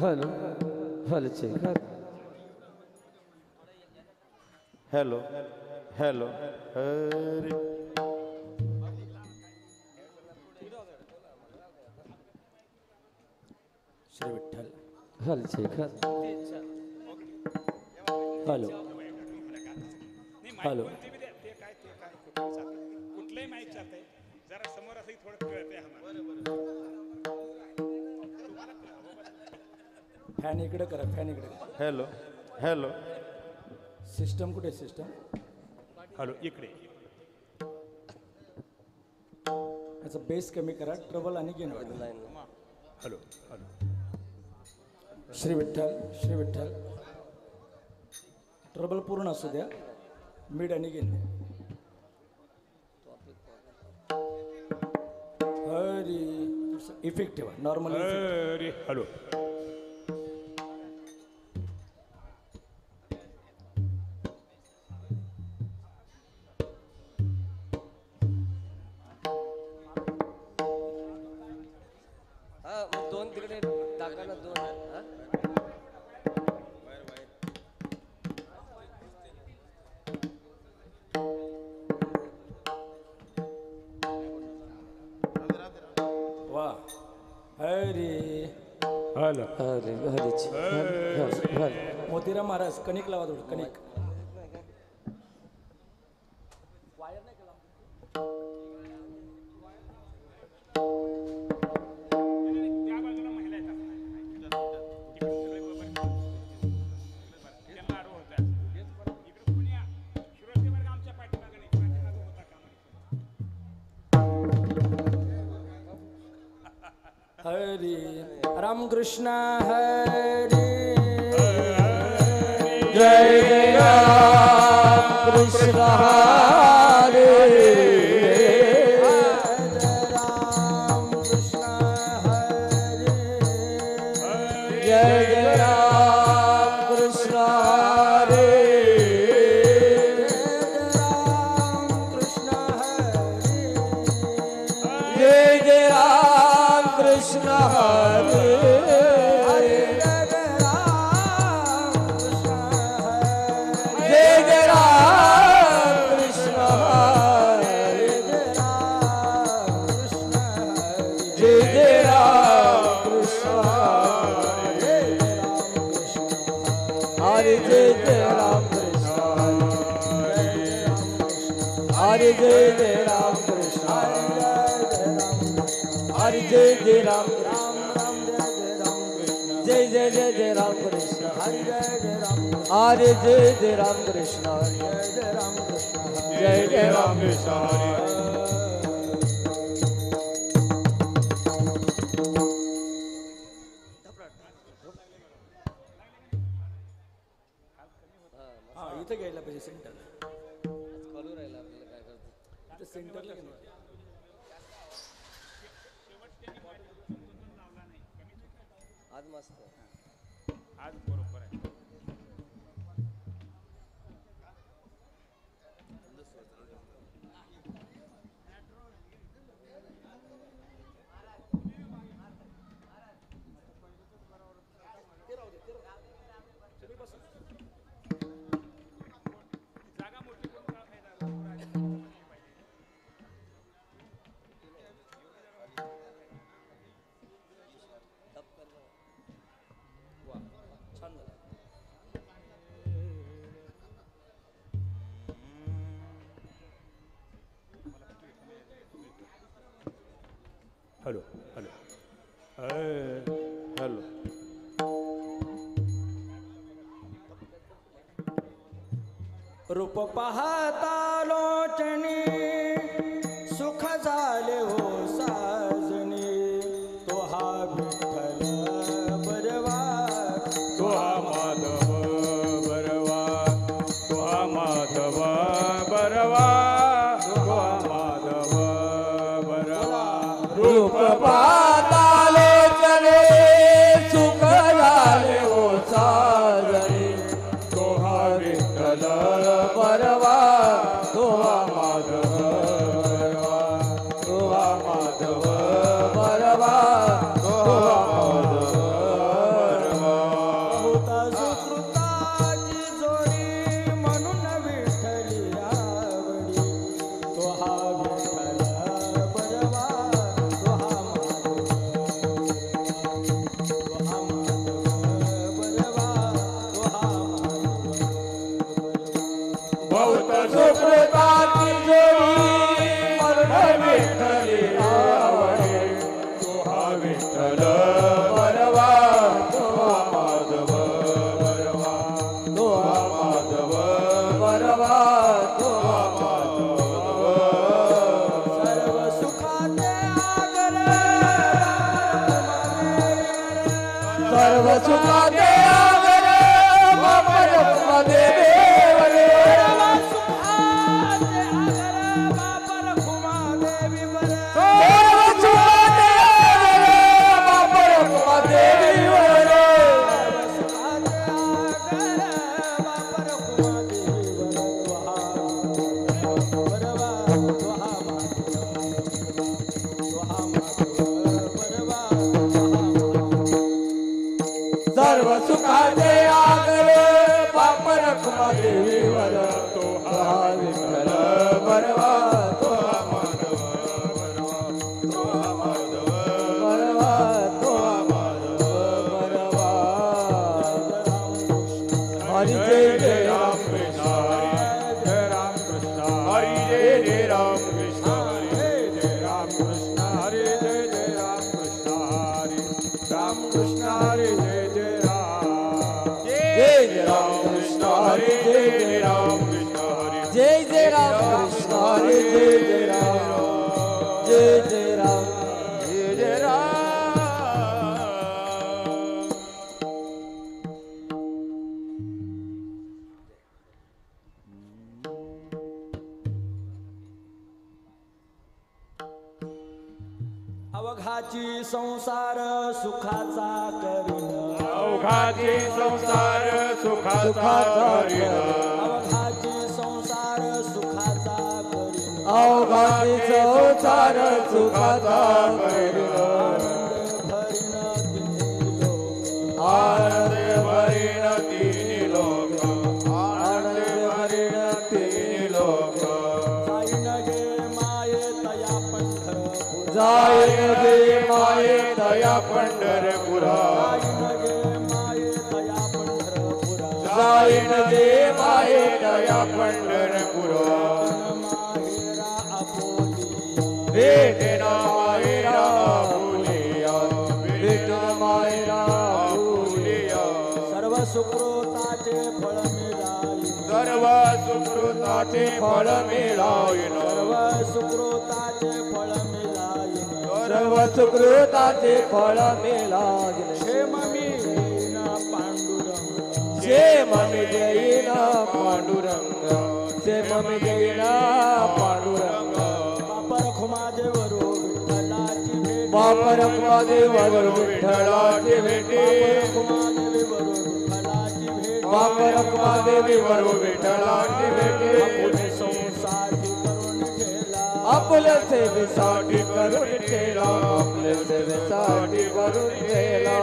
Hello hello check hello hello अरे Shri Vitthal hello check hello hello कुठलंही mic चालतंय जरा समोर असं थोडं कळतंय आम्हाला. फॅन इकडे करा फॅन इकडे करा. हेलो हेलो सिस्टम कुठे सिस्टम हॅलो इकडे याचा बेस कमी करा ट्रबल आणि गेन वाढवा. Hello hello Shri Vitthal trouble पूर्ण असू द्या मिड आणि गेन द्या. हरी इफेक्टिव्ह नॉर्मल अरे हॅलो दोन तिकडे टाका ना दोन वा हरी हॅलो अरे हरी चेक मोतीराम महाराज कणिक लावा थोडं कणिक. त्या बाजूला महिला येतात त्यांना आरो होता इकडे कोणी शिरोडचे वर्ग आमच्या पाठीमागे नाही पाठीमागे होता कामा हरी रामकृष्ण हरी जय राम कृष्ण हरे जय राम कृष्ण हरे जय राम कृष्ण हरे जय राम कृष्ण हरे जय राम कृष्ण हरे जय राम कृष्ण हरे जय राम कृष्ण हरे जय राम जय जय राम कृष्ण हरे जय राम कृष्ण जय राम कृष्ण हा इथं घ्यायला पाहिजे सेंटर चालू राहिला आपल्याला काय करतो सेंटरला घे. आज मस्त आज बरोबर आहे. जागा मोठी करून काय फायदा छान झालं. हॅलो हॅलो हेलो रूप पाहता लोचनी सुख झाले हो साजनी तो हा विठ्ठल बरवा तो हा माधव बरवा तो हा माधव बरवा तो हा माधव बरवा रूप पाताले चले सुख झाले हो साजरे तो हा विठ्ठल बरवा तो हा माधव बरवा तो हा माधव बरवा तो हा विठ्ठल बरवा तो माधव बरवा तो माधव बरवा तो माधव सर्व सुखाचे आगर सर्व सुखाचे आगर बापर देवे सर्व सुखाचे आगर बाप रखुमा देवीवर तो हा विठ्ठल बरवा तो हा माधव बरवा तो हा माधव बरवा हरी जय जय राम कृष्ण जय राम कृष्ण हरी जय जय राम कृष्ण हरे जय राम कृष्ण हरे जय जय राम कृष्ण हरे राम कृष्ण हरे जय जय राम कृष्ण हरे जय जय राम कृष्ण हरे जय जय राम कृष्ण हरे जय जय राम जय जय राम जय जय राम अवघाची संसार सुखाचा करीन अवघाची संसार सुखाचा करीन अवघाची संसार सुखाचा करीन अवघाची संसार सुखाचा करीन आनंद भरीन तिन्ही लोक आनंद भरीन तिन्ही लोक जाईन गे माये तया पंढरपुर जाईन गे माये दया पंढरपुर माहेरा आपोलिया भेटेन मायरा फुलिया भेटेन मायरा फुलिया सर्व सुकृताचे फळ मिळाईल सर्व सुकृताचे फळ मिळावीन सर्व सुकृताचे फळ मिळाईल सर्व सुकृताचे फळ मिळावीन क्षेम मिळेन पांडुरंग क्षेम मी देईन पांडुरंग क्षेम मी देईन पांडुरंग बापर खुमाजे वरो विठ्ठलाची भेट बापर देवर विठ्ठलाची भेटे खुमादेवी वरो विठ्ठलाची भेट बापर देवी वर विठ्ठलाची भेटे पुणे संसारी करून ठेला आपल्या सेवेसाठी करून ठेला आपल्या सेवेसाठी करून ठेला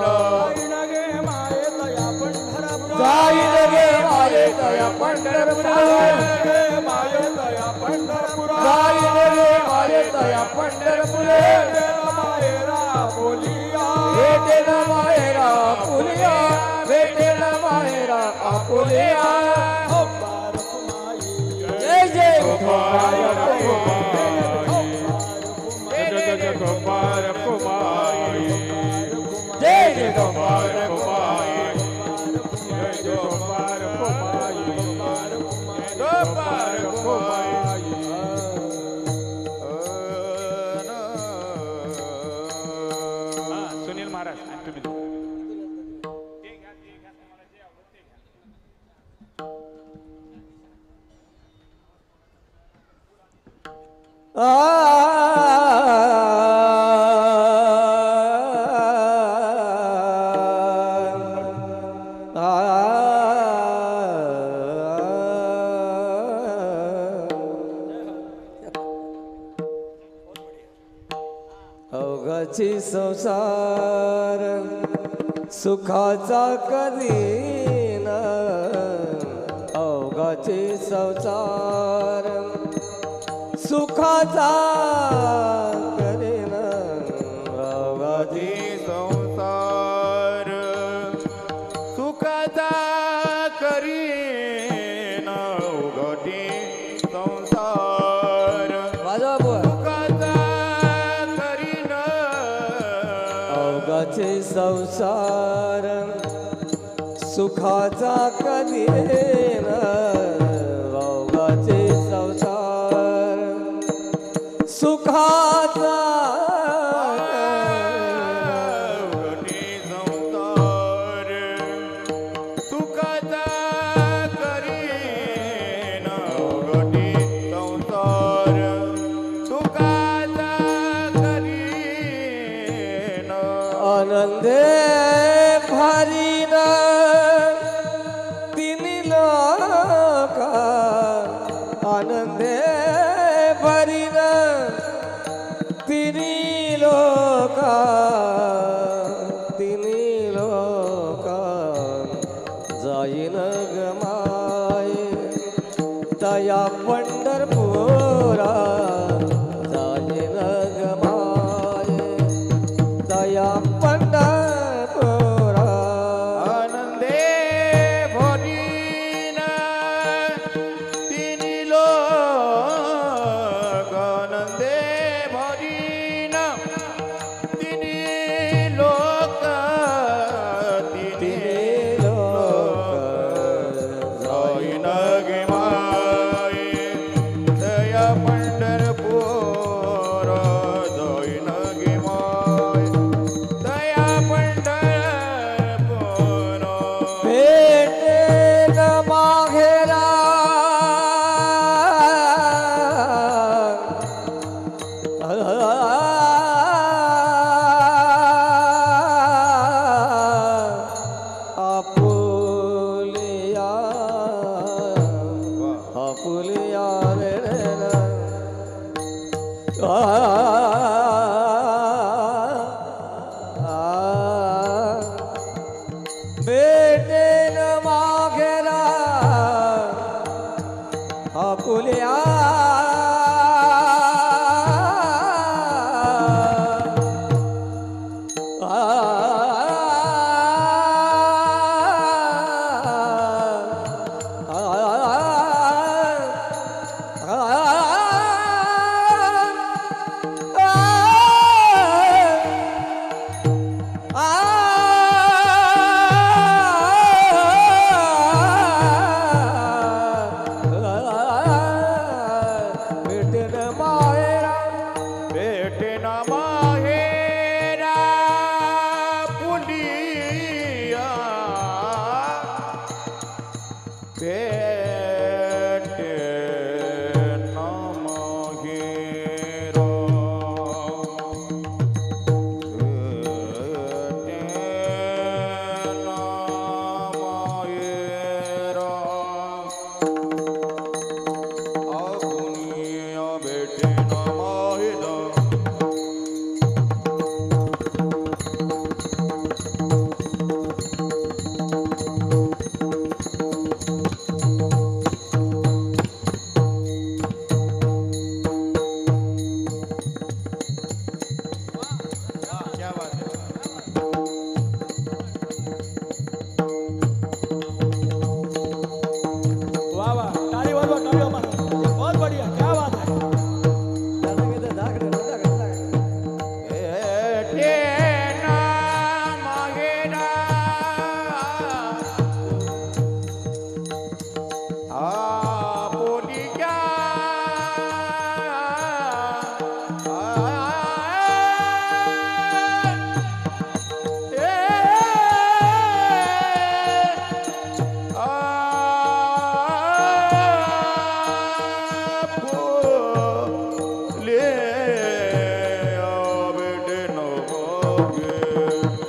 जाईन गे माये तया पंढरपुर जाईन गे माये दया पंढरपुर माये तया पंढरपुर जाईन गे माये दया पंढरपुर मायेरा बोलिया भेटेन मायरा फुलिया भेटेन मायरा आपुलिया बारक माई जय जय विठ्ठल गोपाल कुमारी जय जय गोपाल गोपाल कुमारी गोपाल कुमारी हा सुनील महाराज आणि तुम्ही ते घ्या तुम्हाला जे आवडत ते घ्या अवघाची संसार सुखाचा करीन अवघाची संसार सुखाचा करीन अवघाची संसार सुखाचा करीन अवघटी संसार माझा बुवा सुखाचा करीन अवघाचे संसार सुखाचा कधी न अवघाचे संसार सुखाचा आनंदे भरीन तिन्ही लोक आनंदे भरीन तिन्ही लोक जाईन गमाये तया पंढरपुरा जाईन गमाये तया पंढरपुरा आनंदे भरीन तिन्ही लोक आनंदे भरीन तिन्ही लोक तिन्ही जाईन गे माये दया पंढरपूर जाईन गे माये दया पंढरपूर भेटे न माघेरा आपुलिया आपुलिया रे बेटे न माघेरा आपुलिया भेटे न माहेरा पुलिया भेटे न माहेरा भेटे न माहेरा आपुनिया भेटे न माहेरा क्या बात है वाह वाह ताली बजाओ मारो बहुत बढ़िया क्या बात है भेटे न माहेरा आपुनिया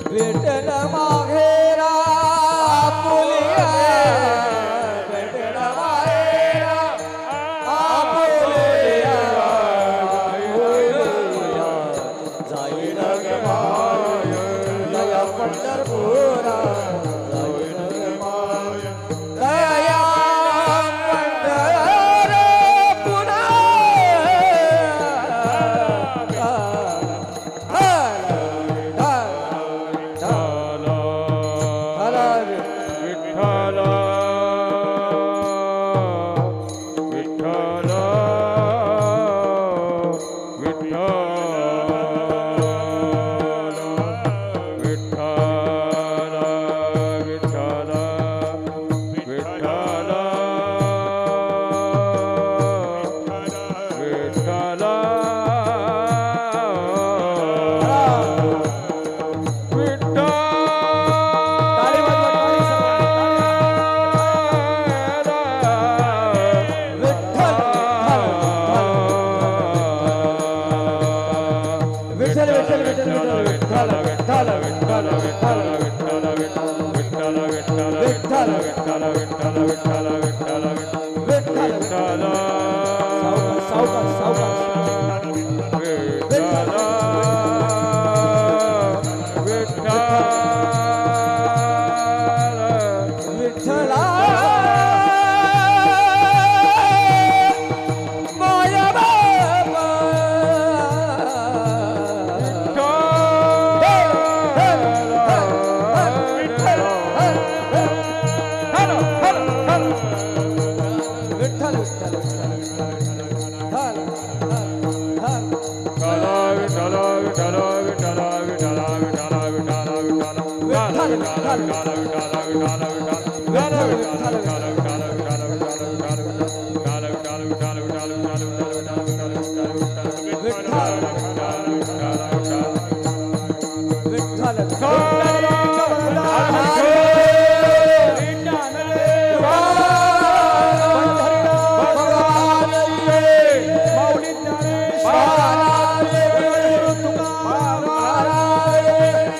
भेटे न माघेरा आपुलिया भेटे न माघेरा आपुलिया जाईन गमाये दया पंढरपुरा जाईन गमाये दया पंढरपुरा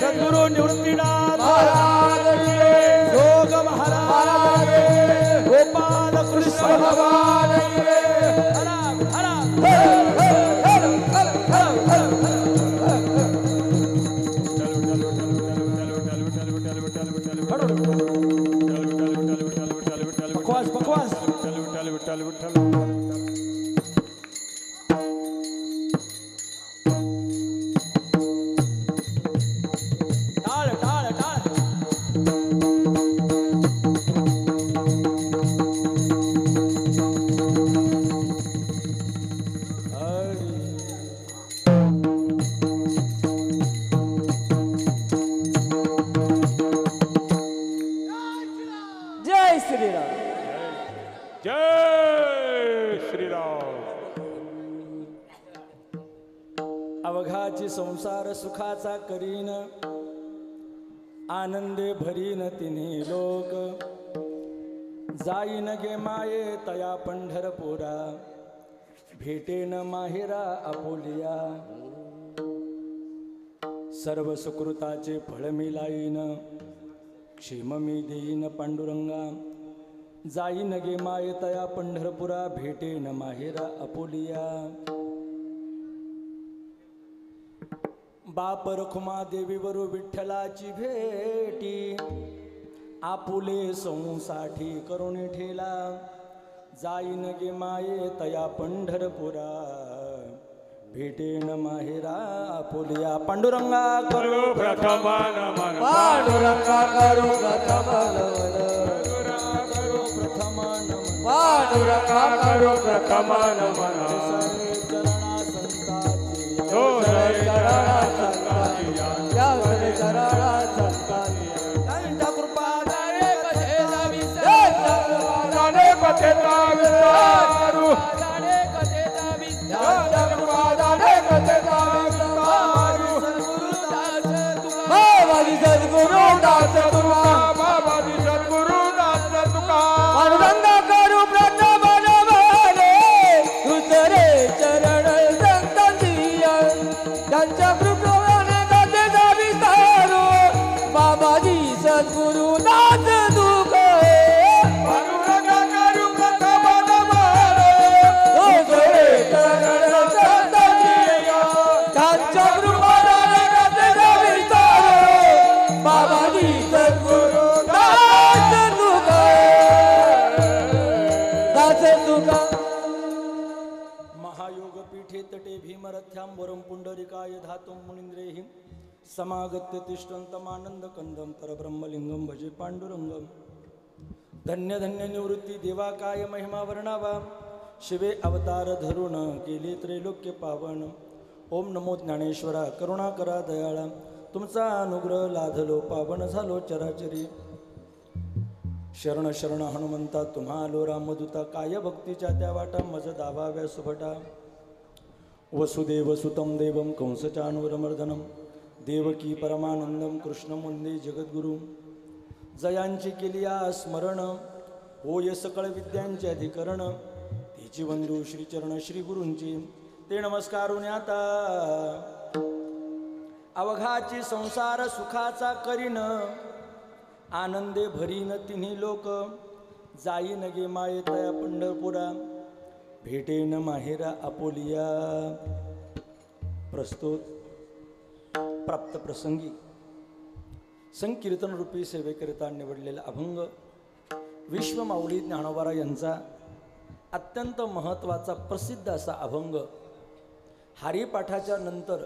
सद्गुरु निवृत्तीनाथ जोग महाराज गोपाल कृष्ण भगवान बकवास बकवास टाळ टाळ टाळ जय श्रीराम जय श्रीराम. अवघाची संसार सुखाचा करीन आनंदे भरीन तिन्ही लोक जाईन गे माये तया पंढरपुरा भेटेन माहेरा आपुलिया सर्व सुकृताचे फळ मिलाईन क्षेम मी देईन पांडुरंगा जाईन गे माये तया पंढरपुरा भेटेन माहेरा आपुलिया बाप रखुमा देवीवरू विठ्ठलाची भेटी आपुले संसाठी करून ठेला जाईन गे माये तया पंढरपुरा भेटेन माहेरा आपुलिया पांडुरंगा करो प्रथम नमन पांडुरंगा करू प्रथम नमन प्रथम नमन पांडुरंगा करू प्रथम नमन चरणा संताची हो जय चरणा संताची या सरे चरणा संताची त्यांच्या कृपा जाणे कथेचा विस्तार जाणे कथेचा विस्तारू जाणे कथेचा विस्तार जाणे कथेचा विस्तार सद्गुरु दास तुका बाबाजी सद्गुरु दास तुका पांडुरंगा करू प्रथम नमन दुसरे चरण संतांची त्यांच्या कृपेने कथेचा विस्तार बाबाजी सद्गुरु दास तुका पांडुरंगा करू प्रथम नमन दुसरे चरण संतांची त्यांच्या कृपेने कथेचा विस्तार बाबाजी सद्गुरु दास तुका दास तुका महायोग पीठे तटे भीमरथ्यांबरं पुंडरिकाय धातुं मुनींद्रेहि समागत्य तिष्ठन्तमानंद कंदं परब्रह्मलिंगं भजे पांडुरंगं धन्य धन्य निवृत्ती देवा काय महिमा वर्णावा शिवे अवतार धरुण केले त्रैलोक्य पावन ओम नमो ज्ञानेश्वरा करुणा करा दयाळा तुमचा अनुग्रह लाधलो पावन झालो चराचरी शरण शरण हनुमंता तुम्हालो रामदूता काय भक्तीच्या त्या वाटा मज दावाव्या सुभटा वसुदेव सुतं देवं कंसचाणूरमर्दनं देवकी परमानंदं कृष्ण मुंदे जगद्गुरु जयांची केली या स्मरण होय सकळ विद्यांचे अधिकरण तिची वंदू श्रीचरण श्री गुरूंची ते नमस्कारून आता अवघाची संसार सुखाचा करीन आनंदे भरीन तिन्ही लोक जाईन गे माये तया पंढरपुरा भेटेन माहेरा आपुलिया प्रस्तुत प्राप्त प्रसंगी संकीर्तन रूपी सेवेकरिता निवडलेला अभंग विश्वमाऊली ज्ञानोबा यांचा अत्यंत महत्त्वाचा प्रसिद्ध असा अभंग हरिपाठाच्या नंतर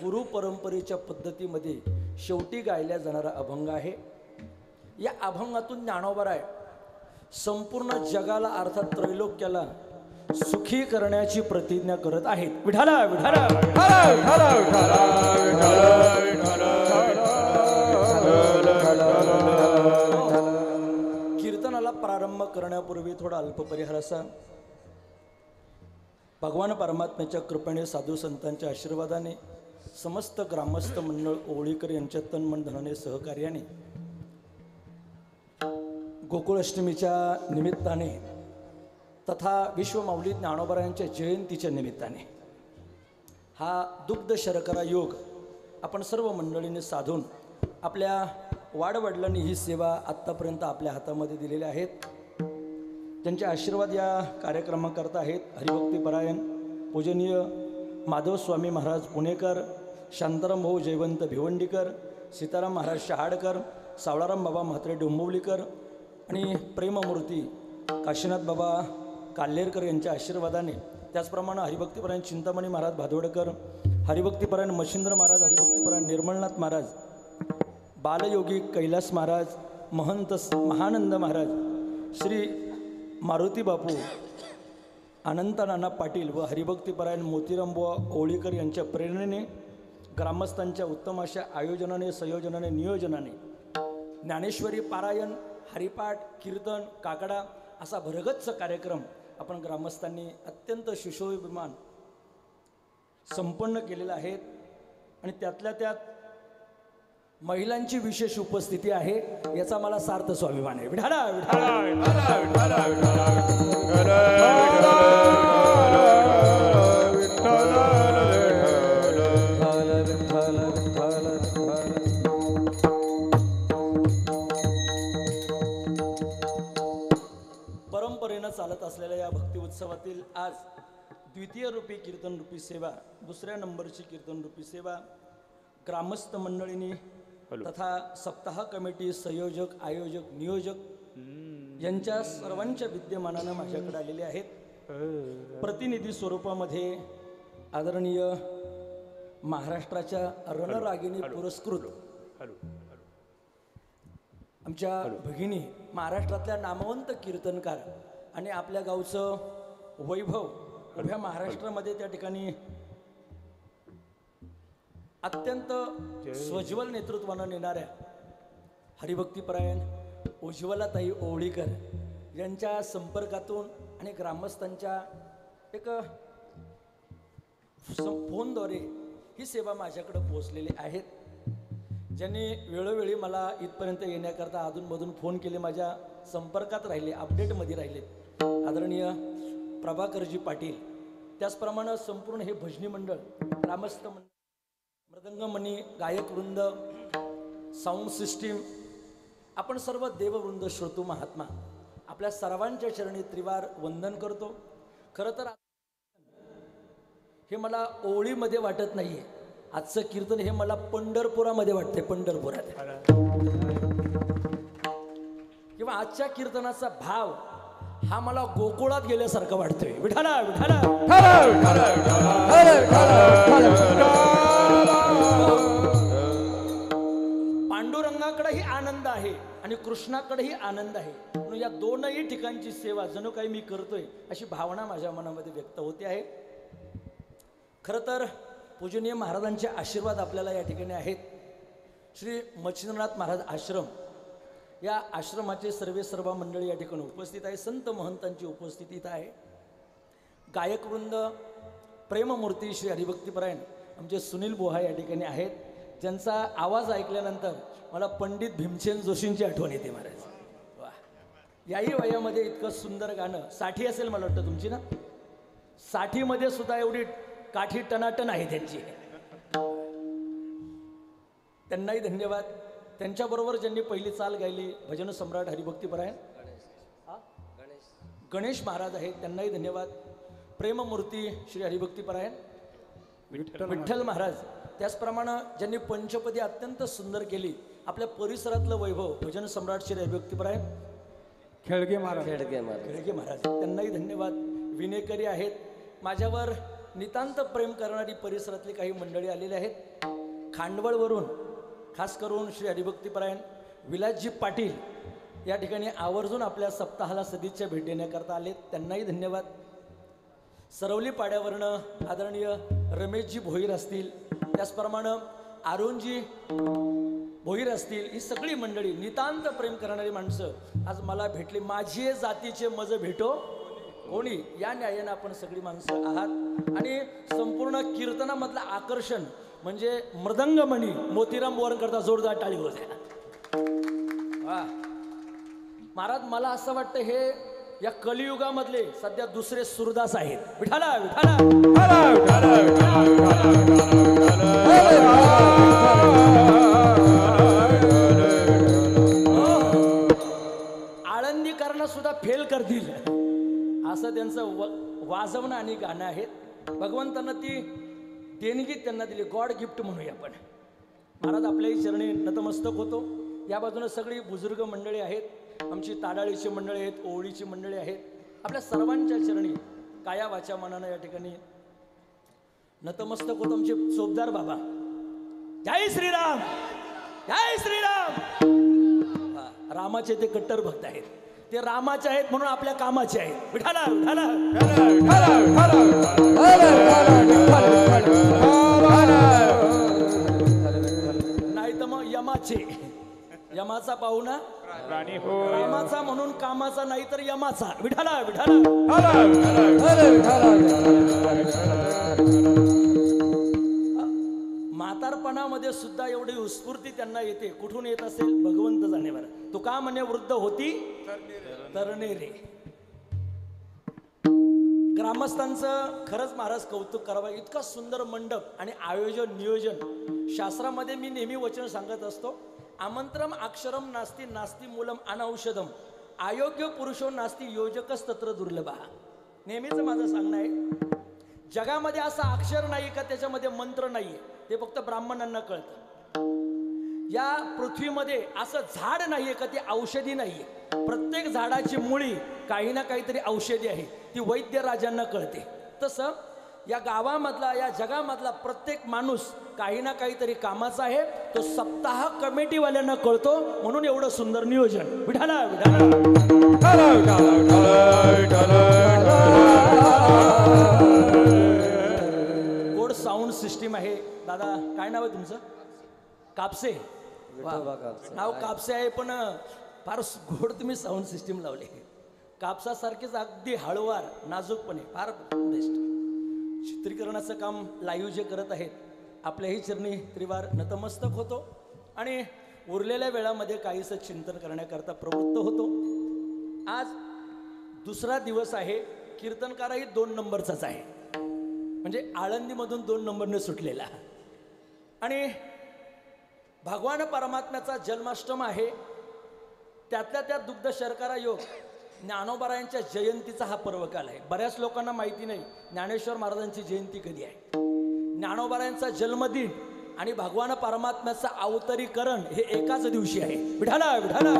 गुरु परंपरेच्या पद्धतीमध्ये शेवटी गायला जाणारा अभंग आहे. या अभंगातून ज्ञानोबा संपूर्ण जगाला अर्थात त्रैलोक्याला सुखी करण्याची प्रतिज्ञा करत आहेत. विठाला विठाला विठ्ठल विठ्ठल विठ्ठल विठ्ठल विठ्ठल शुभारंभ करण्यापूर्वी थोडा अल्प परिहार असा. भगवान परमात्म्याच्या कृपेने साधू संतांच्या आशीर्वादाने समस्त ग्रामस्थ मंडळ ओळीकर यांच्या तन मन धनाने सहकार्याने गोकुळाष्टमीच्या निमित्ताने तथा विश्वमाऊली ज्ञानोबरायांच्या जयंतीच्या निमित्ताने हा दुग्ध शर्करा योग आपण सर्व मंडळीने साधून आपल्या वाडवडिलांनी ही सेवा आत्तापर्यंत आपल्या हातामध्ये दिलेल्या आहेत. त्यांचे आशीर्वाद या कार्यक्रमाकरता आहेत. हरिभक्तीपरायण पूजनीय माधव स्वामी महाराज पुणेकर, शांताराम भाऊ जयवंत भिवंडीकर, सीताराम महाराज शहाडकर, सावळाराम बाबा म्हात्रे डोंबिवलीकर आणि प्रेममूर्ती काशीनाथ बाबा काल्हेरकर यांच्या आशीर्वादाने, त्याचप्रमाणे हरिभक्तीपरायण चिंतामणी महाराज भादवडकर, हरिभक्तीपरायण मच्छिंद्र महाराज, हरिभक्तीपरायण निर्मलनाथ महाराज, बालयोगी कैलास महाराज, महंत महानंद महाराज, श्री मारुती बापू, अनंत नाना पाटील व हरिभक्तीपरायण मोतीरामबुवा ओळीकर यांच्या प्रेरणेने ग्रामस्थांच्या उत्तम अशा आयोजनाने, संयोजनाने, नियोजनाने ज्ञानेश्वरी पारायण, हरिपाठ, कीर्तन, काकडा असा भरगच्च कार्यक्रम आपण ग्रामस्थांनी अत्यंत सुशोभिमान संपन्न केलेला आहे. आणि त्यातल्या त्यात महिलांची विशेष उपस्थिती आहे, याचा मला सार्थ स्वाभिमान आहे. विठाला विठाला विठाला विठाला परंपरेनं चालत असलेल्या या भक्ती उत्सवातील आज द्वितीय रूपी कीर्तन रूपी सेवा, दुसऱ्या नंबरची कीर्तन रूपी सेवा ग्रामस्थ मंडळींनी तथा सप्ताह कमिटी संयोजक, आयोजक, नियोजक यांच्या सर्वांच्या विद्यमानानं माझ्याकडे आलेले आहेत. प्रतिनिधी स्वरूपामध्ये आदरणीय महाराष्ट्राच्या रणरागिणी पुरस्कृत आमच्या भगिनी, महाराष्ट्रातल्या नामवंत कीर्तनकार आणि आपल्या गावचं वैभव उभ्या महाराष्ट्रामध्ये त्या ठिकाणी अत्यंत स्वज्वल नेतृत्वानं नेणाऱ्या हरिभक्तीपरायण उज्ज्वलाताई ओळीकर यांच्या संपर्कातून आणि ग्रामस्थांच्या एक फोनद्वारे ही सेवा माझ्याकडे पोहोचलेली आहेत. ज्यांनी वेळोवेळी मला इथपर्यंत येण्याकरता अधूनमधून फोन केले, माझ्या संपर्कात राहिले, अपडेटमध्ये राहिले आदरणीय प्रभाकरजी पाटील, त्याचप्रमाणे संपूर्ण हे भजनी मंडळ, ग्रामस्थ मंडळ, मृदंगमणी, गायक वृंद, साऊंड सिस्टीम, आपण सर्व देववृंद, श्रोतू महात्मा आपल्या सर्वांच्या चरणी त्रिवार वंदन करतो. खरं तर हे मला ओळीमध्ये वाटत नाहीये, आजचं कीर्तन हे मला पंढरपुरामध्ये वाटते, पंढरपुरात किंवा आजच्या कीर्तनाचा भाव हा मला गोकुळात गेल्यासारखं वाटतोय. विठाला विठाला पांडुरंगाकडेही आनंद आहे आणि कृष्णाकडेही आनंद आहे, म्हणून या दोनही ठिकाणची सेवा जणू काही मी करतोय अशी भावना माझ्या मनामध्ये व्यक्त होते आहे. खरं तर पूजनीय महाराजांचे आशीर्वाद आपल्याला या ठिकाणी आहेत. श्री मच्छिंद्रनाथ महाराज आश्रम, या आश्रमाचे सर्व मंडळी या ठिकाणी उपस्थित आहे. संत महंतांची उपस्थिती इथं आहे. गायकवृंद, प्रेममूर्ती श्री हरिभक्तीपरायण आमचे सुनील बोहा या ठिकाणी आहेत, ज्यांचा आवाज ऐकल्यानंतर मला पंडित भीमसेन जोशींची आठवण येते. महाराज वा, याही वयामध्ये इतकं सुंदर गाणं. 60 असेल मला वाटतं तुमची ना, 60मध्ये सुद्धा एवढी काठी टनाटन आहे त्यांची. त्यांनाही धन्यवाद. त्यांच्याबरोबर ज्यांनी पहिली चाल गायली भजन सम्राट हरिभक्तीपरायण गणेश महाराज आहेत, त्यांनाही धन्यवाद. प्रेममूर्ती श्री हरिभक्तीपरायण विठ्ठल महाराज, त्याचप्रमाणे ज्यांनी पंचपदी अत्यंत सुंदर केली, आपल्या परिसरातलं वैभव भजन सम्राट श्री हरिभक्तीपरायण खेळगे महाराज, खेळगे महाराज, त्यांनाही धन्यवाद. विनेकरी आहेत. माझ्यावर नितांत प्रेम करणारी परिसरातली काही मंडळी आलेली आहेत. खांडवळवरून खास करून श्री हरिभक्तीपरायण विलासजी पाटील या ठिकाणी आवर्जून आपल्या सप्ताहाला सदिच्छा भेट देण्याकरता आलेत, त्यांनाही धन्यवाद. सरवली पाड्यावरनं आदरणीय रमेशजी भोईर असतील, त्याचप्रमाणे अरुणजी भोईर असतील, ही सगळी मंडळी नितांत प्रेम करणारी माणसं आज मला भेटली. माझी जातीचे मज भेटो कोणी, या न्यायानं आपण सगळी माणसं आहात. आणि संपूर्ण कीर्तनामधलं आकर्षण म्हणजे मृदंगमणी मोतीराम बोरन करता जोरदार टाळी होत आहे. वा महाराज, मला असं वाटतं हे या कलियुगामधले सध्या दुसरे सुरदास आहेत. विठाला विठाला आळंदीकरांना सुद्धा फेल करतील असं त्यांचं वाजवणं आणि गाणं आहेत. भगवंतांना ती देणगी त्यांना दिली, गॉड गिफ्ट म्हणूया आपण. महाराज आपल्याही चरणी नतमस्तक होतो. या बाजूने सगळी बुजुर्ग मंडळी आहेत, आमची ताडाळीची मंडळी आहेत, ओळीची मंडळी आहेत. आपल्या सर्वांच्या चरणी काया वाचा मनानं या ठिकाणी नतमस्तक होतो. आमचे चोपदार बाबा, जय श्रीराम जय श्रीराम. रामाचे ते कट्टर भक्त आहेत, ते रामाचे आहेत म्हणून आपल्या कामाचे आहेत. विठाला विठाला नाही तर मग यमाचे, यमाचा पाहुणा राणी हो, रामाचा म्हणून कामाचा नाही तर यमाचा. विठाला विठाला म्हातारपणामध्ये सुद्धा एवढी उत्स्फूर्ती त्यांना येते. कुठून येत असेल भगवंत जाणेवर. तो का म्हणे वृद्ध होती तरणे रे. ग्रामस्थांचं खरंच महाराज कौतुक करावं. इतका सुंदर मंडप आणि आयोजन नियोजन. शास्त्रामध्ये मी नेहमी वचन सांगत असतो, आमंत्रम अक्षरम नास्ति नास्ति मूलम अनौषधम अयोग्य पुरुषो नास्ति योजकच तत्र दुर्लभा. नेहमीच माझं सांगणं आहे, जगामध्ये असं अक्षर नाही का त्याच्यामध्ये मंत्र नाहीये, ते फक्त ब्राह्मणांना कळतं. या पृथ्वीमध्ये असं झाड नाहीये का ते औषधी नाहीये. प्रत्येक झाडाची मुळी काही ना काहीतरी औषधी आहे, ती वैद्य राजांना कळते. तसं या गावामधला, या जगामधला प्रत्येक माणूस काही ना काहीतरी कामाचा आहे, तो सप्ताह कमिटीवाल्यांना कळतो. म्हणून एवढं सुंदर नियोजन. विठाला गोड साऊंड सिस्टीम आहे. दादा काय नाव आहे तुमचं? कापसे. नाव कापसे आहे, पण फार गोड तुम्ही साऊंड सिस्टीम लावले. कापसासारखेच अगदी हळवार नाजूकपणे फार बेस्ट. चित्रीकरणाचं काम लाईव्ह जे करत आहेत आपल्याही चरणी त्रिवार नतमस्तक होतो. आणि उरलेल्या वेळामध्ये काहीसं चिंतन करण्याकरता प्रवृत्त होतो. आज दुसरा दिवस आहे. कीर्तनकारही 2 नंबरचाच आहे, म्हणजे आळंदीमधून 2 नंबरने सुटलेला. आणि भगवान परमात्म्याचा जन्माष्टम आहे. त्यातल्या त्यात दुग्ध शर्करा योग ज्ञानोबारायांच्या जयंतीचा हा पर्वकाल आहे. बऱ्याच लोकांना माहिती नाही ज्ञानेश्वर महाराजांची जयंती कधी आहे. ज्ञानोबारायांचा जन्मदिन आणि भगवान परमात्म्याचं अवतरीकरण हे एकाच दिवशी आहे. विठाला विठाला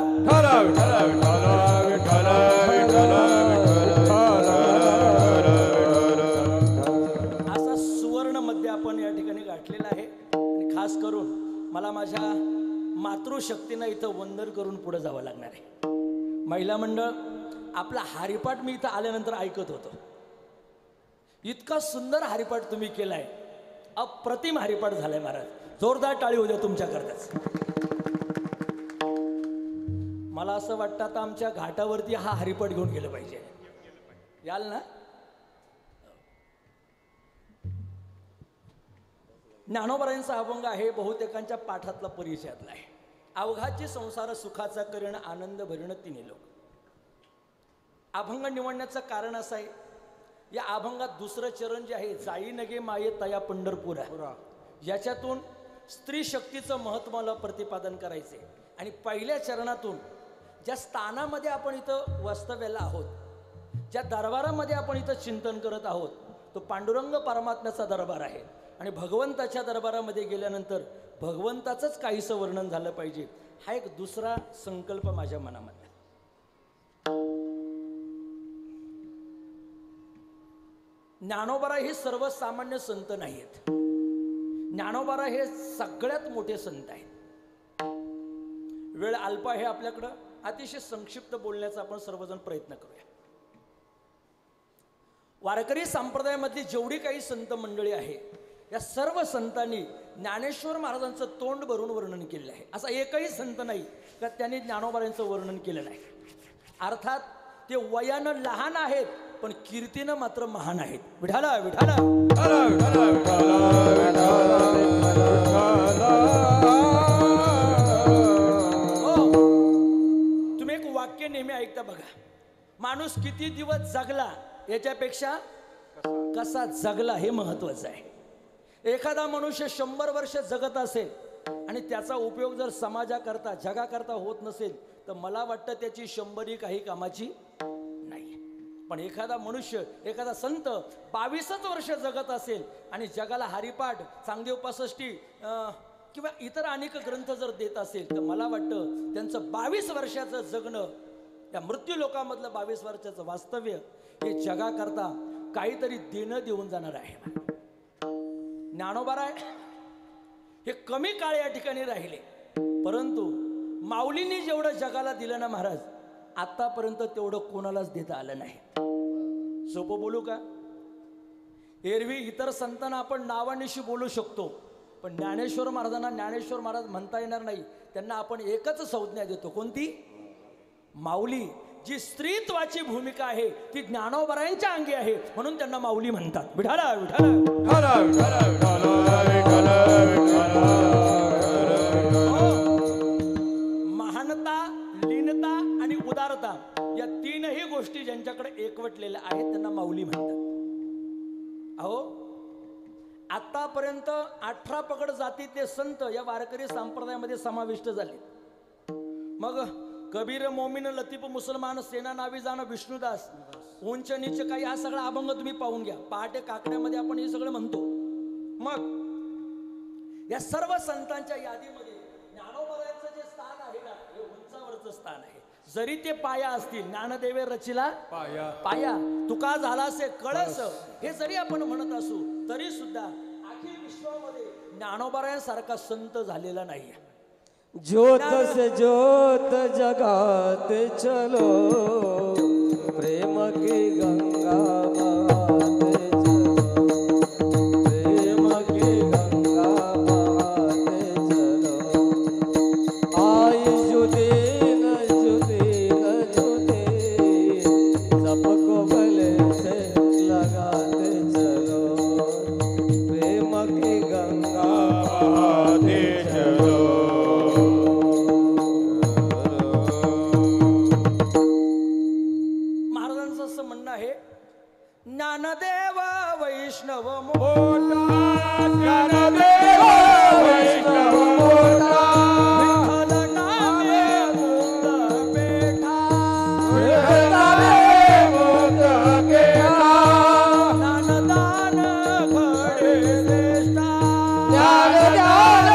असा सुवर्ण मध्ये आपण या ठिकाणी गाठलेला आहे. आणि खास करून मला माझ्या मातृशक्तीनं इथं वंदन करून पुढे जावं लागणार आहे. महिला मंडळ, आपला हरिपाठ मी इथं आल्यानंतर ऐकत होतो. इतका सुंदर हरिपाठ तुम्ही केलाय, अप्रतिम हरिपाठ झालाय महाराज. जोरदार टाळी होऊ द्या तुमच्याकरताच. मला असं वाटतं आता आमच्या घाटावरती हा हरिपाठ घेऊन गेलं पाहिजे. याल ना? ज्ञानोबारायांचा अभंग आहे, बहुतेकांच्या पाठातला परिचयातला आहे. अवघाची संसार सुखाचा करण आनंद भरण तिन्ही लोक. अभंग निवडण्याचं कारण असं आहे, या अभंगात दुसरं चरण जे आहे, जाई नगे माये तया पंढरपुरा, याच्यातून स्त्री शक्तीचं महत्त्व मला प्रतिपादन करायचे. आणि पहिल्या चरणातून ज्या स्थानामध्ये आपण इथं वास्तव्याला आहोत, ज्या दरबारामध्ये आपण इथं चिंतन करत आहोत, तो पांडुरंग परमात्म्याचा दरबार आहे. आणि भगवंताच्या दरबारामध्ये गेल्यानंतर भगवंताचंच काहीसं वर्णन झालं पाहिजे, हा एक दुसरा संकल्प माझ्या मनामध्ये. ज्ञानोबा हे सर्वसामान्य संत नाहीत. ज्ञानोबा हे सगळ्यात मोठे संत आहेत. वेळ अल्प आहे आपल्याकडं, अतिशय संक्षिप्त बोलण्याचा आपण सर्वजण प्रयत्न करूया. वारकरी संप्रदायामधली जेवढी काही संत मंडळी आहे या सर्व संतांनी ज्ञानेश्वर महाराजांचं तोंड भरून वर्णन केलेलं आहे. असा एकही संत नाही का त्यांनी ज्ञानोबारांचं वर्णन केलं नाही. अर्थात ते वयानं लहान आहेत पण कीर्तीनं मात्र महान आहेत. विठाला विठाला तुम्ही एक वाक्य नेहमी ऐकता बघा, माणूस किती दिवस जगला याच्यापेक्षा कसा जगला हे महत्वाचं आहे. एखादा मनुष्य 100 वर्ष जगत असेल आणि त्याचा उपयोग जर समाजाकरता जगाकरता होत नसेल तर मला वाटतं त्याची 100 काही कामाची नाही. पण एखादा मनुष्य, एखादा संत 22च वर्ष जगत असेल आणि जगाला हरिपाठ, चांगदेव पासष्टी किंवा इतर अनेक ग्रंथ जर देत असेल तर मला वाटतं त्यांचं 22 वर्षाचं जगणं, त्या मृत्यू लोकांमधलं 22 वर्षाचं वास्तव्य हे जगाकरता काहीतरी देणं देऊन जाणार आहे. ज्ञानोबाराय हे कमी काळ या ठिकाणी राहिले, परंतु माऊलींनी जेवढं जगाला दिलं ना महाराज, आतापर्यंत तेवढं कोणालाच देता आलं नाही. सोपं बोलू का? एरवी इतर संतांना आपण नावानिशी बोलू शकतो, पण ज्ञानेश्वर महाराजांना ज्ञानेश्वर महाराज म्हणता येणार नाही. त्यांना आपण एकच संज्ञा देतो, कोणती? माऊली. जी स्त्रीत्वाची भूमिका आहे ती ज्ञानोबारायांच्या अंगी आहे, म्हणून त्यांना माऊली म्हणतात. विठाला विठाला महानता, लीनता आणि उदारता या तीनही गोष्टी ज्यांच्याकडे एकवटलेल्या आहेत त्यांना माऊली म्हणतात. अहो, आतापर्यंत 18 पगड जातीतले संत या वारकरी संप्रदायामध्ये समाविष्ट झाले. मग कबीर, मोमीन, लतीफ, मुसलमान, सेना, नावी जाणं, विष्णुदास, उंच नीच काही हा सगळा अभंग तुम्ही पाहून घ्या. पहाटे काकड्यामध्ये आपण हे सगळं म्हणतो. मग या सर्व संतांच्या यादीमध्ये ज्ञानोबारायांचं जे स्थान आहे ना, हे उंचावरचं स्थान आहे. जरी ते पाया असतील, ज्ञानदेवे रचिला पाया, तुका झाला असे कळस, हे जरी आपण म्हणत असू तरी सुद्धा अखिल विश्वामध्ये ज्ञानोबारायांसारखा संत झालेला नाही. ज्योत से ज्योत जगाते चलो, प्रेम की गंगा बहाते चलो, प्रेम की गंगा बहाते चलो. आई जुदी न जुदी न जुदी, सबको गले से लगाते चलो, प्रेम की गंगा बहाते चलो. ज्ञानदेव वैष्णव मोठा, ज्ञानदेव वैष्णव मोठा, विठ्ठल नामे मुक्त पेठा, विठ्ठल नामे मुक्त पेठा, ज्ञानदान घडे श्रेष्ठा, ज्ञानदान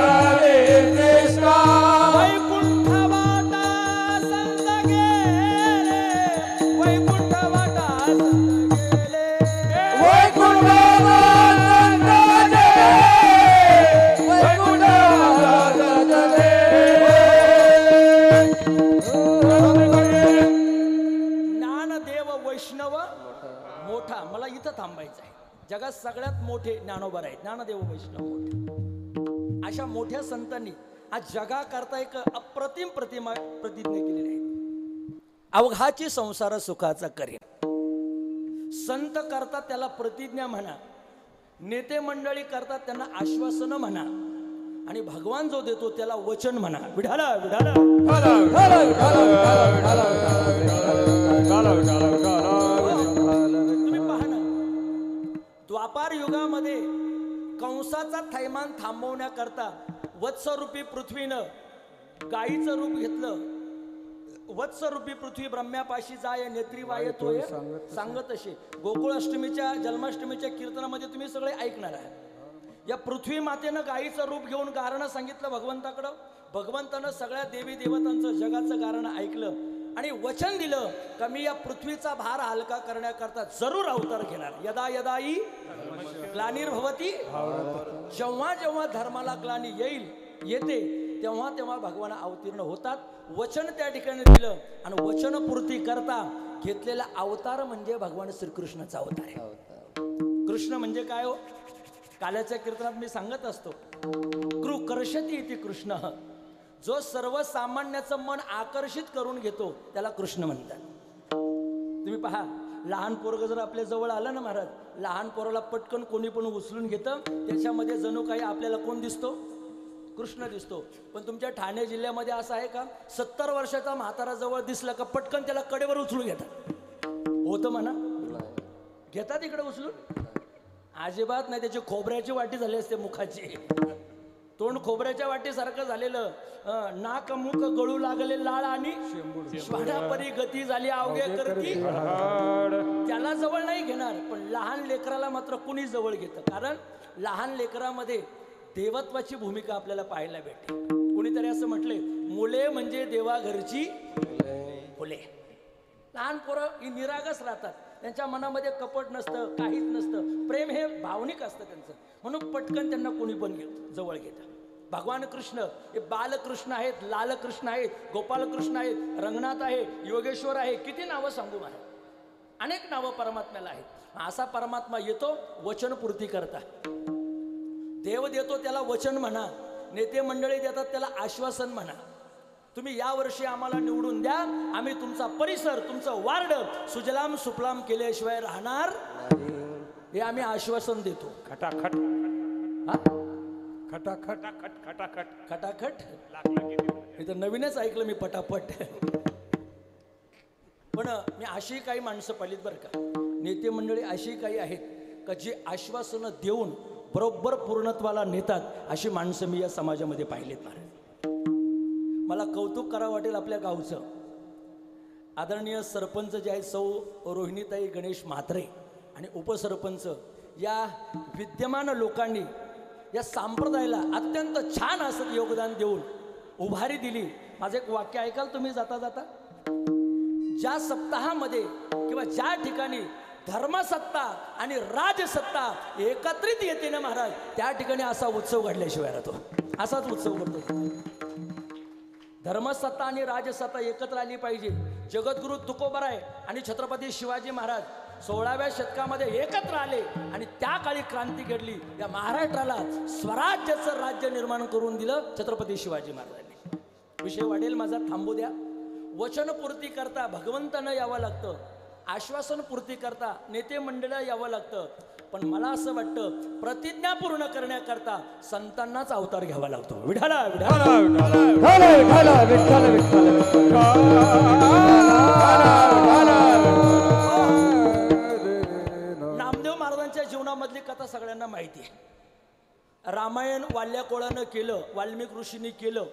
घडे श्रेष्ठा. वैकुंठ वाटा संत गेले, वैकुंठ वाटा संत गेले, ज्ञानदेव वैष्णव मोठा. मला इथं थांबायचं आहे. जगात सगळ्यात मोठे ज्ञानोबा आहेत, ज्ञानदेव वैष्णव मोठे. अशा मोठ्या संतांनी आज जगाकरता एक अप्रतिम प्रतिज्ञा केलेली आहे. अवघाची संसार सुखाचा करेन. संत करतात त्याला प्रतिज्ञा म्हणा, नेते मंडळी करतात त्यांना आश्वासन म्हणा, आणि भगवान जो देतो त्याला वचन म्हणा. विठाला विठाला तुम्ही पहा ना, द्वापार युगामध्ये कंसाचा थैमान थांबवण्याकरता वत्सरूपी पृथ्वीनं गायीचं रूप घेतलं. वत्सरूपी पृथ्वी ब्रह्म्यापाशी जाय, नेत्री वाय तोय सांगत असे. गोकुळ अष्टमीच्या, जन्माष्टमीच्या कीर्तनामध्ये तुम्ही सगळे ऐकणार आहात. या पृथ्वी मातेनं गायीचं रूप घेऊन गारणं सांगितलं भगवंताकडं. भगवंतानं सगळ्या देवी देवतांचं जगाचं गारणं ऐकलं आणि वचन दिलं का मी या पृथ्वीचा भार हलका करण्याकरता जरूर अवतार घेणार. यदा यदाई ग्लानिर्भवती, जेव्हा जेव्हा धर्माला ग्लानी येते तेव्हा तेव्हा भगवान अवतीर्ण होतात. वचन त्या ठिकाणी दिलं आणि वचनपूर्ती करता घेतलेला अवतार म्हणजे भगवान श्रीकृष्णाचा अवतार आहे. कृष्ण म्हणजे काय हो? काल्याच्या कीर्तनात मी सांगत असतो, कर्षती इति कृष्ण, जो सर्वसामान्याचं मन आकर्षित करून घेतो त्याला कृष्ण म्हणतात. तुम्ही पहा, लहान पोरग जर आपल्या जवळ आलं ना महाराज, लहान पोराला पटकन कोणी पण उचलून घेतं, त्याच्यामध्ये जणू काही आपल्याला कोण दिसतो? कृष्ण दिसतो. पण तुमच्या ठाणे जिल्ह्यामध्ये असं आहे का, 70 वर्षाचा म्हातारा जवळ दिसला का पटकन त्याला कडेवर उचलून घेतात? होतं म्हणा, घेतात इकडे उचलून? अजिबात नाही. त्याची खोबऱ्याची वाटी झाली असते मुखाची, तोंड खोबऱ्याच्या वाटीसारखं झालेलं, नाक मुख गळू लागले लाळ आणि श्वानापरी गती झाली अवघे करती, त्याला जवळ नाही घेणार. पण लहान लेकराला मात्र कुणी जवळ घेतं, कारण लहान लेकरामध्ये देवत्वाची भूमिका आपल्याला पाहायला भेटते. कुणीतरी असं म्हटले, मुले म्हणजे देवा घरची फुले. लहान पोरं ही निरागस राहतात, त्यांच्या मनामध्ये कपट नसतं, काहीच नसतं, प्रेम हे भावनिक असतं त्यांचं, म्हणून पटकन त्यांना कोणी पण जवळ घेतं. भगवान कृष्ण हे बालकृष्ण आहेत, लालकृष्ण आहेत, गोपालकृष्ण आहेत, रंगनाथ आहे, योगेश्वर आहे, किती नावं सांगू मला, अनेक नावं परमात्म्याला आहेत. असा परमात्मा येतो वचनपूर्ती करता. देव देतो त्याला वचन म्हणा, नेते मंडळी देतात त्याला आश्वासन म्हणा. तुम्ही या वर्षी आम्हाला निवडून द्या, आम्ही तुमचा परिसर, तुमचं वार्ड सुजलाम सुफलाम केल्याशिवाय राहणार, हे आम्ही आश्वासन देतो. खटाखट खटाखट खटाखट खटाखट लागलं किती? हे तर नवीनच ऐकलं मी, पटापट. पण मी अशी काही माणसं पाहिलीत बरं का, नेते मंडळी अशी काही आहेत का जी आश्वासनं देऊन बरोबर पूर्णत्वाला नेतात, अशी माणसं मी या समाजामध्ये पाहिलीत महाराज. मला कौतुक करावं वाटेल आपल्या गावचं. आदरणीय सरपंच जे आहेत सौ रोहिणीताई गणेश म्हात्रे आणि उपसरपंच या विद्यमान लोकांनी या संप्रदायाला अत्यंत छान असं योगदान देऊन उभारी दिली. माझं एक वाक्य ऐकाल तुम्ही जाता जाता? ज्या सप्ताहामध्ये किंवा ज्या ठिकाणी धर्मसत्ता आणि राजसत्ता एकत्रित येते ना महाराज, त्या ठिकाणी असा उत्सव घडल्याशिवाय राहतो. असाच उत्सव करतो. धर्मसत्ता आणि राजसत्ता एकत्र आली पाहिजे. जगद्गुरु तुकोबराय आणि छत्रपती शिवाजी महाराज 16व्या शतकामध्ये एकत्र आले आणि त्या काळी क्रांती घडली. या महाराष्ट्राला स्वराज्याचं राज्य निर्माण करून दिलं छत्रपती शिवाजी महाराजांनी. विषय वाढेल माझा, थांबू द्या. वचनपूर्ती करता भगवंतानं यावं लागतं, आश्वासन पूर्ती करता नेते मंडळ यावं लागतं. पण मला असं वाटतं प्रतिज्ञा पूर्ण करण्याकरता संतांनाच अवतार घ्यावा लागतो. विठाला विठाला विठ्ठल विठ्ठल विठ्ठल नामदेव महाराजांच्या जीवनामधली कथा सगळ्यांना माहिती आहे. रामायण वाल्या कोळानं केलं, वाल्मिक ऋषींनी केलं.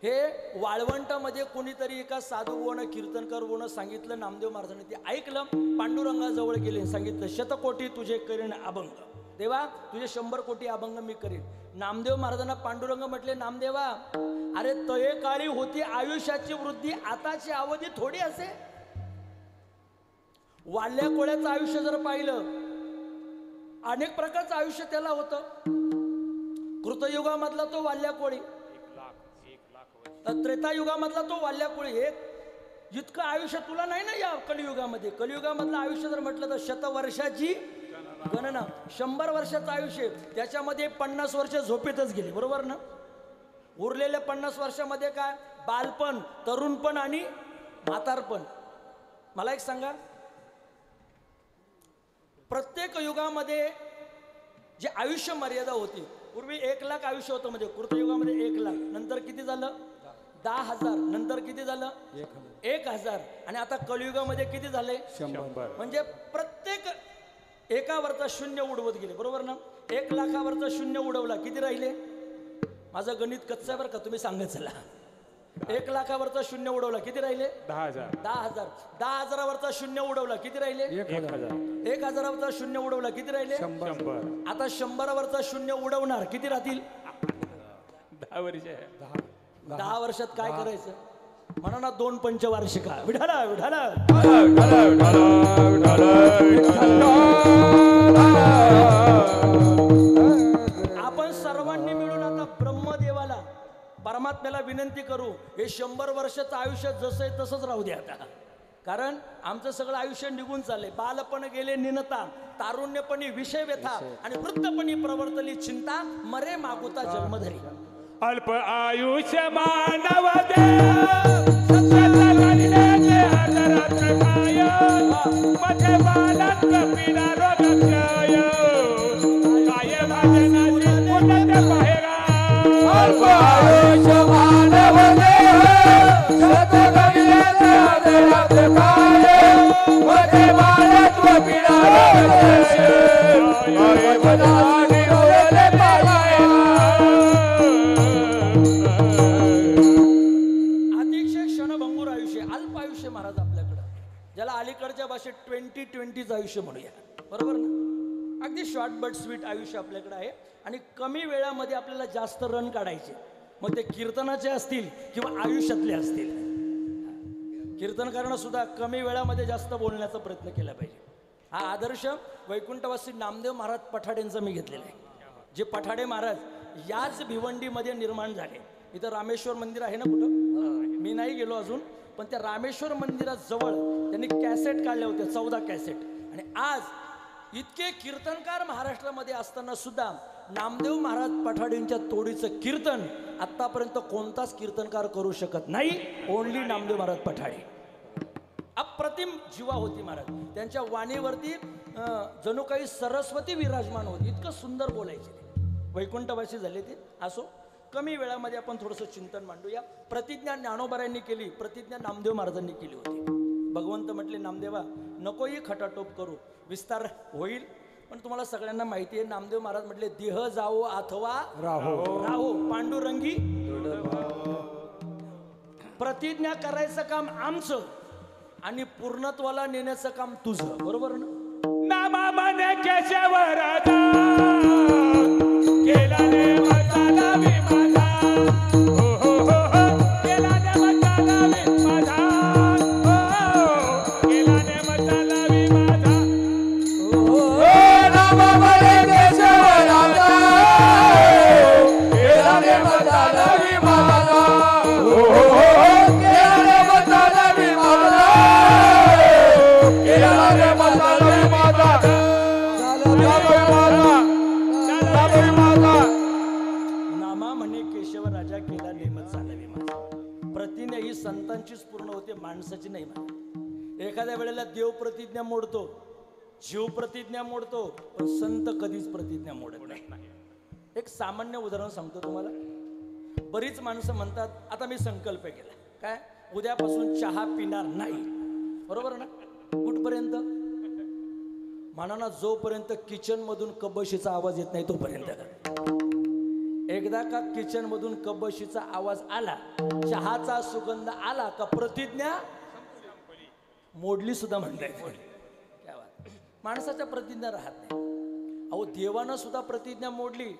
हे वाळवंटामध्ये कोणीतरी एका साधूनं कीर्तनकर बोनं सांगितलं नामदेव महाराजांनी, ते ऐकलं. पांडुरंगाजवळ गेले, सांगितलं 100 तुझे करीन अभंग, देवा तुझे 100 कोटी अभंग मी करीन. नामदेव महाराजांना पांडुरंग म्हटले, नामदेवा अरे तये काळी होती आयुष्याची वृद्धी, आताची अवधी थोडी असे. वाल्या कोळ्याचं आयुष्य जर पाहिलं, अनेक प्रकारचं आयुष्य त्याला होतं. कृतयुगामधला तो वाल्या कोळी, त्रेतायुगामधला तो वाल्या कोळी. एक इतकं आयुष्य तुला नाही ना या कलियुगामध्ये. कलियुगामधलं आयुष्य जर म्हटलं तर 100 वर्षाची गणना, 100 वर्षाचं आयुष्य, त्याच्यामध्ये 50 वर्ष झोपेतच गेली, बरोबर ना. उरलेल्या 50 वर्षामध्ये काय, बालपण, तरुणपण आणि म्हातारपण. मला एक सांगा, प्रत्येक युगामध्ये जे आयुष्य मर्यादा होती, पूर्वी 1 लाख आयुष्य होतं, म्हणजे कृतयुगामध्ये 1 लाख, नंतर किती झालं 10,000, नंतर किती झालं 1,000, आणि आता कलियुगामध्ये किती झाले 100. म्हणजे प्रत्येक एकावरचा शून्य उडवत गेले, बरोबर ना. 1 लाखावरचा शून्य उडवला, किती राहिले, माझं गणित कच्चं आहे बरं का, तुम्ही सांगत चला. 1 लाखावरचा शून्य उडवला, किती राहिले 10,000. 10,000. 10,000वरचा शून्य उडवला, किती राहिले 1,000. 1,000वरचा शून्य उडवला, किती राहिले 100. आता 100वरचा शून्य उडवणार, किती राहतील 10 वर्ष. 10 वर्षात काय करायचं म्हणा ना, 2 पंचवार्षिका. विठाला विठाला आपण सर्वांनी मिळून आता ब्रह्मदेवाला, परमात्म्याला विनंती करू, हे 100 वर्षाचं आयुष्य जसं आहे तसंच राहू दे. आता कारण आमचं सगळं आयुष्य निघून चाललंय. बालपण गेले निनता, तारुण्यपणी विषय व्यथा, आणि वृद्धपणी प्रवर्तली चिंता, मरे मागुता जन्मधरी. अल्प आयुष्य मानव देव सत्याचा घडल्याचे आदरात्र काय, मध्ये बालत्व पीडा रोग क्षय, काय भाजनाचे पुण्य पाहेगा. अल्प आयुष्य मानव देह सत घडल्याचे आदरात्र काय, मध्ये बालत्व पीडा रोग क्षय, काय भाजनाचे उरले पाहेगा. अतिशय क्षणभंगूर आयुष्य, अल्प आयुष्य महाराज आपल्याकडं, ज्याला अलीकडच्या भाषेत 2020 आयुष्य म्हणूया, बरोबर ना. अगदी शॉर्ट बट स्वीट आयुष्य आपल्याकडे आहे, आणि कमी वेळामध्ये आपल्याला जास्त रन काढायचे. मग ते कीर्तनाचे असतील किंवा आयुष्यातले असतील. कीर्तनकारांना सुद्धा कमी वेळामध्ये जास्त बोलण्याचा प्रयत्न केला पाहिजे. हा आदर्श वैकुंठवासी नामदेव महाराज पठाडेंचा मी घेतलेला आहे. जे पठाडे महाराज याच भिवंडीमध्ये निर्माण झाले. इथं रामेश्वर मंदिर आहे ना कुठं, मी नाही गेलो अजून, पण त्या रामेश्वर मंदिराजवळ त्यांनी कॅसेट काढल्या होत्या, 14 कॅसेट. आणि आज इतके कीर्तनकार महाराष्ट्रामध्ये असताना सुद्धा नामदेव महाराज पठाडेंच्या तोडीचं कीर्तन आतापर्यंत कोणताच कीर्तनकार करू शकत नाही. ओनली नामदेव महाराज पठाडे. अप्रतिम जीवा होती महाराज. त्यांच्या वाणीवरती जणू काही सरस्वती विराजमान होती. इतकं सुंदर बोलायचे ते. वैकुंठवासी झाले ते. असो, कमी वेळामध्ये आपण थोडंसं चिंतन मांडूया. प्रतिज्ञा ज्ञानोबारायांनी केली, प्रतिज्ञा नामदेव महाराजांनी केली होती. भगवंत म्हटले, नामदेवा नकोही खटाटोप करू, विस्तार होईल. पण तुम्हाला सगळ्यांना माहिती आहे, नामदेव महाराज म्हटले, देह जावो अथवा राहो पांडुरंगी. प्रतिज्ञा करायचं काम आमचं आणि पूर्णत्वाला नेण्याचं काम तुझं, बरोबर ना. नामा मने केशवराजा केला देव माझा विमाना, हो हो हो हो, केला देव माझा विमाना, हो केला देव माझा विमाना, ओ नाम मने केशवराजा केला देव माझा विमाना, ओ केला देव माझा विमाना, केला देव माझा विमाना. नामा म्हणे केशव राजा केला नेमत चालावी माझा. प्रतिज्ञा ही संतांचीच पूर्ण होते, माणसाची नाही म्हणा. एखाद्या वेळेला देव प्रतिज्ञा मोडतो, जीव प्रतिज्ञा मोडतो, पण संत कधीच प्रतिज्ञा मोडत नाही. एक सामान्य उदाहरण सांगतो तुम्हाला. बरीच माणसं म्हणतात, आता मी संकल्प केला, काय उद्यापासून चहा पिणार नाही, बरोबर ना. कुठपर्यंत म्हणा ना, जोपर्यंत किचन मधून कबशीचा आवाज येत नाही तोपर्यंत. एकदा का किचन मधून कबशीचा आवाज आला, चहाचा सुगंध आला का प्रतिज्ञा मोडली सुद्धा म्हणता येते. माणसाच्या प्रतिज्ञा राहत नाही. अहो, देवानं सुद्धा प्रतिज्ञा मोडली.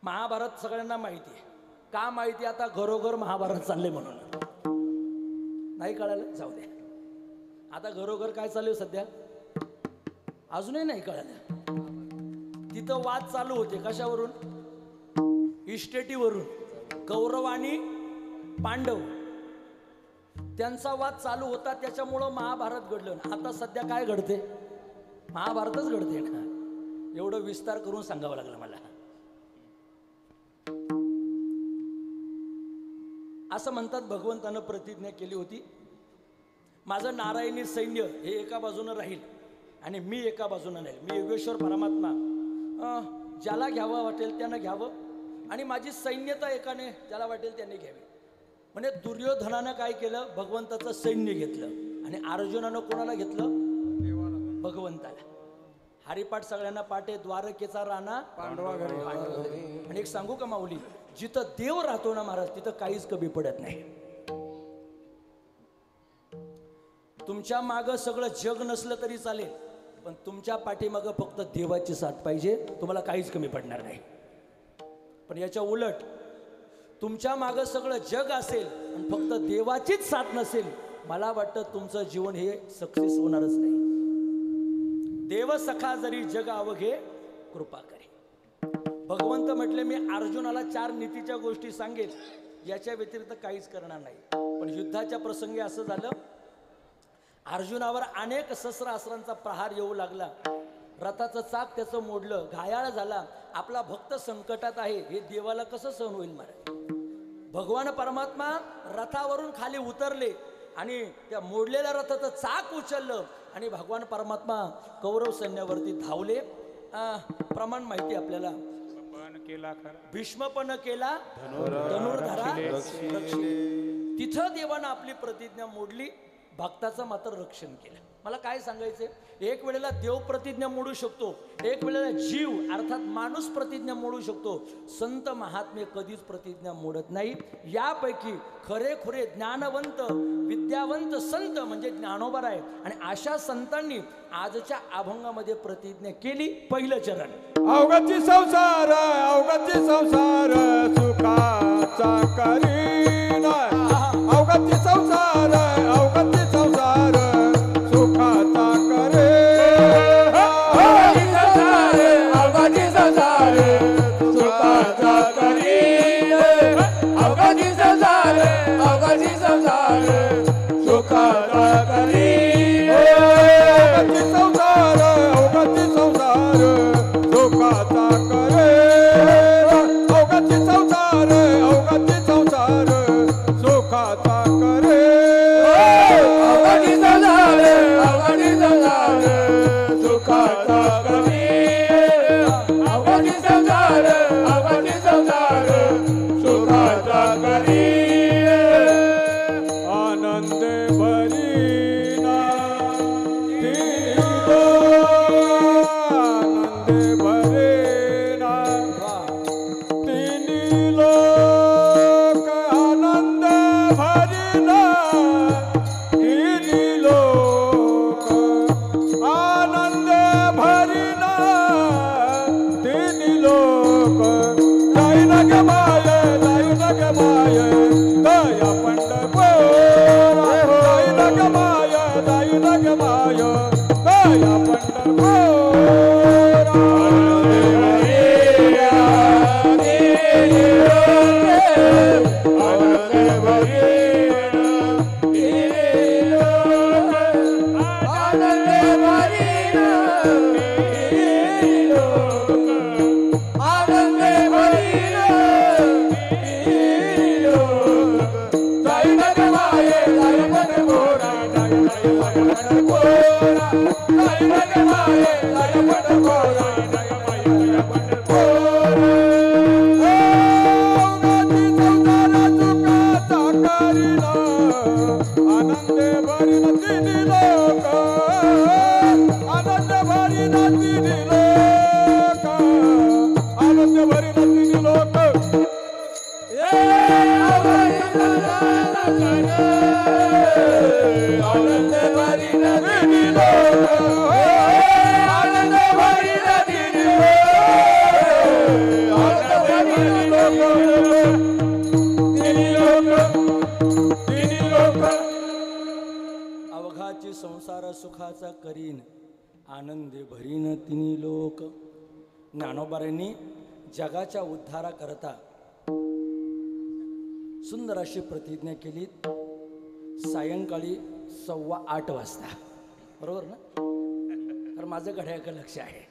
महाभारत सगळ्यांना माहिती आहे. का माहिती? आता घरोघर महाभारत चालले म्हणून. नाही कळालं, जाऊ द्या. आता घरोघर काय चालू आहे सध्या, अजूनही नाही कळालं. तिथं वाद चालू होते, कशावरून? इस्टेटीवरून. कौरव आणि पांडव त्यांचा वाद चालू होता, त्याच्यामुळं महाभारत घडलं. आता सध्या काय घडते? महाभारतच घडते ना. एवढं विस्तार करून सांगावं लागलं मला. असं म्हणतात, भगवंतानं प्रतिज्ञा केली होती, माझं नारायणी सैन्य हे एका बाजूनं राहील आणि मी एका बाजूनं राहील. मी योगेश्वर परमात्मा, ज्याला घ्यावं वाटेल त्यानं घ्यावं, आणि माझी सैन्यता एकाने ज्याला वाटेल त्याने घ्यावी. म्हणजे दुर्योधनानं काय केलं? भगवंताचं सैन्य घेतलं. आणि अर्जुनानं कोणाला घेतलं? भगवंताला. हरिपाठ सगळ्यांना पाठ आहे, द्वारकेचा राणा पांडवा घरी. आणि एक सांगू का माऊली, जिथं देव राहतो ना महाराज, तिथं काहीच कमी पडत नाही. तुमच्या मागं सगळं जग नसलं तरी चालेल, पण तुमच्या पाठीमागं फक्त देवाची साथ पाहिजे, तुम्हाला काहीच कमी पडणार नाही. पण याच्या उलट तुमच्या मागं सगळं जग असेल आणि फक्त देवाचीच साथ नसेल, मला वाटतं तुमचं जीवन हे सक्सेस होणारच नाही. देव सखा जरी जग अवघे कृपा करे. भगवंत म्हटले, मी अर्जुनाला 4 नीतीच्या गोष्टी सांगेल, याच्या व्यतिरिक्त काहीच करणार नाही. पण युद्धाच्या प्रसंगी असं झालं, अर्जुनावर अनेक शस्त्रास्त्रांचा प्रहार येऊ लागला, रथाचं चाक त्याचं मोडलं, घायाळ झाला, आपला भक्त संकटात आहे, हे देवाला कसं सहन होईल महाराज? भगवान परमात्मा रथावरून खाली उतरले आणि त्या मोडलेल्या रथाचं चाक उचललं आणि भगवान परमात्मा कौरव सैन्यावरती धावले. प्रमाण माहिती आपल्याला, भीष्म पण केला धनुर्धरा रक्षिले. तिथं देवानं आपली प्रतिज्ञा मोडली, भक्ताचं मात्र रक्षण केलं. मला काय सांगायचंय, एक वेळेला देव प्रतिज्ञा मोडू शकतो, एक वेळेला जीव अर्थात माणूस प्रतिज्ञा मोडू शकतो. संत महात्मे कधीच प्रतिज्ञा मोडत नाही. यापैकी खरे ज्ञानवंत विद्यावंत संत म्हणजे ज्ञानोबा आहे आणि अशा संतांनी आजच्या अभंगामध्ये प्रतिज्ञा केली. पहिलं चरण, अवगती संसार सुखाचा करीन, अवगती संसार सुखाचा करे, अवगती संसार सुखाचा करीन, अवगती संसार सुखाचा करीन, अवगती संसार सुखाचा करे, अवगती संसार सुखाचा करे, अवगती संसार सुखाचा करीन, अवगती संसार सुखाचा करीन. आनंद भरीना आनंद भरेना तिन्ही लोक, आनंद भरीना तिन्ही लोक, आनंद भरीना तिन्ही लोक. जाईन ग माय दया पंढरपूर, जाईन ग माय दया पंढरपूर. अवघाची संसार सुखाचा करीन, आनंदे भरीन तिन्ही लोक. ज्ञानोबारांनी जगाच्या उद्धाराकरता सुंदर अशी प्रतिज्ञा केली. सायंकाळी 8:15 वाजता, बरोबर ना? तर माझं घड्याळाकडे लक्ष आहे.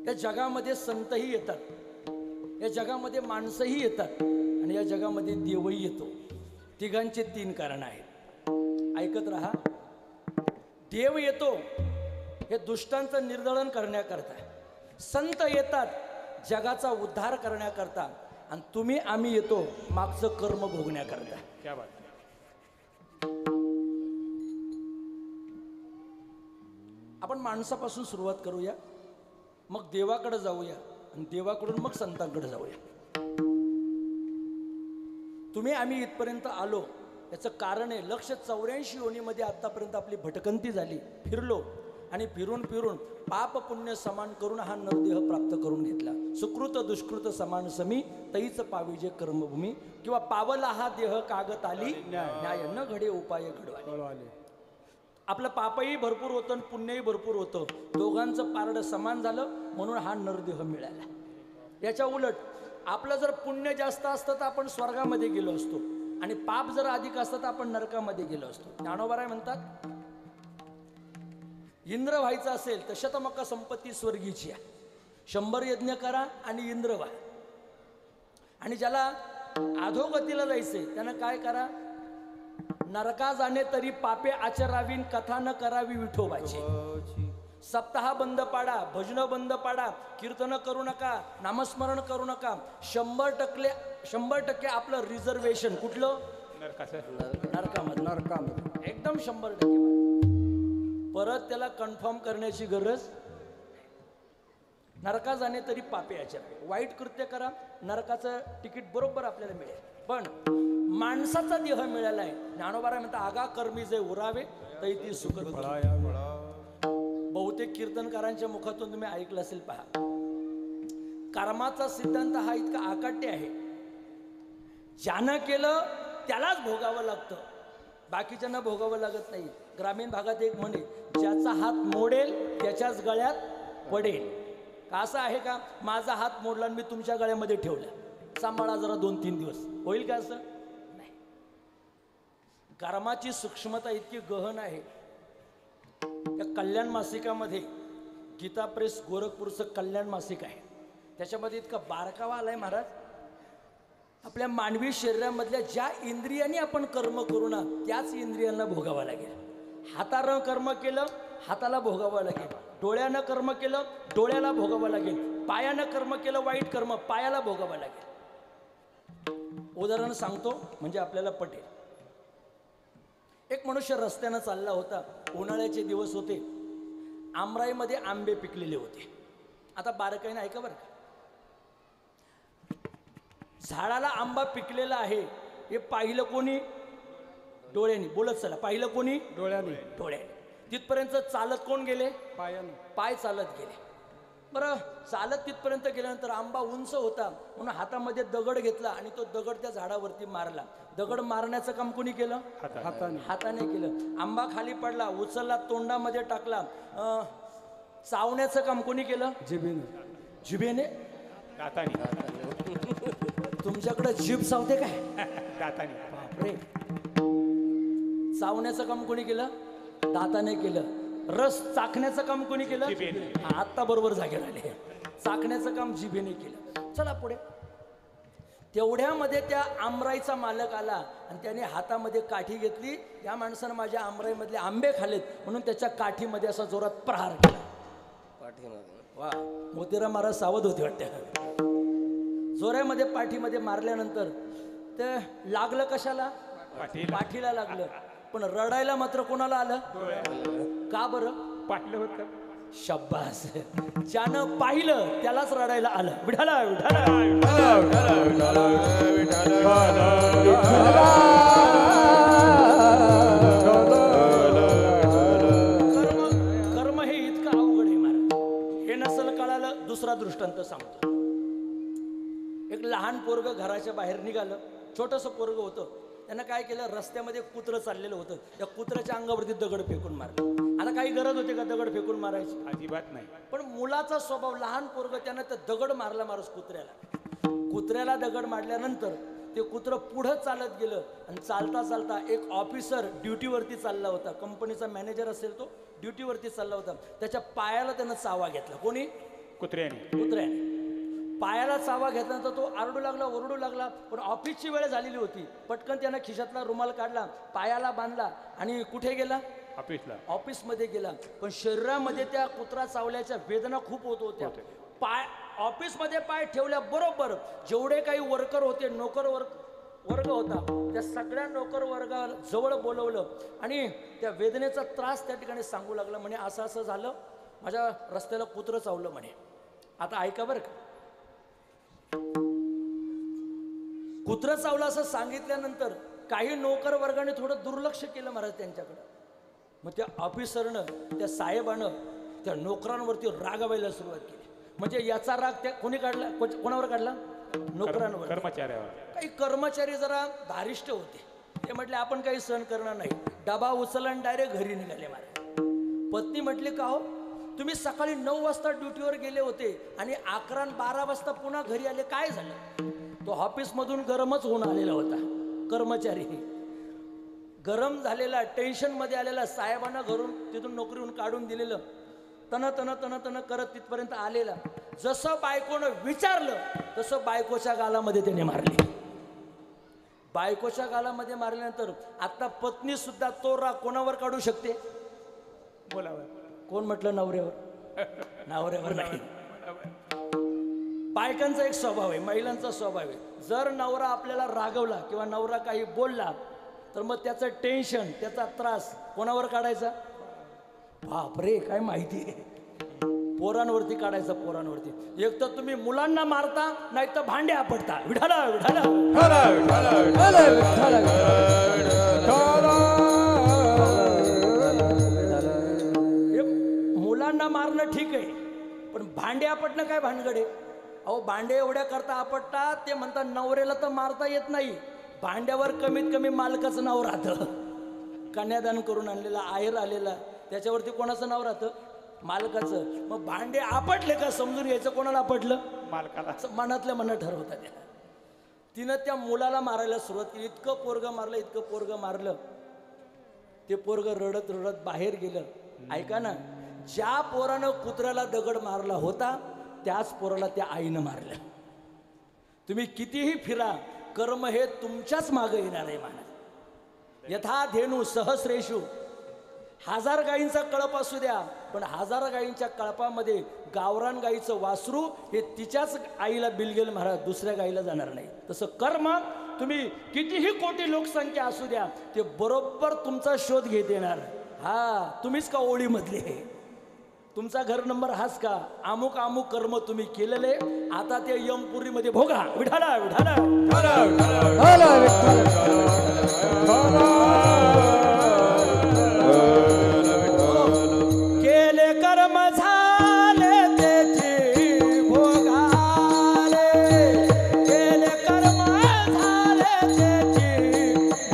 या जगामध्ये संतही येतात, या जगामध्ये माणसंही येतात आणि या जगामध्ये देवही येतो. तिघांचे 3 कारण आहेत. ऐकत रहा. देव येतो हे दुष्टांचं निर्दळन करण्याकरता, संत येतात जगाचा उद्धार करण्याकरता, आणि तुम्ही आम्ही येतो मागचं कर्म भोगण्याकरता. क्या बात. आपण माणसापासून सुरुवात करूया, मग देवाकडे जाऊया आणि देवाकडून मग संतांकडे जाऊया. तुम्ही आम्ही इथपर्यंत आलो याचं कारण आहे, 184 योनीमध्ये आतापर्यंत आपली भटकंती झाली, फिरलो आणि फिरून फिरून पाप पुण्य समान करून हा नरदेह प्राप्त करून घेतला. सुकृत दुष्कृत समान समी तैच पाविजे कर्मभूमी, किंवा पावला हा देह कागत आली न्याय न घडे उपाय घडवाले. आपलं पापही भरपूर होतं आणि पुण्यही भरपूर होतं, दोघांचं पारडं समान झालं म्हणून हा नरदेह मिळाला. याच्या उलट आपलं जर पुण्य जास्त असतं तर आपण स्वर्गामध्ये गेलो असतो, आणि पाप जर अधिक असतं तर आपण नरकामध्ये गेलो असतो. ज्ञानोबा म्हणतात इंद्र व्हायचं असेल तर शतमका संपत्ती स्वर्गीची आहे, 100 यज्ञ करा आणि इंद्र व्हा. आणि ज्याला अधोगतीला जायचंय त्यानं काय करा, नरका जाणे तरी पापे आचरावी, कथा न करावी विठोबाची. सप्ताह बंद पाडा, भजन बंद पाडा, कीर्तन करू नका, नामस्मरण करू नका. 100% आपलं रिझर्वेशन कुठलं, नरकामध्ये एकदम 100%. परत त्याला कन्फर्म करण्याची गरज. नरका जाणे तरी पापे आचरावे, वाईट कृत्य करा, नरकाचं तिकीट बरोबर आपल्याला मिळेल. पण माणसाचा देह मिळाला आहे. ज्ञानोबा म्हणता आगा कर्मी जे उरावे तै ती सुखद. बहुतेक कीर्तनकारांच्या मुखातून तुम्ही ऐकलं असेल. पहा, कर्माचा सिद्धांत हा इतका आकाट्य आहे, ज्यानं केलं त्यालाच भोगावं लागतं, बाकीच्यांना भोगावं लागत नाही. ग्रामीण भागात एक म्हणे, ज्याचा हात मोडेल त्याच्याच गळ्यात पडेल. का असं आहे का, माझा हात मोडला आणि मी तुमच्या गळ्यामध्ये ठेवला, सांभाळा जरा 2-3 दिवस, होईल का असं? नाही. कर्माची सूक्ष्मता इतकी गहन आहे. त्या कल्याण मासिकामध्ये, गीता प्रेस गोरखपूरचं कल्याण मासिक आहे, त्याच्यामध्ये इतका बारकावा आलाय महाराज. आपल्या मानवी शरीरामधल्या ज्या इंद्रियांनी आपण कर्म करू ना त्याच इंद्रियांना भोगावं लागेल. हातानं कर्म केलं हाताला भोगावं लागेल, डोळ्यानं कर्म केलं डोळ्याला भोगावं लागेल, पायानं कर्म केलं वाईट कर्म पायाला भोगावं लागेल. उदाहरण सांगतो म्हणजे आपल्याला पटेल. एक मनुष्य रस्त्यानं चालला होता, उन्हाळ्याचे दिवस होते, आमराईमध्ये आंबे पिकलेले होते. आता बारकाईनं ऐका बरं का, झाडाला आंबा पिकलेला आहे हे पाहिलं कोणी, डोळ्यांनी. बोलत चला, पाहिलं कोणी, डोळ्याने. तिथपर्यंत चालत कोण गेले, पाय चालत गेले. बरं, चालत तिथपर्यंत गेल्यानंतर आंबा उंच होता म्हणून हातामध्ये दगड घेतला आणि तो दगड त्या झाडावरती मारला. दगड मारण्याचं काम कोणी केलं, हाताने केलं. आंबा खाली पडला, उचलला, तोंडामध्ये टाकला. चावण्याचं काम कोणी केलं, जिभेने. तुमच्याकडे जीभ चावते काय, बापरे. चावण्याचं काम कोणी केलं, दाताने केलं. रस चाखण्याचं काम कोणी केलं, आता बरोबर जागेवर आले. चाखण्याचं काम जिभेने केलं. चला पुढे. तेवढ्यामध्ये त्या आमराईचा मालक आला आणि त्याने हातामध्ये काठी घेतली. या माणसानं माझ्या आमराईमधले आंबे खाल्लेत म्हणून त्याच्या काठीमध्ये असा जोरात प्रहार केला. वा, मोतीराम महाराज सावध होते वाटते. जोऱ्यामध्ये पाठीमध्ये मारल्यानंतर ते लागलं कशाला, पाठीला लागलं. पण रडायला मात्र कोणाला आलं, का बरं, पाटलं होतं. शब्बास, ज्यानं पाहिलं त्यालाच रडायला आलं. विठाला विठाला कर्म हे इतकं अवघड आहे महाराज. हे नसल कळालं. दुसरा दृष्टांत सांगतो. एक लहान पोरग घराच्या बाहेर निघालं, छोटंसं पोरग होतं. त्यानं काय केलं, रस्त्यामध्ये कुत्रं चाललेलं होतं, त्या कुत्र्याच्या अंगावरती दगड फेकून मारलं. आता काही गरज होती का दगड फेकून मारायची, अजिबात नाही. पण मुलाचा स्वभाव, लहान पोरग, त्यानं तर दगड मारला मारूस कुत्र्याला दगड मारल्यानंतर ते कुत्रं पुढं चालत गेलं आणि चालता चालता एक ऑफिसर ड्युटीवरती चालला होता, कंपनीचा मॅनेजर असेल तो, ड्युटीवरती चालला होता. त्याच्या पायाला त्यानं चावा घेतला. कोणी, कुत्र्याने. पायाला चावा घेतल्यानंतर तो आरडू लागला, ओरडू लागला. पण ऑफिसची वेळ झालेली होती. पटकन त्यानं खिशातला रुमाल काढला, पायाला बांधला आणि कुठे गेला, ऑफिसमध्ये गेला. पण शरीरामध्ये त्या कुत्रा चावल्याच्या वेदना खूप होत होत्या. ऑफिसमध्ये पाय ठेवल्याबरोबर जेवढे काही वर्कर होते, नोकर वर्ग होता, त्या सगळ्या नोकर वर्गाला जवळ बोलवलं आणि त्या वेदनेचा त्रास त्या ठिकाणी सांगू लागला. म्हणे असं असं झालं, माझ्या रस्त्याला कुत्रं चावलं म्हणे. आता ऐका बरं का, कुत्रं चावलं असं सांगितल्यानंतर काही नोकर वर्गाने थोडं दुर्लक्ष केलं महाराज त्यांच्याकडं. मग त्या ऑफिसरनं, त्या साहेबानं त्या नोकरांवरती रागावायला सुरुवात केली. म्हणजे याचा राग त्या कोणी काढला, कोणावर काढला, नोकरांवर, कर्मचाऱ्यावर. काही कर्मचारी जरा धारिष्ट होते. ते म्हटले आपण काही सहन करणार नाही. डबा उचलला आणि डायरेक्ट घरी निघाले महाराज. पत्नी म्हटली का हो, तुम्ही सकाळी 9 वाजता ड्युटीवर गेले होते आणि 11 आणि 12 वाजता पुन्हा घरी आले, काय झालं? तो ऑफिसमधून गरमच होऊन आलेला होता. कर्मचारी गरम झालेला टेन्शन मध्ये आलेला साहेबांना घरून तिथून नोकरीहून काढून दिलेलं तन तन तन तन करत तिथपर्यंत आलेला जसं बायकोनं विचारलं तसं बायकोच्या गालामध्ये त्याने मारले. बायकोच्या गालामध्ये मारल्यानंतर आता पत्नी सुद्धा तो राग कोणावर काढू शकते? बोलावर. कोण म्हटलं? नवऱ्यावर. नवऱ्यावर नाही. बायकांचा एक स्वभाव आहे, महिलांचा स्वभाव आहे. जर नवरा आपल्याला रागवला किंवा नवरा काही बोलला तर मग त्याचं टेन्शन त्याचा त्रास कोणावर काढायचा? बापरे काय माहिती आहे, पोरांवरती काढायचा. पोरांवरती एक तर तुम्ही मुलांना मारता नाही तर भांडे आपटता. विठाला विठाला मुलांना मारणं ठीक आहे पण भांडे आपटणं काय भानगड आहे? अहो भांडे एवढ्या करता आपटता ते म्हणतात नवऱ्याला तर मारता येत नाही, भांड्यावर कमीत कमी मालकाचं नाव राहतं. कन्यादान करून आणलेला आहेर आलेला त्याच्यावरती कोणाचं नाव राहतं? मालकाचं. मग भांडे आपटले का समजून घ्यायचं कोणाला आपटलं? मालकाला. मनातल्या मनात ठरवतात. तिनं त्या मुलाला मारायला सुरुवात केली. इतकं पोरगं मारलं, इतकं पोरगं मारलं. ते पोरगं रडत रडत बाहेर गेलं. ऐका ना, ज्या पोरानं कुत्र्याला दगड मारला होता त्याच पोराला त्या आईनं मारलं. तुम्ही कितीही फिरा कर्म हे तुमच्याच मागे येणार आहे. माना यथा धेनू सहस्रेषु. 1000 गायींचा कळप असू द्या पण 1000 गायींच्या कळपामध्ये गावरान गायीचं वासरू हे तिच्याच आईला बिलगेल महाराज, दुसऱ्या गायीला जाणार नाही. तसं कर्म तुम्ही कितीही कोटी लोकसंख्या असू द्या ते बरोबर तुमचा शोध घेत येणार. हा तुम्हीच का ओळीमधले? तुमचा घर नंबर हाच का? अमुक अमुक कर्म तुम्ही केलेले आता ते यमपुरीमध्ये भोगा. विठाला विठाला केले कर्म झाले त्याची भोगाले. केले कर्म झाले त्याची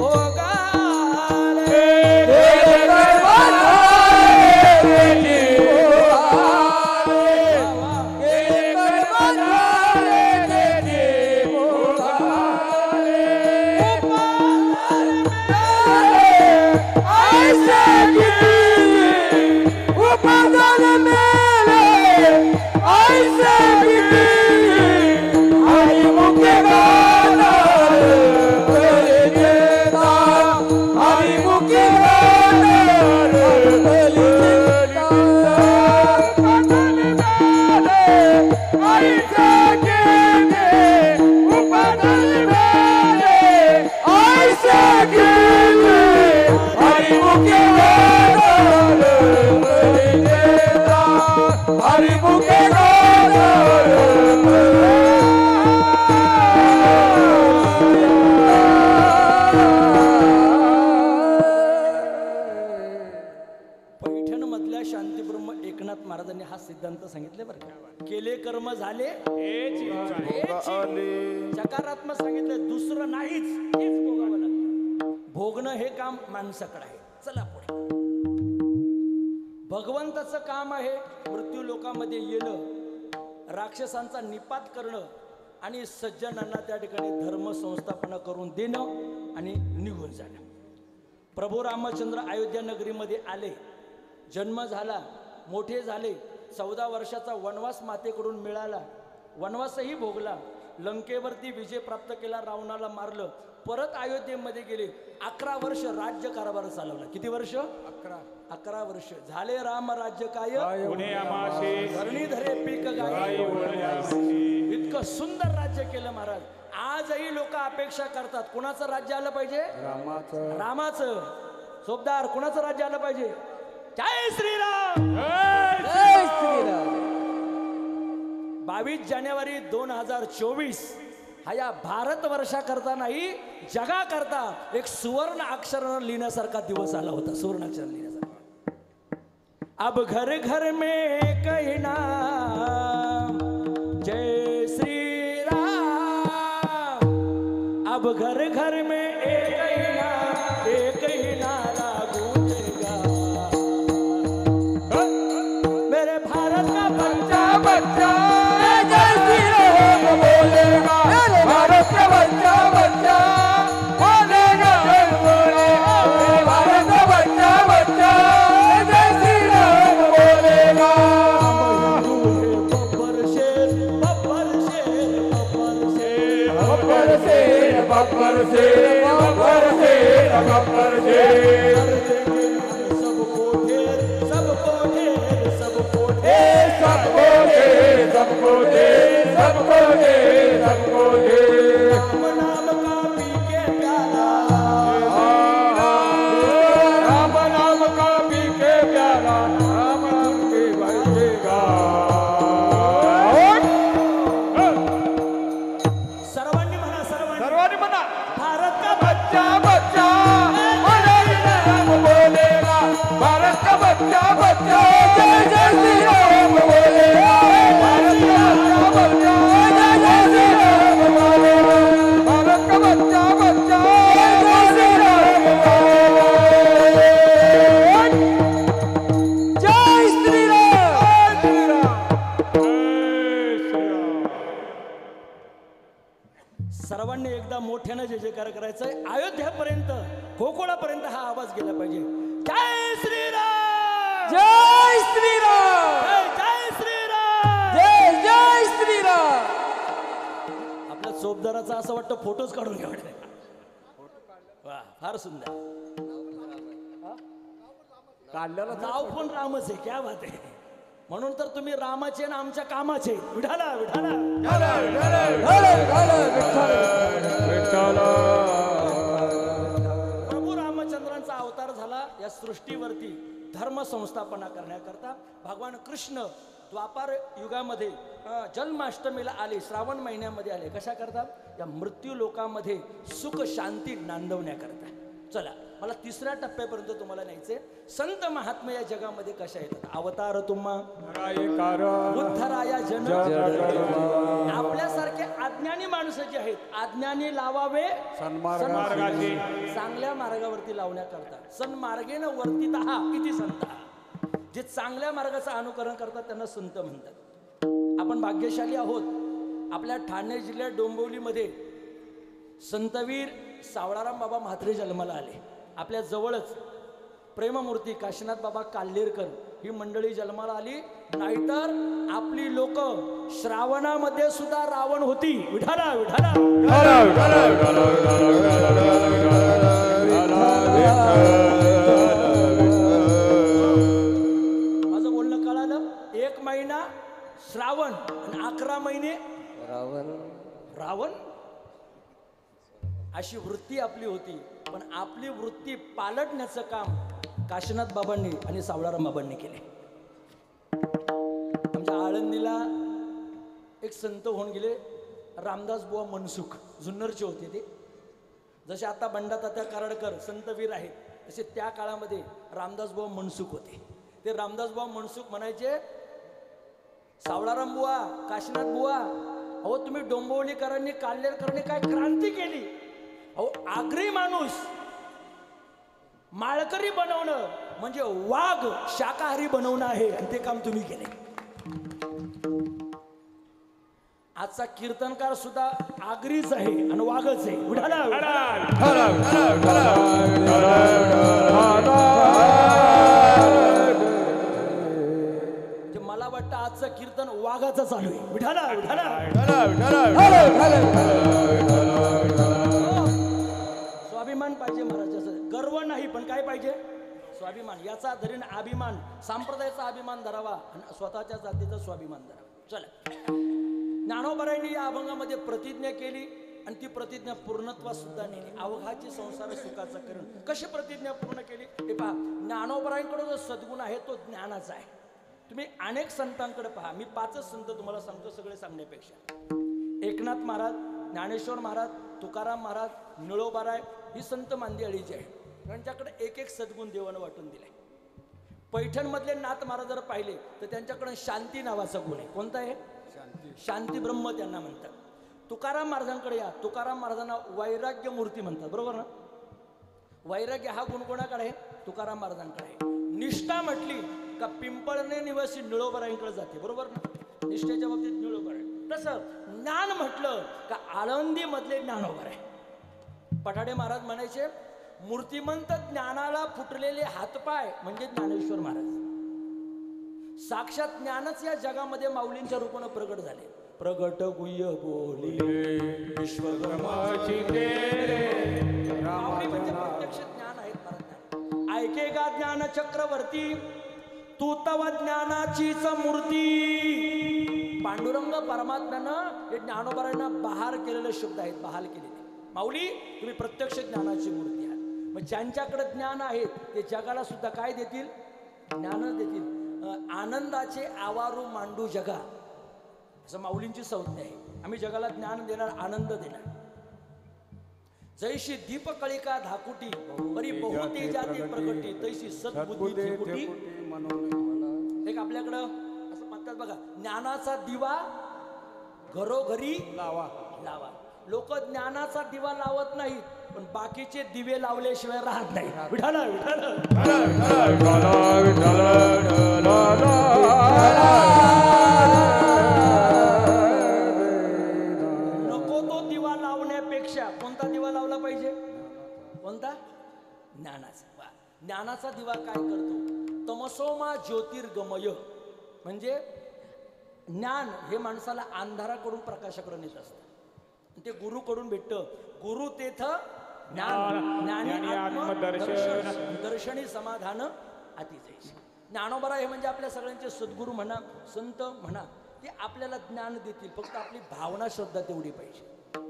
भोगाले. सांगितले बरं का? केले कर्म झाले सकारात्मक सांगितलं, दुसरं नाहीच, हेच भोगावं लागतं. भोगणं हे काम माणसाकडे आहे. चला पुढे. भगवंताचं काम आहे मृत्यू लोकामध्ये येणं, राक्षसांचा निपात करणं आणि सज्जनांना त्या ठिकाणी धर्म संस्थापना करून देणं आणि निघून जाणं. प्रभू रामचंद्र अयोध्या नगरीमध्ये आले, जन्म झाला, मोठे झाले, 14 वर्षाचा वनवास मातेकडून मिळाला, वनवासही भोगला, लंकेवरती विजय प्राप्त केला, रावणाला मारलं, परत अयोध्येमध्ये गेले, 11 वर्ष राज्य कारभार चालवला. किती वर्ष? 11 वर्ष झाले. राम राज्य काय धरणी धरे पीक गाई. इतकं सुंदर राज्य केलं महाराज. आजही लोक अपेक्षा करतात कुणाचं राज्य आलं पाहिजे? रामाचं. सोबदार कुणाचं राज्य आलं पाहिजे? जय श्रीराम. जय श्रीराम. 22 जानेवारी 2024 हा या भारत वर्षाकरता नाही, जगाकरता एक सुवर्ण अक्षरानं लिहिण्यासारखा दिवस आला होता. सुवर्ण अक्षरानं लिहिण्यासारखा. अब घर घर में कहना जय श्री राम. अब घर घर में एक ही नारा गूंजेगा. मेरे भारत का बच्चा बच्चा जय श्री राम बोलेगा. भारत का बच्चा बच्चा गब्बर शेर गब्बर शेर गब्बर शेर सबको ढेर सबको ढेर सबको ढेर सबको दे सबको दे सबको दे सबको दे राम नाम का पी के प्याला राम नाम का पी के प्यारा नाम नाम के बजेगा सर्वांनी म्हणा सर्वांनी म्हणा भारत का बच्चा बच्चा हरे राम बोलेगा भारत का बच्चा बच्चा जय जय श्री राम बोलेगा भारत का बच्चा बच्चा जय जय श्री राम बोलेगा भारत का बच्चा बच्चा जय जय श्री राम बोलेगा जय श्री राम जय श्री राम सर्वांनी एकदा मोठ्यानं जय जयकार करायचंय अयोध्यापर्यंत गोकुळापर्यंत हा आवाज गेला पाहिजे जय श्रीराम जय श्री राम जय श्रीराम जय जय श्री राम आपल्या चोपदाराचा असं वाटतं फोटोच काढून घ्या वा फार सुंदर काढलेला नाव पण रामच आहे क्या बात आहे म्हणून तर तुम्ही रामाचे आणि आमच्या कामाचे विठाला विठाला प्रभू रामचंद्रांचा अवतार झाला या सृष्टीवरती धर्म संस्थापना करण्याकरता भगवान कृष्ण द्वापार युगामध्ये जन्माष्टमीला आले श्रावण महिन्यामध्ये आले कशा करता या मृत्यू लोकामध्ये सुख शांती नांदवण्याकरता चला मला तिसऱ्या टप्प्यापर्यंत तुम्हाला न्यायचे संत महात्मे या जगामध्ये कशा येतात अवतार तुम्हा बुद्धराया जन आपल्यासारखे अज्ञानी माणसं जी आहेत अज्ञानी लावावे सन्मार्गाचे. चांगल्या मार्गावरती लावण्याकरता सन्मार्गेनं वर्तितः किती संत जे चांगल्या मार्गाचं अनुकरण करतात त्यांना संत म्हणतात आपण भाग्यशाली आहोत आपल्या ठाणे जिल्ह्यात डोंबिवलीमध्ये संतवीर सावळाराम बाबा म्हात्रे जन्माला आले आपल्या जवळच प्रेममूर्ती काशीनाथ बाबा काल्हेरकर ही मंडळी जन्माला आली नाहीतर आपली लोक श्रावणामध्ये सुद्धा रावण होती विठाला विठाला माझं बोलणं कळालं 1 महिना श्रावण आणि 11 महिने रावण अशी वृत्ती आपली होती पण आपली वृत्ती पालटण्याचं काम काशीनाथ बाबांनी आणि सावळाराम बाबांनी केले आमच्या आळंदीला एक संत होऊन गेले रामदास बुवा मनसुख जुन्नरचे होते ते जसे आता बंडातात्या कराडकर संतवीर आहेत तसे त्या काळामध्ये रामदास बुवा मनसुख होते ते रामदास बुवा मनसुख म्हणायचे सावळाराम बुवा काशीनाथ बुवा अहो तुम्ही डोंबिवलीकरांनी काल्हेरकरांनी काय क्रांती केली अहो आगरी माणूस माळकरी बनवणं म्हणजे वाघ शाकाहारी बनवणं आहे आणि ते काम तुम्ही केले आजचा कीर्तनकार सुद्धा आगरीच आहे आणि वाघच आहे उडाला मला वाटतं आजचं कीर्तन वाघाचं चालू आहे विठाला स्वाभिमान पाहिजे महाराजाचं गर्व नाही पण काय पाहिजे स्वाभिमान याचा धरीन अभिमान संप्रदायाचा अभिमान धरावा आणि स्वतःच्या जातीचा स्वाभिमान धरावा चला ज्ञानोबारायांनी या अभंगामध्ये प्रतिज्ञा केली आणि ती प्रतिज्ञा पूर्णत्वात सुद्धा नेली अवघाची संसार सुखाचा करण कशी प्रतिज्ञा पूर्ण केली हे पहा ज्ञानोबारायांकडे जो सद्गुण आहे तो ज्ञानाचा आहे तुम्ही अनेक संतांकडे पहा मी 5च संत तुम्हाला सांगतो सगळे सांगण्यापेक्षा एकनाथ महाराज ज्ञानेश्वर महाराज तुकाराम महाराज निळोबाराय ही संत मांदियाळीची आहे त्यांच्याकडे एक एक सद्गुण देवानं वाटून दिले पैठण मधले नाथ महाराज जर पाहिले तर त्यांच्याकडे शांती नावाचा गुण आहे कोणता आहे शांती ब्रह्म त्यांना म्हणतात तुकाराम महाराजांकडे या तुकाराम महाराजांना वैराग्य मूर्ती म्हणतात बरोबर ना वैराग्य हा गुण कोणाकडे आहे तुकाराम महाराजांकडे आहे निष्ठा म्हटली का पिंपळणे निवासी निळोबारायांकडे जाते बरोबर ना निष्ठेच्या बाबतीत निळोबाराय तसं ज्ञान म्हटलं का आळंदी मधले ज्ञानोबाराय पठाडे महाराज म्हणायचे मूर्तिमंत ज्ञानाला फुटलेले हातपाय म्हणजे ज्ञानेश्वर महाराज साक्षात ज्ञानच या जगामध्ये माऊलींच्या रूपाने प्रगट झाले प्रगट गुह्य बोली विश्वकर्माची तेरे माऊली म्हणजे प्रत्यक्ष ज्ञान आहेत महाराज. ऐके गा ज्ञान चक्रवर्ती तू तव ज्ञानाचीच मूर्ती. पांडुरंग परमात्म्यानं हे ज्ञानोबारांना बहार केलेले शब्द आहेत, बहाल केलेले. माऊली तुम्ही प्रत्यक्ष ज्ञानाची मूर्ती आहात. मग ज्यांच्याकडे ज्ञान आहे ते जगाला सुद्धा काय देतील? ज्ञान देतील. आनंदाचे आवारू मांडू जगा, असं माऊलींची संज्ञा आहे. आम्ही जगाला ज्ञान देणार, आनंद देणार. जैशी दीपकळिका धाकुटी परी बहुते जाती प्रगटी तैशी सद्बुद्धी त्रिपुटी. एक आपल्याकडं असं म्हणतात बघा, ज्ञानाचा दिवा घरोघरी लावा. लोक ज्ञानाचा दिवा लावत नाहीत, पण बाकीचे दिवे लावल्याशिवाय राहत नाही. विठाला विठाला नको तो दिवा लावण्यापेक्षा कोणता दिवा लावला पाहिजे? कोणता? ज्ञानाचा. ज्ञानाचा दिवा काय करतो? तमसोमा ज्योतिर्गमय, म्हणजे ज्ञान हे माणसाला अंधाराकडून प्रकाशाकडे नेत असतं. ते गुरुकडून भेटतं. गुरु तेथ ज्ञान, ज्ञानी आत्मदर्शन, दर्शनी समाधान अतिजैशी. ज्ञानोबा हे म्हणजे आपल्या सगळ्यांचे सद्गुरू म्हणा, संत म्हणा, ते आपल्याला ज्ञान देतील. फक्त आपली भावना श्रद्धा तेवढी पाहिजे.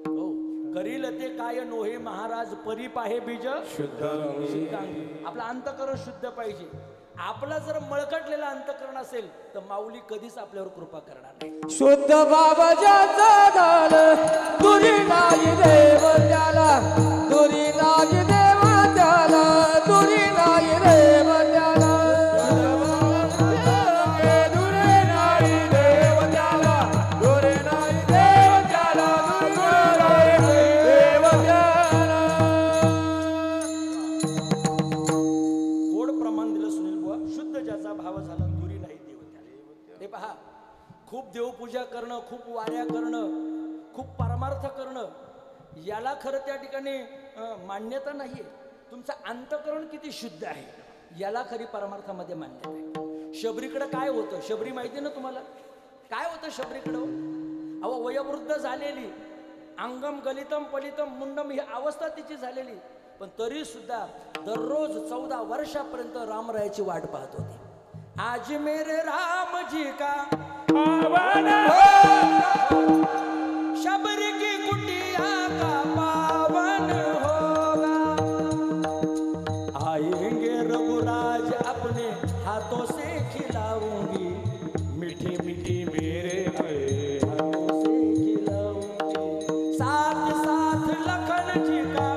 हो, करील ते काय नोहे महाराज परी पाहे बीज शुद्धांगी. आपलं अंतःकरण शुद्ध पाहिजे. आपला जर मळकटलेला अंतःकरण असेल तर माऊली कधीच आपल्यावर कृपा करणार नाही. शुद्ध बाबाजाचा झालं दुरी नाही देव त्याला, दुरी नाही देव त्याला, दुरी नाही देव त्याला. दुरी नाही देव त्याला, दुरी नाही देव त्याला, दुरी नाही देव त्याला. गोड प्रमाण दिलं सुनील बुवा. शुद्ध ज्याचा भाव झाला दुरी नाही देव त्याला. हे पहा, खूप देवपूजा करणं, खूप वाऱ्या करणं, खूप परमार्थ करणं, याला खरं त्या ठिकाणी मान्यता नाहीये. तुमचं अंतःकरण किती शुद्ध आहे याला खरी परमार्थामध्ये मान्यता आहे. शबरीकडं काय होतं? शबरी माहिती ना तुम्हाला? काय होतं शबरीकडं? अहो, वयोवृद्ध झालेली, अंगम गलितम पलितम मुंडम ही अवस्था तिची झालेली, पण तरी सुद्धा दररोज 14 वर्षापर्यंत रामरायाची वाट पाहत होती. आज मेरे राम जी का पावन शबरी की कुटिया का पावन होगा. आएंगे रघुराज अपने हाथों से खिलाऊंगी, मीठी मीठी मेरे हाथों से खिलाऊंगी. साथ साथ लखन जी का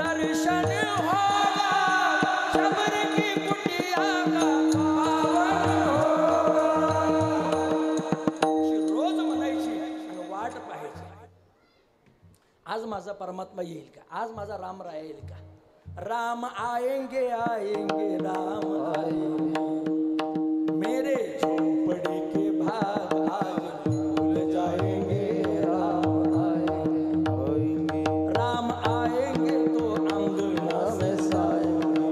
दर्शन होगा, शबरी की कुटिया का पावन होगा. रोज म्हणायची आणि वाट पाहायची. आज माझा परमात्मा येईल का? आज माझा राम राय येईल का? राम आएंगे आएंगे राम आएंगे, मेरे झोपड़ी के भाग आज भूल जाएंगे. राम आएंगे, राम आएंगे तो अंगना में साएंगे,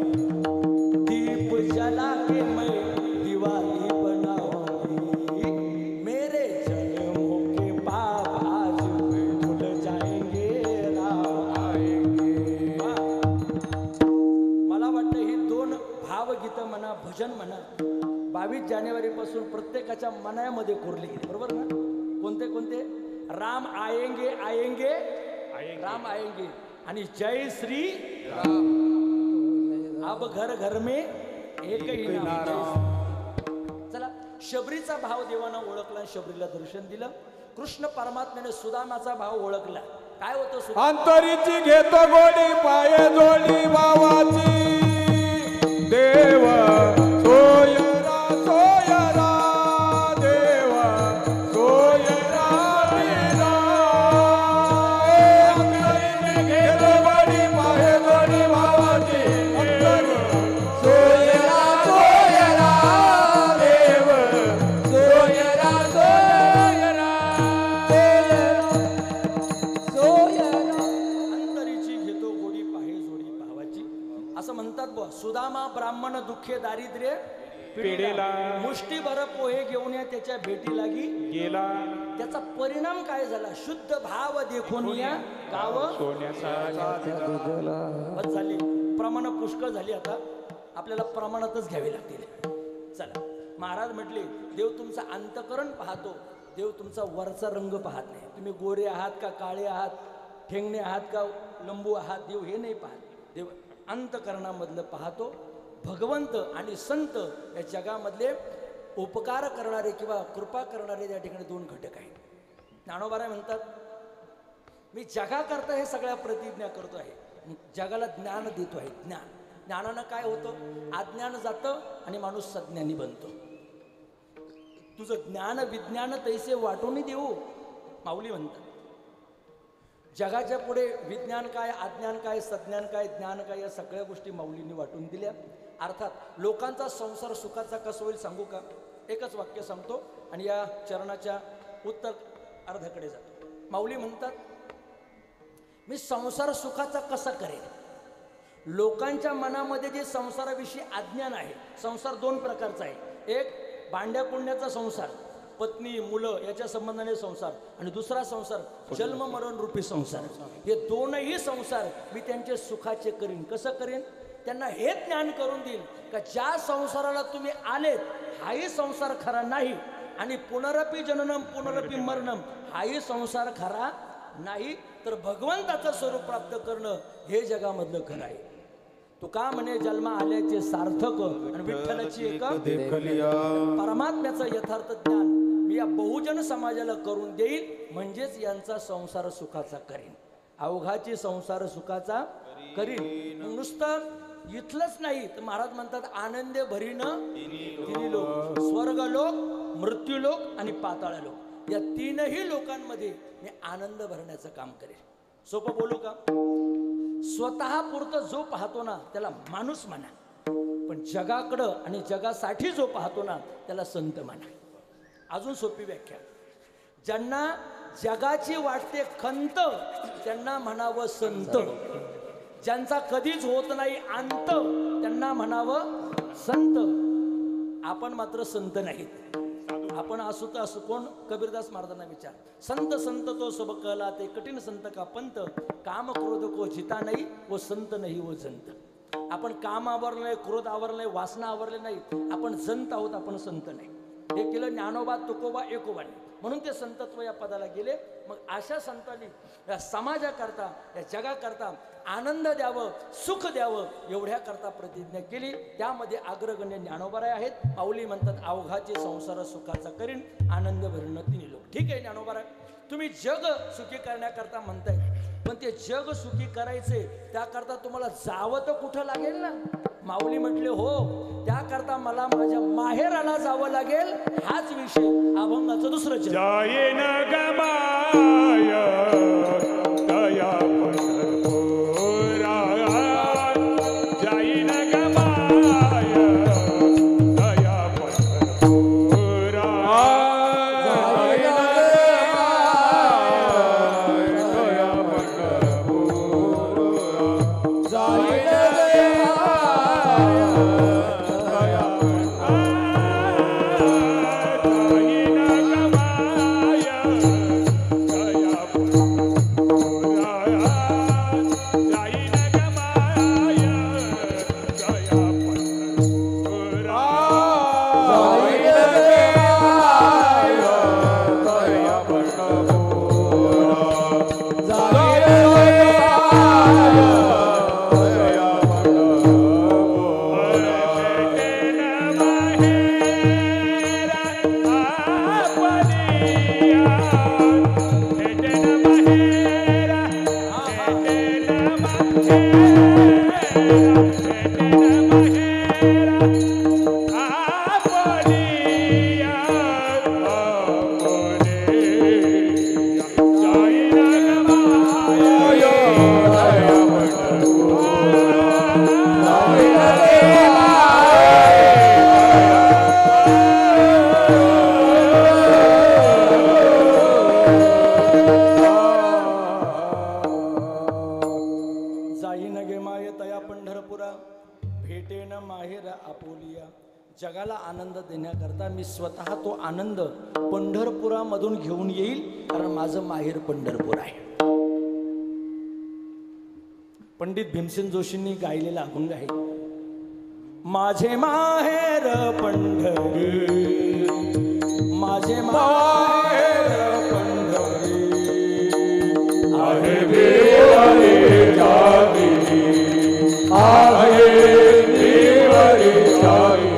दीप जला के मैं दिवाली बनाऊंगी, मेरे जन्मों के पाप आज भूल जाएंगे. राम आएंगे. मला वाटतं ही 2 भावगीतं म्हणा, भजन म्हणा, 22 जानेवारीपासून प्रत्येकाच्या मनामध्ये कोरली गेली. बरोबर ना? कोणते कोणते? राम आएंगे आएंगे, राम आएंगे आणि जय श्री राम. अब घर घर में एकही नाम. चला, शबरीचा भाव देवानं ओळखला, शबरीला दर्शन दिलं. कृष्ण परमात्म्याने सुदामाचा भाव ओळखला. काय होतं सुदामा? अंतरीची घेतो गोडी पाय जोडी भावाची, देव सोयरा सोयरा, देव सोयरा मीरा. अंतरीची घेतो गोडी पाय जोडी भावाची, सोयरा सोयरा, देव सोयरा सोयरा, अंतरीची घेतो गोडी पाहे जोडी भावाची. असं म्हणतात बुवा, सुदामा ब्राह्मण दुःखे दारिद्र्य पेढेला मुष्टीभर पोहे घेऊन या त्याच्या भेटी लागी गेला. त्याचा परिणाम काय झाला? शुद्ध भाव देखून या गाव बस झाली. प्रमाण पुष्कळ झाली. आता आपल्याला प्रमाणातच घ्यावी लागतील. चला, महाराज म्हटले देव तुमचा अंतकरण पाहतो, देव तुमचा वरचा रंग पाहत नाही. तुम्ही गोरे आहात का काळे आहात, ठेंगणे आहात का लंबू आहात, देव हे नाही पाहत. देव अंतकरणामधलं पाहतो. भगवंत आणि संत या जगामधले उपकार करणारे किंवा कृपा करणारे या ठिकाणी दोन घटक आहेत. ज्ञानोबा म्हणतात मी जगाकरता हे सगळ्या प्रतिज्ञा करतो आहे, जगाला ज्ञान देतो आहे. ज्ञानानं काय होतं? अज्ञान जातं आणि माणूस सज्ञानी बनतो. तुझं ज्ञान विज्ञान तैसे वाटून देऊ, माऊली म्हणतात. जगाच्या पुढे विज्ञान काय, अज्ञान काय, सज्ञान काय, ज्ञान काय, या सगळ्या गोष्टी माऊलींनी वाटून दिल्या. अर्थात लोकांचा संसार सुखाचा कसा होईल सांगू का? एकच वाक्य सांगतो आणि या चरणाच्या उत्तर अर्धाकडे जातो. माऊली म्हणतात मी संसार सुखाचा कसा करेन? लोकांच्या मनामध्ये जे संसाराविषयी अज्ञान आहे. संसार दोन प्रकारचा आहे. एक भांड्या कुंड्याचा संसार, पत्नी मुलं याच्या संबंधाने संसार, आणि दुसरा संसार जन्म मरण रूपी संसार. हे दोनही संसार मी त्यांचे सुखाचे करीन. कसं करीन? त्यांना हे ज्ञान करून देईल का ज्या संसाराला तुम्ही आलेत हाही संसार खरा नाही, आणि पुनरपी जननम पुनरपी मरणम हाही संसार खरा नाही, तर भगवंताचं स्वरूप प्राप्त करणं हे जगामधलं खरं आहे. तू का म्हणे जन्म आल्याचे सार्थक आणि विठ्ठलाची एक परमात्म्याचं यथार्थ ज्ञान मी या बहुजन समाजाला करून देईल, म्हणजेच यांचा संसार सुखाचा करीन. अवघाची संसार सुखाचा करीन. नुसतं इथलंच नाही तर महाराज म्हणतात आनंदे भरीन तिन्ही लोक, स्वर्गलोक, मृत्यूलोक आणि पाताळलोक, या तीनही लोकांमध्ये मी आनंद भरण्याचं काम करेन. सोपं बोलू का? स्वतः पुरतं जो पाहतो ना त्याला माणूस म्हणा, पण जगाकडं आणि जगासाठी जो पाहतो ना त्याला संत म्हणा. अजून सोपी व्याख्या, ज्यांना जगाची वाटते खंत त्यांना म्हणावं संत, ज्यांचा कधीच होत नाही अंत त्यांना म्हणावं संत. आपण मात्र संत नाहीत. आपण असू तर असू. कोण? कबीरदास महाराजांना विचार. संत संत तो सब कहला ते कठीण संत का पंत, काम क्रोध को जिता नाही वो संत नाही वो जंत. आपण काम आवरलं नाही, क्रोध आवरलं नाही, वासना आवरले नाही, आपण जंत आहोत, आपण संत नाही. हे केलं ज्ञानोबा तुकोबा एकोबाने, म्हणून ते संतत्व या पदाला गेले. मग अशा संतांनी या समाजाकरता या जगाकरता आनंद द्यावं, सुख द्यावं एवढ्या करता प्रतिज्ञा केली. त्यामध्ये अग्रगण्य ज्ञानोबाराय आहेत. माऊली म्हणतात अवघाचे संसार सुखाचा करीन, आनंद भरणं तिन्ही लोक. ठीक आहे ज्ञानोबाराय, तुम्ही जग सुखी करण्याकरता म्हणताय, पण ते जग सुखी करायचे त्याकरता तुम्हाला जावं तर कुठं लागेल ना. माऊली म्हटले हो, त्याकरता मला माझ्या माहेराला जावं लागेल. हाच विषय अभंगाचं दुसरं जायेन गमाय दया पंढरपुरा, जायेन गमाय दया पंढरपुरा, जायेन दया पंढरपुरा, जायेन जगाला आनंद देण्याकरता मी स्वतः तो आनंद पंढरपुरामधून घेऊन येईल, कारण माझं माहेर पंढरपूर आहे. पंडित भीमसेन जोशींनी गायलेला अभंग आहे, माझे माहेर पंढरी, माझे माहेर पंढरी, आहे देवारी जाती, आहे देवारी जाती.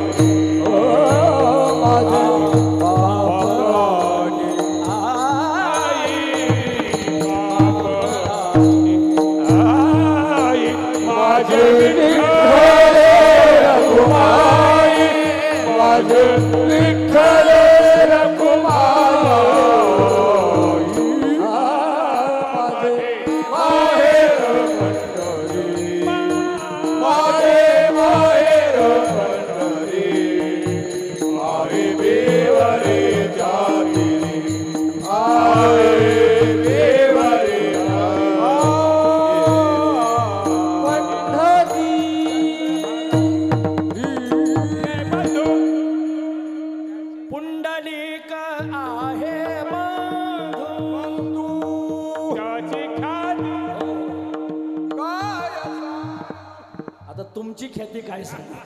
तुमची ख्याती काय सांगा.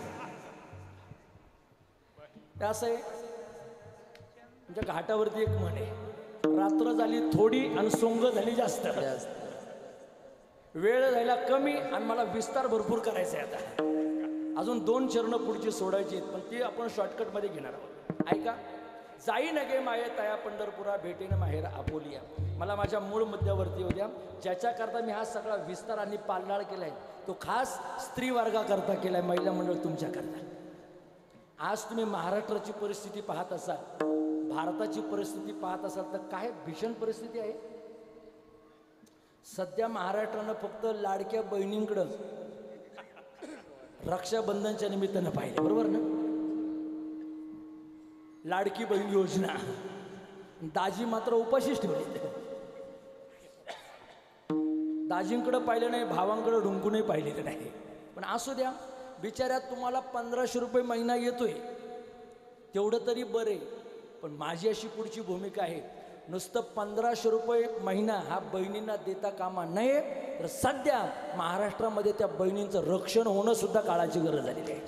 असं आहे, तुमच्या घाटावरती एक म्हण आहे, रात्र झाली थोडी आणि सोंग झाली जास्त. वेळ झाला कमी आणि मला विस्तार भरपूर करायचा आहे. आता अजून 2 चरण पुढची सोडायची आहेत, पण ती आपण शॉर्टकट मध्ये घेणार आहोत. ऐका, जाई नगे माये तया पंढरपुरा, भेटेन माहेर आपोलिया. मला माझ्या मूळ मुद्द्यावरती होत्या, ज्याच्याकरता मी हा सगळा विस्तार आणि पालनाळ केलाय तो खास स्त्री वर्गाकरता केलाय, महिला मंडळ तुमच्याकरता. आज तुम्ही महाराष्ट्राची परिस्थिती पाहत असाल, भारताची परिस्थिती पाहत असाल, तर काय भीषण परिस्थिती आहे. सध्या महाराष्ट्रानं फक्त लाडक्या बहिणींकडं रक्षाबंधनच्या निमित्तानं पाहिलं, बरोबर ना. लाडकी बहीण योजना, दाजी मात्र उपाशीच ठेवली. दाजींकडे पाहिलं नाही, भावांकडे ढुंकूनही पाहिलेलं नाही. पण असू द्या, बिचाऱ्यात तुम्हाला 1500 रुपये महिना येतोय, तेवढं तरी बरे. पण माझी अशी पुढची भूमिका आहे, नुसतं 1500 रुपये महिना हा बहिणींना देता कामा नये, तर सध्या महाराष्ट्रामध्ये त्या बहिणींचं रक्षण होणं सुद्धा काळाची गरज झालेली आहे.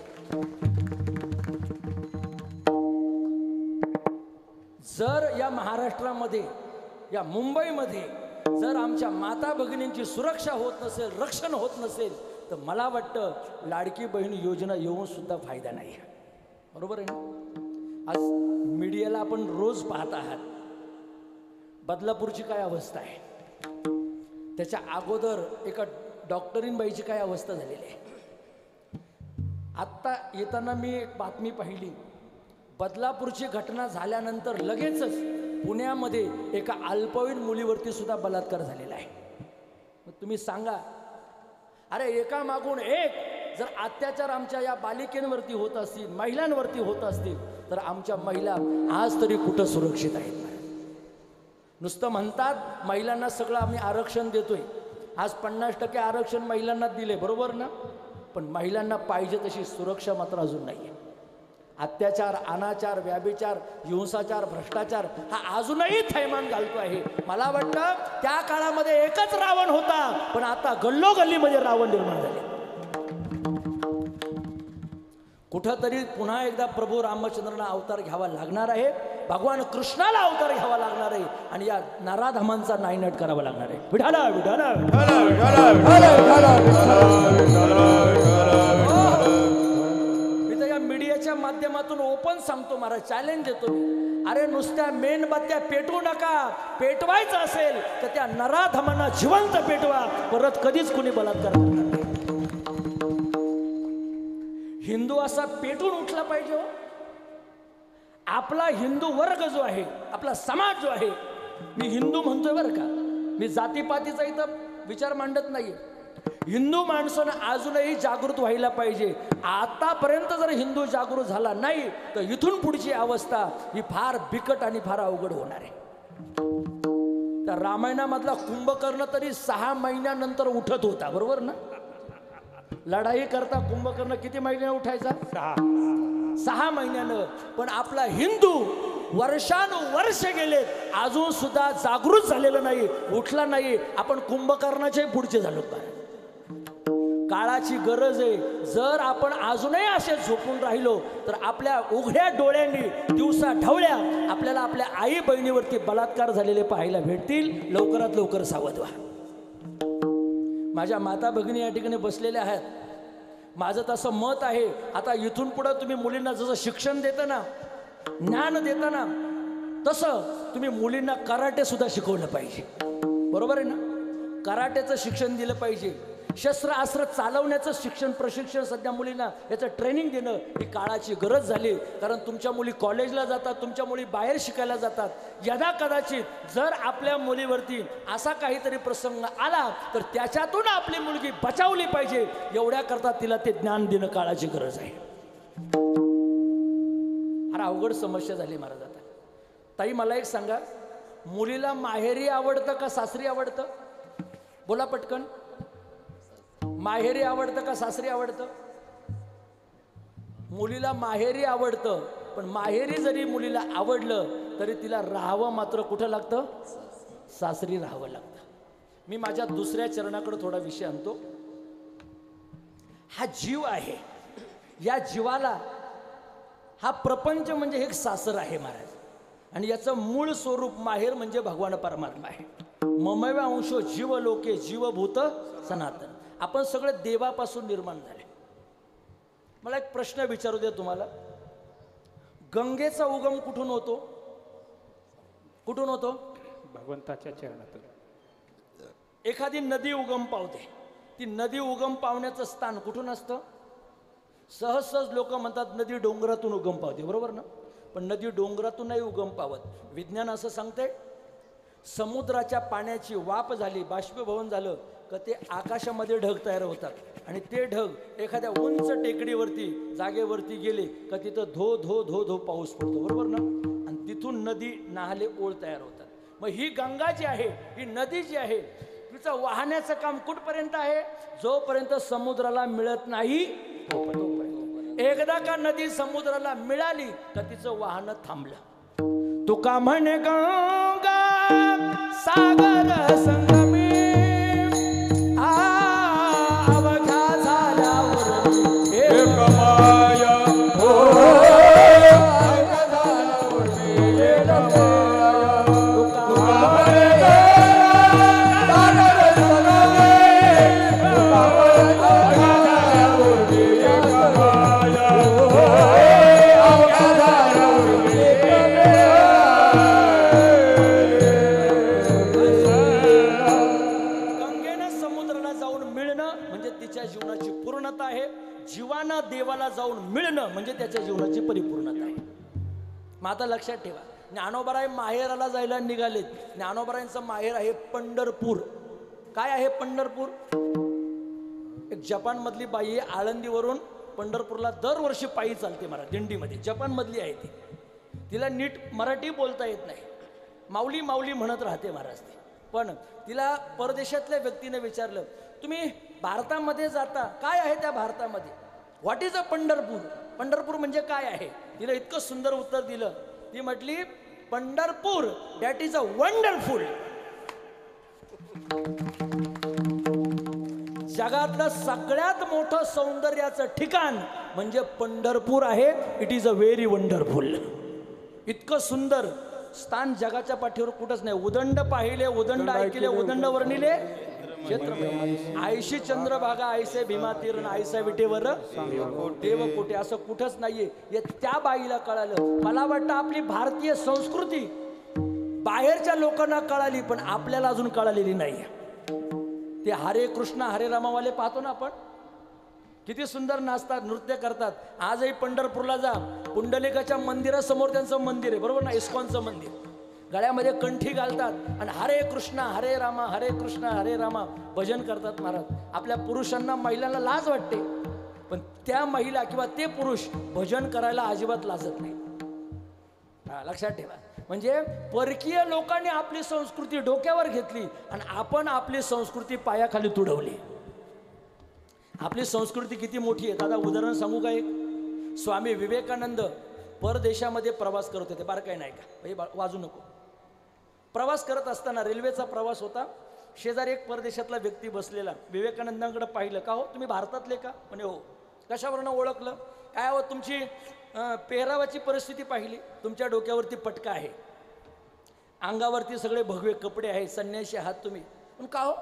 जर या महाराष्ट्रामध्ये, या मुंबईमध्ये जर आमच्या माता भगिनींची सुरक्षा होत नसेल, रक्षण होत नसेल, तर मला वाटतं लाडकी बहीण योजना येऊन सुद्धा फायदा नाही. बरोबर आहे ना. आज मीडियाला आपण रोज पाहत आहात, बदलापूरची काय अवस्था आहे, त्याच्या अगोदर एका डॉक्टरीनबाईची काय अवस्था झालेली आहे. आत्ता येताना मी एक बातमी पाहिली, बदलापूरची घटना झाल्यानंतर लगेचच पुण्यामध्ये एका अल्पवयीन मुलीवरती सुद्धा बलात्कार झालेला आहे. मग तुम्ही सांगा, अरे एका मागून एक जर अत्याचार आमच्या या बालिकेंवरती होत असतील, महिलांवरती होत असतील, तर आमच्या महिला आज तरी कुठं सुरक्षित आहेत. नुसतं म्हणतात महिलांना सगळं आम्ही आरक्षण देतोय, आज 50% आरक्षण महिलांना दिले, बरोबर ना. पण महिलांना पाहिजे तशी सुरक्षा मात्र अजून नाही आहे. अत्याचार, अनाचार, व्याभिचार, हिंसाचार, भ्रष्टाचार हा अजूनही थैमान घालतो आहे. मला वाटतं त्या काळामध्ये एकच रावण होता, पण आता गल्लोगल्लीमध्ये रावण निर्माण झाले. कुठंतरी पुन्हा एकदा प्रभू रामचंद्रांना अवतार घ्यावा लागणार आहे, भगवान कृष्णाला अवतार घ्यावा लागणार आहे, आणि या नराधमांचा नायनाट करावा लागणार आहे. विठाला विठाला मीडियाच्या माध्यमातून ओपन सांगतो, मला चॅलेंज देतो मी, अरे नुसत्या मेणबत्त्या पेटवू नका. पेटवायचं असेल तर त्या नराधमांना जिवंत पेटवा, परत कधीच कुणी बलात्कार करणार नाही. हिंदू असा पेटून उठला पाहिजे. आपला हिंदू वर्ग जो आहे, आपला समाज जो आहे, मी हिंदू म्हणतोय बरं का, मी जातीपातीचा इथं विचार मांडत नाहीये. हिंदू माणसानं अजूनही जागृत व्हायला पाहिजे. आतापर्यंत जर हिंदू जागृत झाला नाही, तर इथून पुढची अवस्था ही फार बिकट आणि फार अवघड होणार आहे. तर रामायणामधला कुंभकर्ण तरी 6 महिन्यानंतर उठत होता, बरोबर ना. लढाई करता कुंभकर्ण किती महिने उठायचा? 6. 6 महिन्यानं. पण आपला हिंदू वर्षानुवर्ष गेलेत अजून सुद्धा जागृत झालेलं नाही, उठला नाही. आपण कुंभकर्णाचे पुढचे झालो. काळाची गरज आहे. जर आपण अजूनही असे झोपून राहिलो तर आपल्या उघड्या डोळ्यांनी दिवसा ढवळ्या आपल्याला आपल्या आई बहिणीवरती बलात्कार झालेले पाहायला भेटतील. लवकरात लवकर सावध व्हा. माझ्या माता भगिनी या ठिकाणी बसलेल्या आहेत. माझं तसं मत आहे, आता इथून पुढं तुम्ही मुलींना जसं शिक्षण देता ना, ज्ञान देता ना, तसं तुम्ही मुलींना कराटे सुद्धा शिकवलं पाहिजे. बरोबर आहे ना? कराटेचं शिक्षण दिलं पाहिजे. शस्त्र अस्त्र चालवण्याचं शिक्षण प्रशिक्षण सध्या मुलींना याचं ट्रेनिंग देणं ही काळाची गरज झाली. कारण तुमच्या मुली कॉलेजला जातात, तुमच्या मुली बाहेर शिकायला जातात. यदा कदाचित जर आपल्या मुलीवरती असा काहीतरी प्रसंग आला तर त्याच्यातून आपली मुलगी बचावली पाहिजे. एवढ्या करता तिला ते ज्ञान देणं काळाची गरज आहे. अरे अवघड समस्या झाली महाराज. आता ताई मला एक सांगा, मुलीला माहेरी आवडतं का सासरी आवडतं? बोला पटकन. माहेरी आवडतं का सासरी आवडतं? मुलीला माहेरी आवडतं, पण माहेरी जरी मुलीला आवडलं तरी तिला राहावं मात्र कुठं लागतं? सासरी राहावं लागतं. मी माझ्या दुसऱ्या चरणाकडे थोडा विषय आणतो. हा जीव आहे, या जीवाला हा प्रपंच म्हणजे एक सासर आहे महाराज. आणि याचं मूळ स्वरूप माहेर म्हणजे भगवान परमात्मा आहे. ममैव अंशो जीव लोके जीवभूत सनातन. आपण सगळे देवापासून निर्माण झाले. मला एक प्रश्न विचारू द्या तुम्हाला. गंगेचा उगम कुठून होतो? कुठून होतो? भगवंताच्या चरणातून. एखादी नदी उगम पावते, ती नदी उगम पावण्याचं स्थान कुठून असतं? सहज सहज लोक म्हणतात नदी डोंगरातून उगम पावते, बरोबर ना? पण नदी डोंगरातून नाही उगम पावत. विज्ञान असं सांगते, समुद्राच्या पाण्याची वाफ झाली, बाष्पीभवन झालं का ते आकाशामध्ये ढग तयार होतात. आणि ते ढग एखाद्या उंच टेकडीवरती जागेवरती गेले का तिथं धो धो धो धो पाऊस पडतो, बरोबर ना? आणि तिथून नदी नाले ओळ तयार होतात. मग ही गंगा जी आहे, ही नदी जी आहे, तिचं वाहण्याचं काम कुठपर्यंत आहे? जोपर्यंत समुद्राला मिळत नाही तोपर्यंत. एकदा का नदी समुद्राला मिळाली का तिचं वाहन थांबलं. तुका म्हणे गंगा सागर संगमे अवघ्या झाल्यावर एक माया हो, अवघ्या झाल्यावर एक माया. तुका म्हणे सागर संगमे, तुका म्हणे अवघ्या झाल्यावर एक माया हो, अवघ्या झाल्यावर एक माया. गंगेनं समुद्राला जाऊन मिळणं म्हणजे तिच्या जीवनाची पूर्णता आहे. जीवानं देवाला जाऊन मिळणं म्हणजे त्याच्या जीवनाची परिपूर्णता आहे. मग आता लक्षात ठेवा, ज्ञानोबाराय माहेराला जायला निघालेत. ज्ञानोबारायांचं माहेर आहे पंढरपूर. काय आहे पंढरपूर? एक जपान मधली बाई आहे, आळंदीवरून पंढरपूरला दरवर्षी पायी चालते महाराज, दिंडीमध्ये. जपान मधली आहे ती. तिला नीट मराठी बोलता येत नाही, माऊली माऊली म्हणत राहते महाराज ती. पण तिला परदेशातल्या व्यक्तीने विचारलं, तुम्ही भारतामध्ये जाता, काय आहे त्या भारतामध्ये? What is a Pandharpur? Pandharpur म्हणजे काय आहे? तिला इतकं सुंदर उत्तर दिलं. ती म्हटली, Pandharpur that is a wonderful. जगातलं सगळ्यात मोठं सौंदर्याचं ठिकाण म्हणजे पंढरपूर आहे. It is a very wonderful. इतकं सुंदर स्थान जगाच्या पाठीवर कुठंच नाही. उदंड पाहिले, उदंड ऐकले, उदंड वर्णिले क्षेत्र. आयशी चंद्रभागा आयसे भीमा तीर्ण आयसा विटेवर देव कोटे, असं कुठंच नाहीये. हे त्या बाईला कळालं. मला वाटतं आपली भारतीय संस्कृती बाहेरच्या लोकांना कळाली, पण आपल्याला अजून कळालेली नाही. ते हरे कृष्ण हरे रामावाले पाहतो ना आपण, किती सुंदर नाचतात, नृत्य करतात. आजही पंढरपूरला जा, पुंडलिकाच्या मंदिरासमोर त्यांचं मंदिर आहे, बरोबर ना, इस्कॉनचं मंदिर. गळ्यामध्ये कंठी घालतात आणि हरे कृष्ण हरे रामा हरे कृष्ण हरे रामा भजन करतात महाराज. आपल्या पुरुषांना महिलांना लाज वाटते, पण त्या महिला किंवा ते पुरुष भजन करायला अजिबात लाजत नाही. लक्षात ठेवा. म्हणजे परकीय लोकांनी आपली संस्कृती डोक्यावर घेतली आणि आपण आपली संस्कृती पायाखाली तुडवली. आपली संस्कृती किती मोठी आहे दादा, उदाहरण सांगू का? एक स्वामी विवेकानंद परदेशामध्ये प्रवास करत होते. बार काय नाही का वाजू नको. प्रवास करत असताना रेल्वेचा प्रवास होता. शेजारी एक परदेशातला व्यक्ती बसलेला. विवेकानंदांकडे पाहिलं. का हो तुम्ही भारतातले का? म्हणे हो. कशावरनं ओळखलं? काय हो तुमची पेहरावाची परिस्थिती पाहिली. तुमच्या डोक्यावरती पटका आहे, अंगावरती सगळे भगवे कपडे आहेत, संन्यासी आहात तुम्ही. पण का हो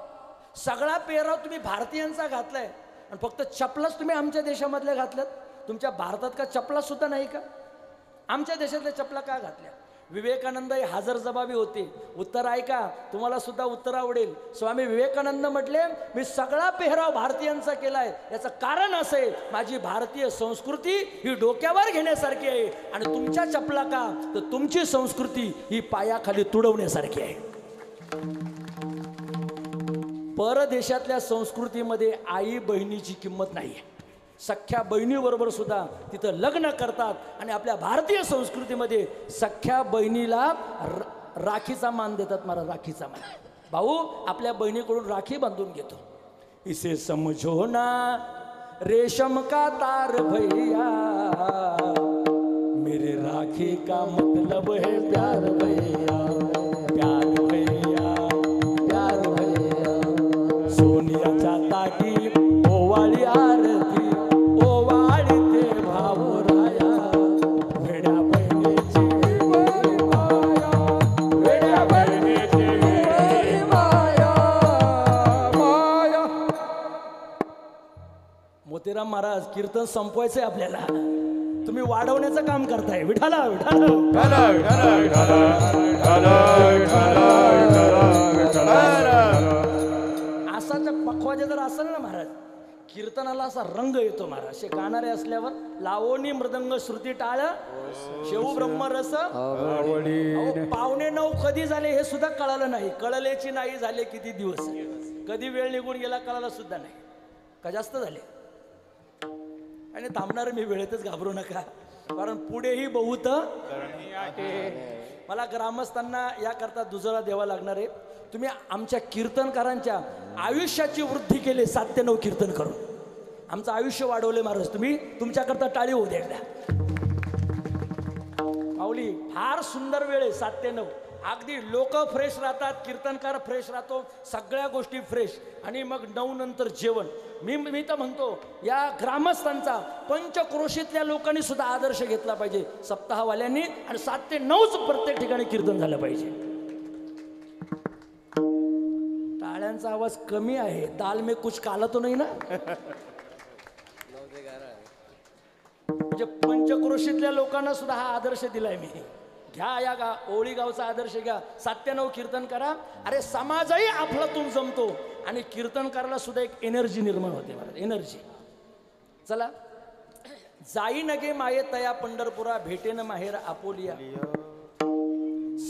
सगळा पेहराव तुम्ही भारतीयांचा घातलाय आणि फक्त चपलाच तुम्ही आमच्या देशामधल्या घातल्यात? तुमच्या भारतात का चपला सुद्धा नाही का? आमच्या देशातल्या चपला का घातल्या? विवेकानंद हे हजरजबाबी होते. उत्तर ऐका, तुम्हाला सुद्धा उत्तर आवडेल. स्वामी विवेकानंद म्हटले, मी सगळा पेहराव भारतीयांचा केलाय. याचं कारण असं आहे, माझी भारतीय संस्कृती ही डोक्यावर घेण्यासारखी आहे आणि तुमच्या चपला का तर तुमची संस्कृती ही पायाखाली तुडवण्यासारखी आहे. परदेशातल्या संस्कृतीमध्ये आई बहिणीची किंमत नाही आहे. सख्या बहिणीबरोबर सुद्धा तिथं लग्न करतात आणि आपल्या भारतीय संस्कृतीमध्ये सख्या बहिणीला राखीचा मान देतात. मला राखीचा मान. भाऊ आपल्या बहिणीकडून राखी बांधून घेतो. इसे समझो ना रेशम का तार भैया, मेरे राखी का मतलब है प्यार भैया, प्यार भैया, प्यार भैया. सोनियाच्या ताटी ओवाळी आरती, मोतीराम महाराज कीर्तन संपवायचंय आपल्याला. तुम्ही वाढवण्याचं काम करताय. विठाला विठाला असाच्या पखवाजे जर असेल ना महाराज, कीर्तनाला असा रंग येतो महाराज. असे गाणारे असल्यावर लावणी मृदंग श्रुती टाळ शेऊ ब्रह्मरस. पावणे 9 कधी झाले हे सुद्धा कळालं नाही. कळलेची नाही झाले किती दिवस, कधी वेळ निघून गेला कळाला सुद्धा नाही. का जास्त झाले? आणि थांबणार मी वेळेतच, घाबरू नका, कारण पुढेही बहुत. मला ग्रामस्थांना याकरता दुजोरा द्यावा लागणार आहे. तुम्ही आमच्या कीर्तनकारांच्या आयुष्याची वृद्धी केली 7 ते 9 कीर्तन करून. आमचं आयुष्य वाढवले महाराज तुम्ही. तुमच्याकरता टाळी होऊ द्या एकदा. माऊली फार सुंदर वेळ आहे 7 ते 9. अगदी लोक फ्रेश राहतात, कीर्तनकार फ्रेश राहतो, सगळ्या गोष्टी फ्रेश. आणि मग 9 नंतर जेवण. मी तर म्हणतो या ग्रामस्थांचा पंचक्रोशीतल्या लोकांनी सुद्धा आदर्श घेतला पाहिजे, सप्ताहवाल्यांनी. आणि 7 ते 9च प्रत्येक ठिकाणी कीर्तन झालं पाहिजे. टाळ्यांचा आवाज कमी आहे. दाल में कुछ काला तो नाही ना? म्हणजे पंचक्रोशीतल्या लोकांना सुद्धा हा आदर्श दिलाय मी. घ्या या ओळी गावचा आदर्श घ्या. 7 ते 9 कीर्तन करा. अरे समाजही आपलातून जमतो आणि कीर्तनकाराला सुद्धा एक एनर्जी निर्माण होते महाराज. एनर्जी. चला. जाई नगे माये तया पंढरपुरा, भेटेन माहेर आपोलिया.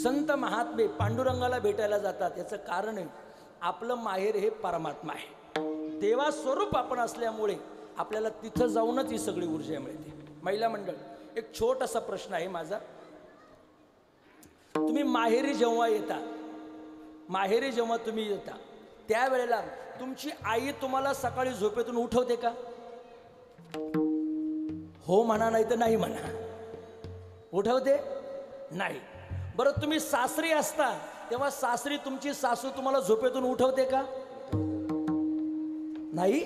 संत महात्मे पांडुरंगाला भेटायला जातात. याचं कारण आहे आपलं माहेर हे परमात्मा आहे. देवा स्वरूप आपण असल्यामुळे आपल्याला तिथं जाऊनच ही सगळी ऊर्जा मिळते. महिला मंडळ, एक छोटासा प्रश्न आहे माझा. तुम्ही माहेरी जेव्हा येता, माहेरी जेव्हा तुम्ही येता त्यावेळेला तुमची आई तुम्हाला सकाळी झोपेतून उठवते का? हो म्हणा, नाही तर नाही म्हणा. उठवते? नाही. बरं तुम्ही सासरी असता तेव्हा सासरी तुमची सासू तुम्हाला झोपेतून उठवते का? नाही.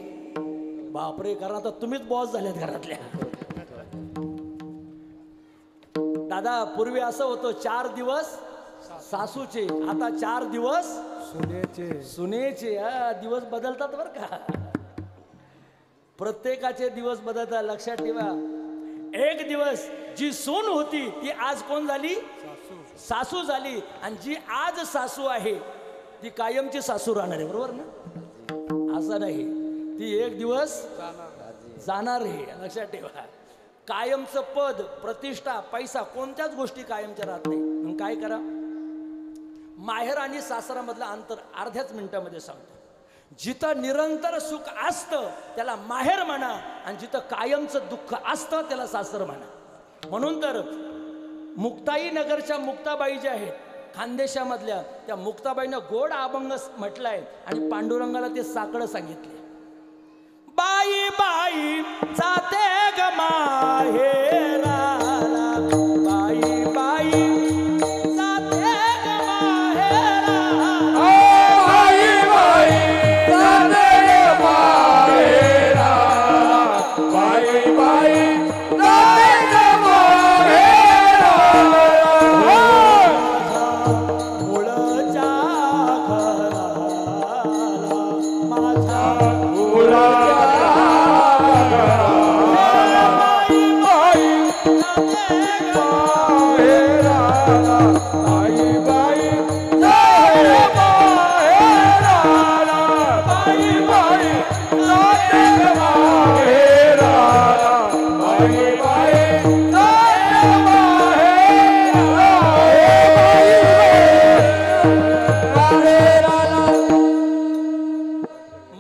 बापरे, कारण आता तुम्हीच बॉस झाल्यात घरातल्या. दादा पूर्वी असं होतं 4 दिवस सासूचे, आता 4 दिवस सुनेचे. दिवस बदलतात बरं का. प्रत्येकाचे दिवस बदलतात, लक्षात ठेवा. एक दिवस जी सून होती ती आज कोण झाली? सासू झाली. आणि जी आज सासू आहे ती कायमची सासू राहणार आहे. बरोबर ना? असं नाही, ती एक दिवस जाणार आहे. लक्षात ठेवा. कायमचं पद, प्रतिष्ठा, पैसा, कोणत्याच गोष्टी कायमच्या राहत नाही. मग काय करा? माहेर आणि सासरामधलं अंतर अर्ध्याच मिनिटामध्ये सांगतो. जिथं निरंतर सुख असतं त्याला माहेर म्हणा, आणि जिथं कायमचं दुःख असतं त्याला सासर म्हणा. म्हणून तर मुक्ताई नगरच्या मुक्ताबाई ज्या आहेत खानदेशामधल्या, त्या मुक्ताबाईनं गोड अभंग म्हटलाय आणि पांडुरंगाला ते साकडं सांगितले. बाई बाई जाते ग माहेराला बाई बाई जाते ग माहेराला बाई बाई जाते माहेरा बाई बाई जाते माहेरा मुळच्या घराला माझ्या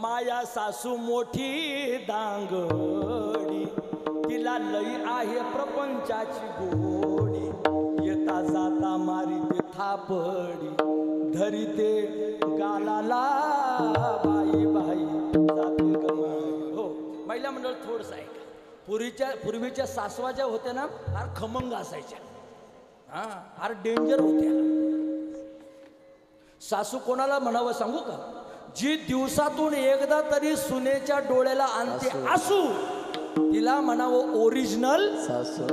माया सासू मोठी दांगडी तिला लई आहे प्रपंचाची गोडी येता जाता मारी ते थापडी धरी ते गालाला बाई बाई जाते गमाई. हो महिला मंडळ थोडस आहे पूर्वीच्या सासवा ज्या होत्या ना फार खमंग असायच्या हा फार डेंजर होत्या. सासू कोणाला म्हणावं सांगू का जी दिवसातून एकदा तरी सुनेच्या डोळ्याला आणते आसू तिला म्हणावं ओरिजिनल सासू.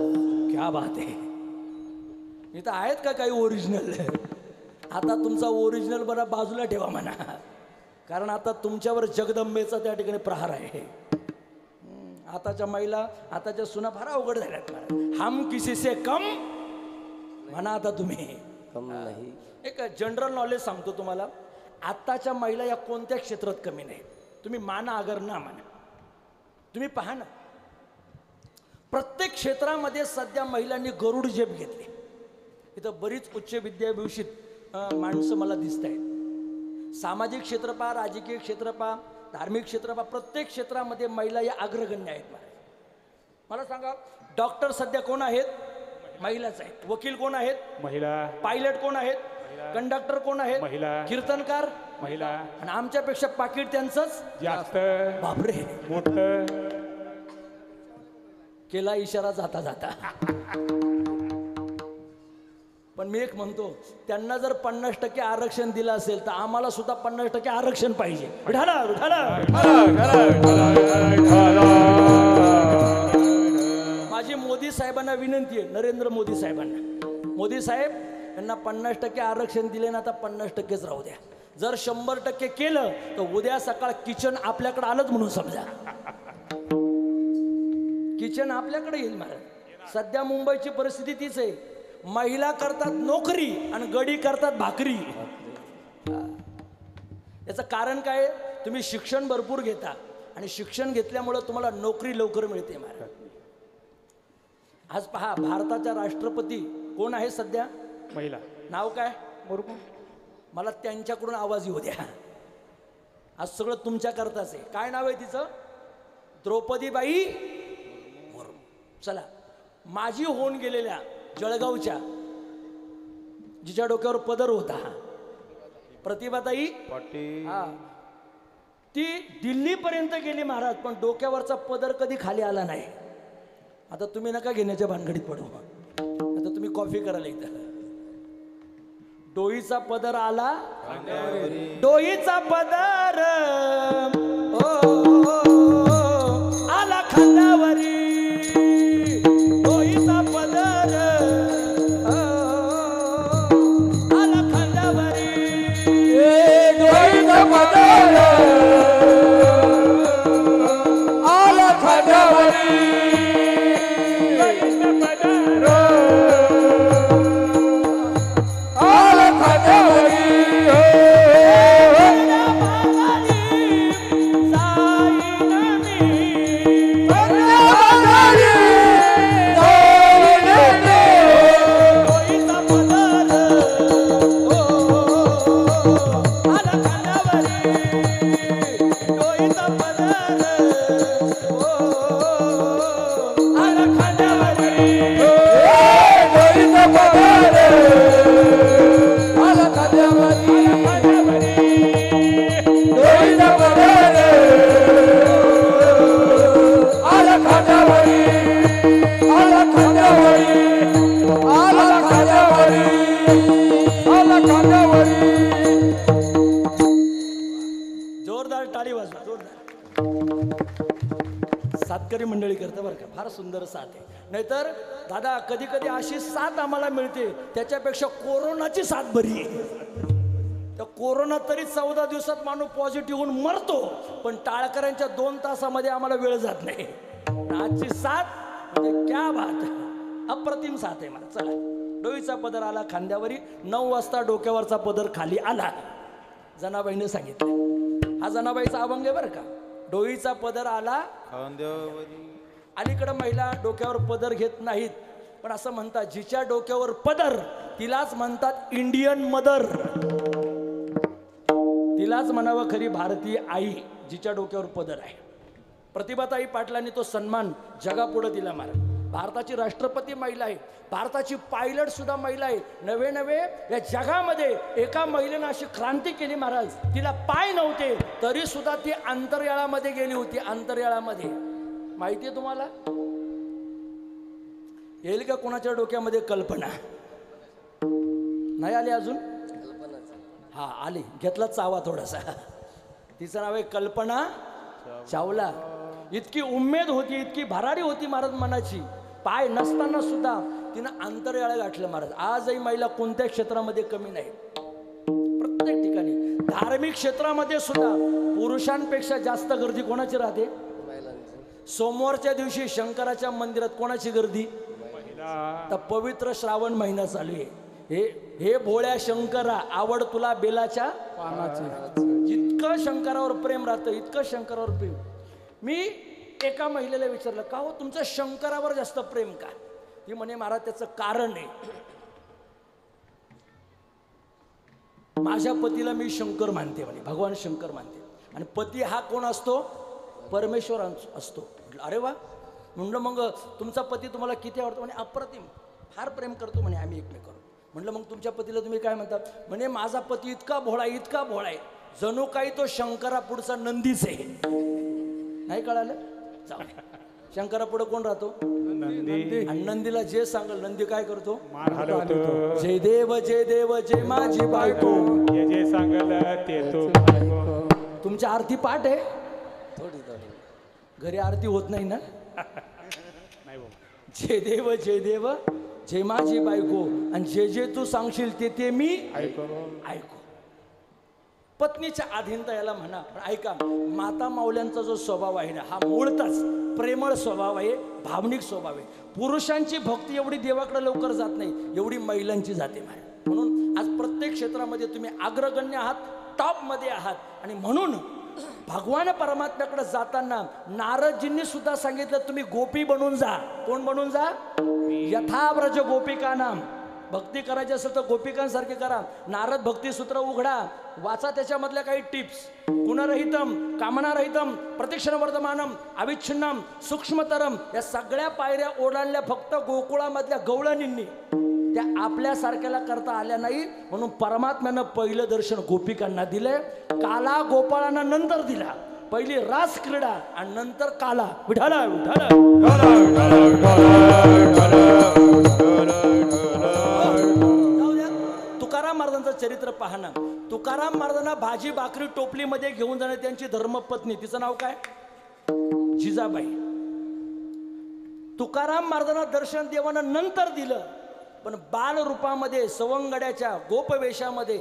क्या बात आहे. इथं आहेत का काही ओरिजिनल. आता तुमचा ओरिजिनल बरा बाजूला ठेवा म्हणा कारण आता तुमच्यावर जगदंबेचा त्या ठिकाणी प्रहार आहे. आताच्या महिला आताच्या सुना फार अवघड झाल्यात. हम किसी से कम म्हणा आता तुम्ही कम नाही. एक जनरल नॉलेज सांगतो तुम्हाला आत्ताच्या महिला या कोणत्या क्षेत्रात कमी नाही. तुम्ही माना अगर ना माना तुम्ही पहा ना प्रत्येक क्षेत्रामध्ये सध्या महिलांनी गरुड झेप घेतली. इथं बरीच उच्च विद्याभूषित माणसं मला दिसत आहेत. सामाजिक क्षेत्र पहा राजकीय क्षेत्र पहा धार्मिक क्षेत्र पहा प्रत्येक क्षेत्रामध्ये महिला या अग्रगण्य आहेत. मला सांगा डॉक्टर सध्या कोण आहेत महिलाच आहेत. वकील कोण आहेत महिला. पायलट कोण आहेत कंडक्टर कोण आहेत महिला. कीर्तनकार महिला. आणि आमच्यापेक्षा पाकिट त्यांचंच जास्त बापरे मोठं केला इशारा जाता जाता. पण मी एक म्हणतो त्यांना जर 50% आरक्षण दिलं असेल तर आम्हाला सुद्धा 50% आरक्षण पाहिजे. विठाला विठाला. माझी मोदी साहेबांना विनंती आहे नरेंद्र मोदी साहेबांना मोदी साहेब यांना 50% आरक्षण दिले ना आता 50%च राहू द्या. जर 100% केलं तर उद्या सकाळ किचन आपल्याकडे आलंच म्हणून समजा. किचन आपल्याकडे येईल महाराज. सध्या मुंबईची परिस्थिती तीच आहे. महिला करतात नोकरी आणि गडी करतात भाकरी. याचं कारण काय तुम्ही शिक्षण भरपूर घेता आणि शिक्षण घेतल्यामुळे तुम्हाला नोकरी लवकर मिळते महाराज. आज पहा भारताच्या राष्ट्रपती कोण आहे सध्या महिला. नाव काय मुर्मू. मला त्यांच्याकडून आवाज येऊ द्या. आज सगळं तुमच्या करताच आहे. काय नाव आहे तिचं द्रौपदीबाई मुर्मू. चला माझी होऊन गेलेल्या जळगावच्या जिच्या डोक्यावर पदर होता प्रतिभाताई पाटील ती दिल्लीपर्यंत गेली महाराज पण डोक्यावरचा पदर कधी खाली आला नाही. आता तुम्ही नका घेण्याच्या भानगडीत पडू. आता तुम्ही कॉफी करायला इथं डोईचा पदर आला डोईचा पदर आला खांद्यावरी डोईचा पदर आला खांद्यावरी डोईचा पदर आला खांद्यावरी जा सातकरी मंडळी करतं बरं का, फार सुंदर साथ आहे. नाहीतर दादा कधी कधी अशी साथ आम्हाला मिळते त्याच्यापेक्षा कोरोनाची साथ बरी आहे. त्या कोरोना तरी 14 दिवसात माणूस पॉझिटिव्ह होऊन मरतो, पण टाळकऱ्यांच्या 2 तासामध्ये आम्हाला वेळ जात नाही. आजची साथ म्हणजे क्या बात, अप्रतिम साथ आहे मला. चला, डोईचा पदर आला खांद्यावरी, 9 वाजता डोक्यावरचा पदर खाली आला. जनाबाईने सांगितलं, हा जनाबाईचा अभंग आहे बरं का. डोईचा पदर आला खांद्यावरी. अलीकडं महिला डोक्यावर पदर घेत नाहीत, पण असं म्हणतात जिच्या डोक्यावर पदर तिलाच म्हणतात इंडियन मदर. तिलाच म्हणावं खरी भारतीय आई, जिच्या डोक्यावर पदर आहे. प्रतिभाताई पाटलांनी तो सन्मान जगापुढे दिला महाराज. भारताची राष्ट्रपती महिला आहे, भारताची पायलट सुद्धा महिला आहे. नवे नवे या जगामध्ये एका महिलेनं अशी क्रांती केली महाराज. तिला पाय नव्हते तरी सुद्धा ती अंतर्याळामध्ये गेली होती. अंतर्याळामध्ये माहिती आहे तुम्हाला? येईल का कोणाच्या डोक्यामध्ये कल्पना? नाही आली अजून? हा आली, घेतला चावा थोडासा. तिचं नाव आहे कल्पना चावला. इतकी उमेद होती, इतकी भरारी होती महाराज मनाची. पाय नसताना सुद्धा तिनं अंतर्याळ गाठलं महाराज. आजही महिला कोणत्या क्षेत्रामध्ये कमी नाही, प्रत्येक ठिकाणी. धार्मिक क्षेत्रामध्ये सुद्धा पुरुषांपेक्षा जास्त गर्दी कोणाची राहते? सोमवारच्या दिवशी शंकराच्या मंदिरात कोणाची गर्दी? तर पवित्र श्रावण महिना चालू आहे. हे भोळ्या शंकरा, आवड तुला बेलाच्या पानाची. इतकं शंकरावर प्रेम राहतं, इतकं शंकरावर प्रेम. मी एका महिलेला विचारलं, का हो तुमचं शंकरावर जास्त प्रेम का? ती म्हणे महाराज त्याचं कारण आहे, माझ्या पतीला मी शंकर मानते म्हणे, भगवान शंकर मानते. आणि पती हा कोण असतो? परमेश्वर असतो. अरे वा. म्हणलं मग तुमचा पती तुम्हाला किती आवडतो? म्हणे अप्रतिम, फार प्रेम करतो म्हणे आम्ही एकमेकांवर. म्हटलं मग तुमच्या पतीला तुम्ही काय म्हणतात? म्हणे माझा पती इतका भोळा, इतका भोळा आहे, जणू काही तो शंकरा पुढचा नंदीच आहे. नाही कळालं? शंकरा पुढे कोण राहतो? नंदी. आणि नंदीला जे सांगल नंदी काय करतो? मार हलवतो. जय देव जय देव जय माझी बायको, जे सांगल ते तो. तुमची आरती पाठ आहे? थोडी घरी आरती होत नाही ना? नाही बाबा. जय देव जय माझी बायको, आणि जे जे तू सांगशील ते ते मी ऐकू. पत्नीच्या अधीनता याला म्हणा. पण ऐका, माता माऊल्यांचा जो स्वभाव आहे ना, हा मूळताच प्रेमळ स्वभाव आहे, भावनिक स्वभाव आहे. पुरुषांची भक्ती एवढी देवाकडे लवकर जात नाही, एवढी महिलांची जाते महाराज. म्हणून आज प्रत्येक क्षेत्रामध्ये तुम्ही अग्रगण्य आहात, टॉपमध्ये आहात. आणि म्हणून भगवान परमात्म्याकडे जाताना नारदजींनी सुद्धा सांगितलं, तुम्ही गोपी बनून जा. कोण बनून जा? यथाव्रज गोपिका नाम. भक्ती करायची असेल तर गोपिकांसारखे करा. नारद भक्ती सूत्र उघडा, वाचा त्याच्यामधल्या काही टिप्स. गुणरहितम, कामनारहितम, प्रतिक्षण वर्धमानम, अविच्छिन्नम, सूक्ष्मतरम, या सगळ्या पायऱ्या ओलांडल्या फक्त गोकुळामधल्या गवळणींनी. त्या आपल्यासारख्याला करता आल्या नाही. म्हणून परमात्म्यानं पहिलं दर्शन गोपिकांना दिलंय. काला गोपाळांना नंतर दिला. पहिली रास क्रीडा आणि नंतर काला. विठाला विठाला. तुकाराम महाराजांचं चरित्र पाहणं. तुकाराम महाराजांना भाजी भाकरी टोपलीमध्ये घेऊन जाणे त्यांची धर्मपत्नी, तिचं नाव काय? जिजाबाई. तुकाराम महाराजांना दर्शन देवानं नंतर दिलं, पण बाल रूपामध्ये, सवंगड्याच्या गोपवेशामध्ये,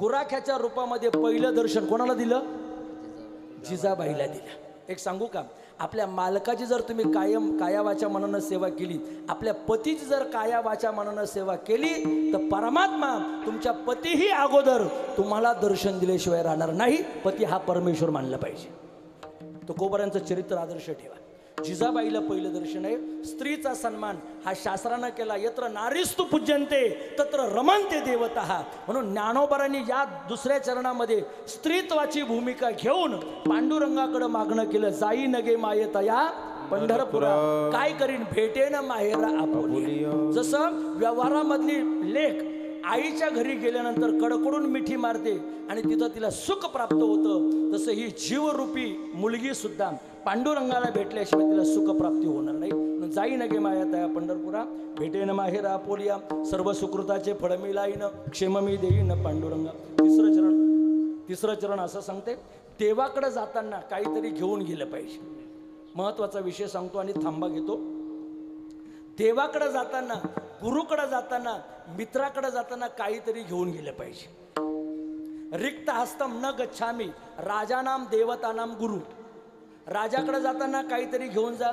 गुराख्याच्या रूपामध्ये पहिलं दर्शन कोणाला दिलं? जिजाबाईला दिलं. एक सांगू का, आपल्या मालकाची जर तुम्ही कायम कायावाच्या मनानं सेवा केली, आपल्या पतीची जर कायावाच्या मनानं सेवा केली, तर परमात्मा तुमच्या पतीही अगोदर तुम्हाला दर्शन दिल्याशिवाय राहणार नाही. पती हा परमेश्वर मानला पाहिजे. तो कोबऱ्यांचं चरित्र आदर्श ठेवा. जिजाबाईला पहिलं दर्शन आहे. स्त्रीचा सन्मान हा शास्त्रानं केला. यत्र नारीस्तु पूज्यन्ते तत्र रमन्ते देवतः. म्हणून ज्ञानोबारांनी या दुसऱ्या चरणामध्ये स्त्रीत्वाची भूमिका घेऊन पांडुरंगाकडे मागणं केलं. जाई नगे मायेतया पंढरपुरा, काय करीन भेटेन माहेरा आपुली. जसं व्यवहारामधली लेक आईच्या घरी गेल्यानंतर कडकडून मिठी मारते आणि तिथं तिला सुख प्राप्त होतं, तसं ही जीवरूपी मुलगी सुद्धा पांडुरंगाला भेटल्याशिवाय तिला सुख प्राप्ती होणार नाही. जाई नगे माया तया पंढरपुरा, भेटेन माहेरा आपोलिया, सर्व सुकृताचे फळ मी लाईन, क्षेम मी देईन पांडुरंगा. तिसरं चरण असं सांगते, देवाकडे जाताना काहीतरी घेऊन गेलं पाहिजे. महत्वाचा विषय सांगतो आणि थांबा घेतो. देवाकडे जाताना, गुरुकडे जाताना, मित्राकडे जाताना काहीतरी घेऊन गेलं पाहिजे. रिक्त हस्तम न गच्छामी राजानाम देवतानाम गुरु. राजाकडे जाताना काहीतरी घेऊन जा,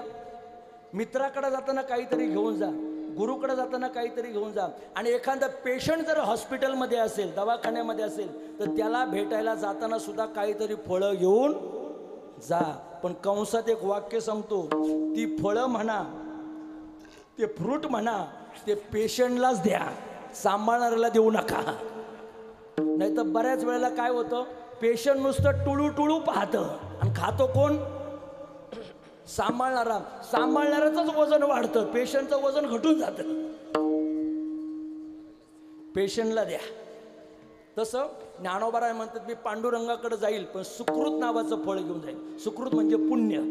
मित्राकडे जाताना काहीतरी घेऊन जा, गुरुकडे जाताना काहीतरी घेऊन जा. आणि एखादा पेशंट जर हॉस्पिटलमध्ये असेल, दवाखान्यामध्ये असेल, तर त्याला भेटायला जाताना सुद्धा काहीतरी फळं घेऊन जा. पण कंसात एक वाक्य सांगतो, ती फळं म्हणा, ते फ्रूट म्हणा, ते पेशंटलाच द्या, सांभाळणाऱ्याला देऊ नका. नाही तर बऱ्याच वेळेला काय होतं, पेशंट नुसतं टुळू टुळू पाहतं आणि खातो कोण? सांभाळणारा. सांभाळणाऱ्याचंच वजन वाढतं, पेशंटचं वजन घटून जातं. पेशंटला द्या. तसं ज्ञानोबा म्हणतात, मी पांडुरंगाकडे जाईल पण सुकृत नावाचं फळ घेऊन जाईल. सुकृत म्हणजे पुण्य.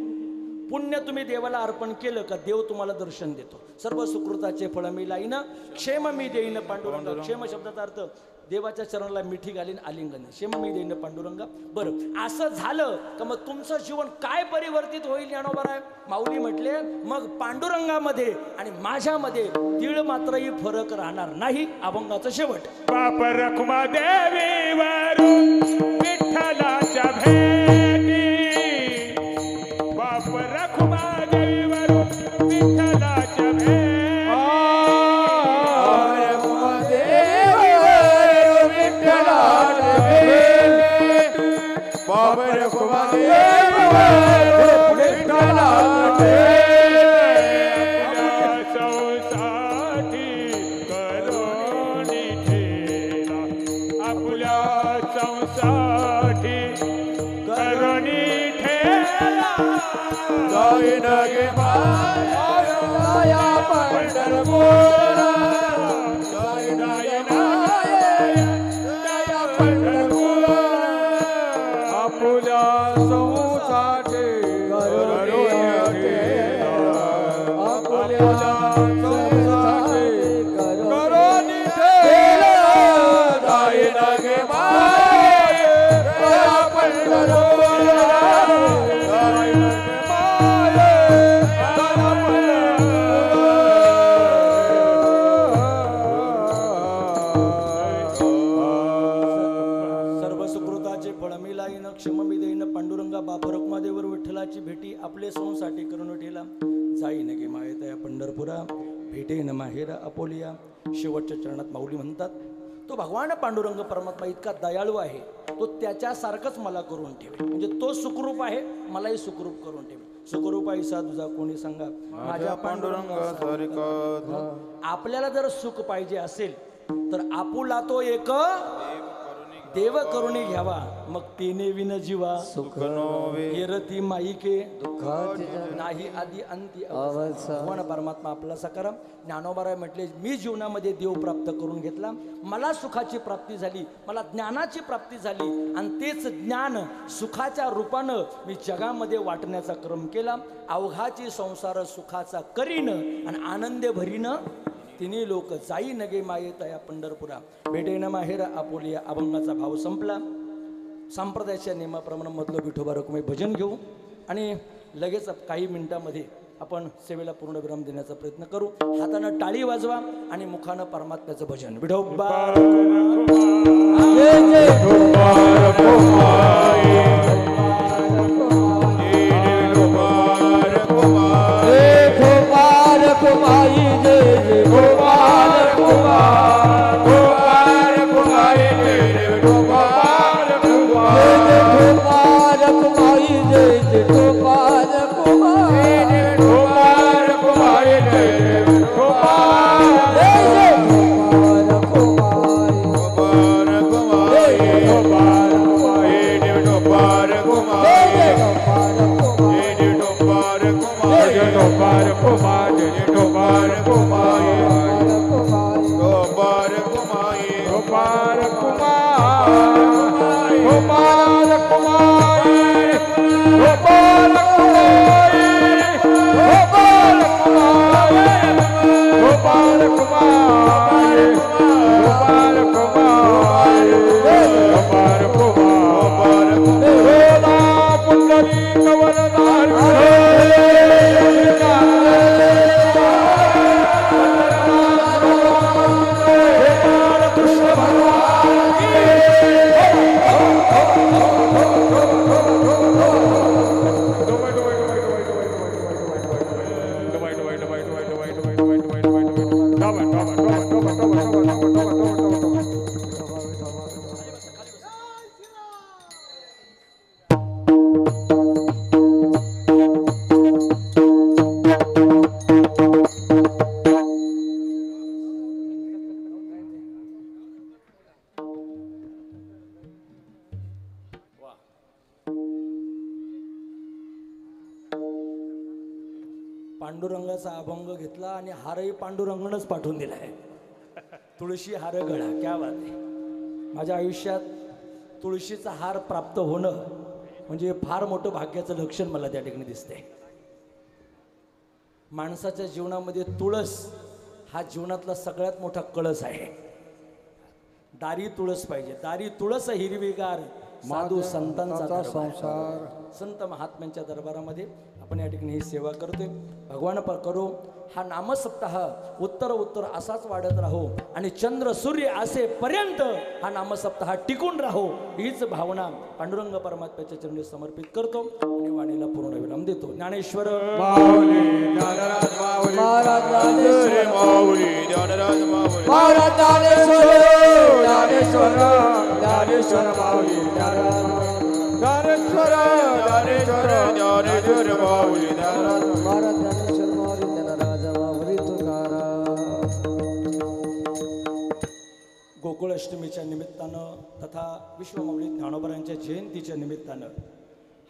पुण्य तुम्ही देवाला अर्पण केलं का देव तुम्हाला दर्शन देतो. सर्व सुकृताचे फळ मी लाईन, क्षेम मी देईन पांडुरंगा. क्षेम शब्दाचा अर्थ देवाच्या चरणाला मिठी घालीन आलिंगन. क्षेम मी देईन पांडुरंगा. बरं, असं झालं का मग तुमचं जीवन काय परिवर्तित होईल ज्ञानोबा माऊली म्हटले, मग पांडुरंगामध्ये आणि माझ्यामध्ये तीळ मात्रही फरक राहणार नाही. अभंगाचं शेवट. बाप रखुमा देवी वरून विठ्ठलाच्या भेटी, बाप रखुमा देवी वरून विठ्ठलाच्या भेटी. भेटी आपले सोंसाठी करून ठेला जाई नगे मायेत या पंढरपुरा भेटे न माहेरा अपोलिया. शेवटच्या चरणात माऊली म्हणतात, तो भगवान पांडुरंग परमात्मा इतका दयाळू आहे, तो त्याच्यासारखंच मला करून ठेवे. म्हणजे तो सुखरूप आहे, मलाही सुखरूप करून ठेवे. सुखरूप ऐसा तुझा कोणी सांगा माझ्या पांडुरंग. आपल्याला जर सुख पाहिजे असेल तर आपुला तो एक देव करुणी घ्यावा, मग तेने विन जीवा सुख नोवे येरती माईके दुःखाची नाही आधी अंती. भगवान परमात्मा आपला सकाराम. ज्ञानोबा म्हटले, मी जीवनामध्ये देव प्राप्त करून घेतला, मला सुखाची प्राप्ती झाली, मला ज्ञानाची प्राप्ती झाली, आणि तेच ज्ञान सुखाच्या रूपानं मी जगामध्ये वाटण्याचा क्रम केला. अवघाची संसार सुखाचा करीन आणि आनंदे भरीन तिन्ही लोक जाई नगे मायेत या पंढरपुरा भेटे न माहेर आपोलिया. अभंगाचा भाव संपला. संप्रदायाच्या नियमाप्रमाणे मधलं विठोबा रखुमाई भजन घेऊ आणि लगेच काही मिनिटांमध्ये आपण सेवेला पूर्ण विराम देण्याचा प्रयत्न करू. हातानं टाळी वाजवा आणि मुखानं परमात्म्याचं भजन. विठोबा Gopal पांडुरंगाचा अभंग घेतला आणि हारही पांडुरंगणच पाठवून दिलाय. तुळशी हार गळा, क्या बात आहे. माझ्या आयुष्यात तुळशीचा हार प्राप्त होणं म्हणजे फार मोठं भाग्याचं लक्षण मला त्या ठिकाणी दिसते. माणसाच्या जीवनामध्ये तुळस हा जीवनातला सगळ्यात मोठा कळस आहे. दारी तुळस पाहिजे. दारी तुळस हिरवीगार, साधू संतांचा संसार. संत महात्म्यांच्या दरबारामध्ये आपण या ठिकाणी ही सेवा करतोय. भगवान करो हा नामसप्ताह उत्तर उत्तर असाच वाढत राहो आणि चंद्र सूर्य असेपर्यंत हा नामसप्ताह टिकून राहो, हीच भावना पांडुरंग परमात्म्याच्या चरणी समर्पित करतो आणि वाणीला पूर्ण विराम देतो. ज्ञानेश्वर माऊली ज्ञानराज माऊली महाराज ज्ञानेश्वर माऊली ज्ञानराज माऊली महाराज ज्ञानेश्वर ज्ञानेश्वर ज्ञानेश्वर माऊली ज्ञानराज ज्ञानेश्वर ज्ञानेश्वर ज्ञानेश्वर माऊली ज्ञानराज महाराज ज्ञानेश्वर माऊली ज्ञानराज माऊली तुकाराम. गोकुळ अष्टमीच्या निमित्तानं तथा विश्वमौली ज्ञानोबरांच्या जयंतीच्या निमित्तानं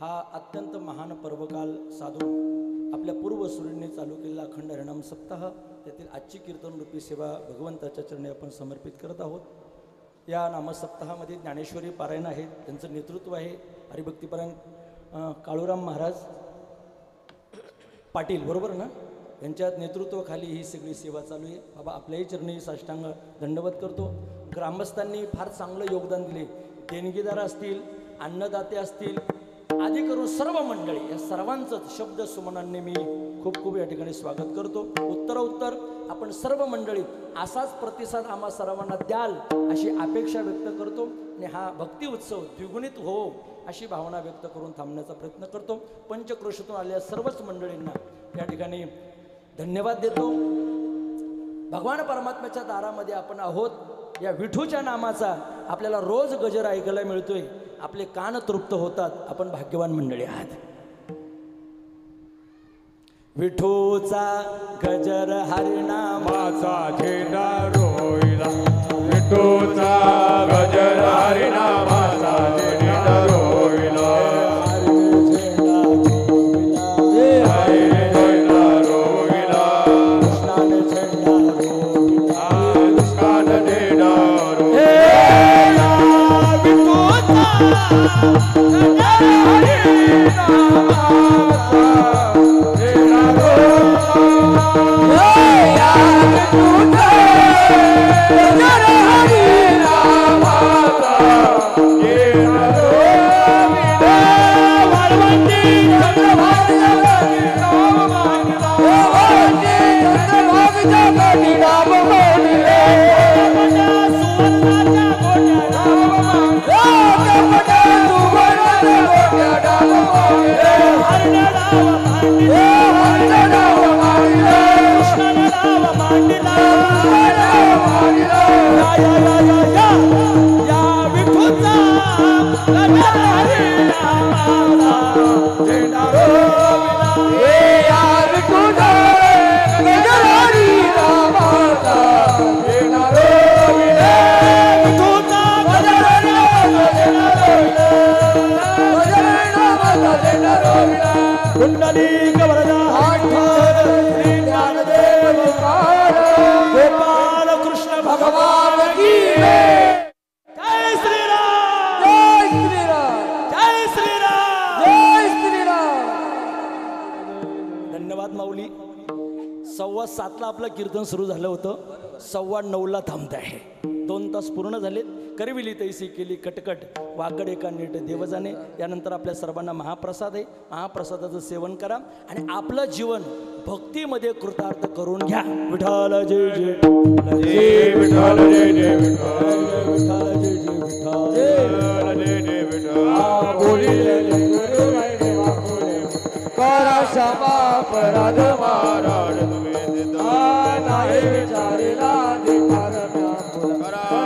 हा अत्यंत महान पर्वकाल साधून आपल्या पूर्वसुरींनी चालू केलेला अखंड हरिनाम सप्ताह, त्यातील आजची कीर्तनरूपी सेवा भगवंताच्या चरणी आपण समर्पित करत आहोत. या नामसप्ताहामध्ये ज्ञानेश्वरी पारायण आहेत, त्यांचं नेतृत्व आहे हरिभक्तीपरायण काळूराम महाराज पाटील, बरोबर ना, यांच्या नेतृत्वाखाली ही सगळी सेवा चालू आहे. बाबा आपल्याही चरणी साष्टांग दंडवत करतो. ग्रामस्थांनी फार चांगलं योगदान दिले. देणगीदार असतील, अन्नदाते असतील, आदी करून सर्व मंडळी, या सर्वांचं शब्द सुमनांनी मी खूप खूप या ठिकाणी स्वागत करतो. उत्तर आपण सर्व मंडळी असाच प्रतिसाद आम्हा सर्वांना द्याल अशी अपेक्षा व्यक्त करतो आणि हा भक्ती उत्सव द्विगुणित हो अशी भावना व्यक्त करून थांबण्याचा प्रयत्न करतो. पंचक्रोशीतून आलेल्या सर्वच मंडळींना या ठिकाणी धन्यवाद देतो. भगवान परमात्म्याच्या दारामध्ये आपण आहोत. या विठूच्या नामाचा आपल्याला रोज गजर ऐकायला मिळतोय. आपले कान तृप्त होतात. आपण भाग्यवान मंडळी आहात. विठूचा गजर हरिनामाचा झेंडा रोहिला विठूचा गजर हरिनामाचा झेंडा रोहिला आपलं कीर्तन सुरू झालं होतं. 9:15 थांबत आहे. 2 तास पूर्ण झालेत. करविली तैसी केली कटकट वाकड एका नीट देवजाने. यानंतर आपल्या सर्वांना महाप्रसाद आहे. महाप्रसादाचं सेवन करा आणि आपलं जीवन भक्तीमध्ये कृतार्थ करून घ्या. विठ्ठल जय जय विठ्ठल जय जय विठ्ठल जय जय विठ्ठल जय जय विठ्ठल करा क्षमा अपराध महाराज नाही विचारिला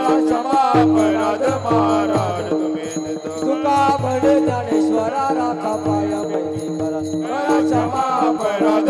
क्षमा अपराध महाराज तुका बड ज्ञानेश्वरा राखा पाया मैत्री करा क्षमा अपराध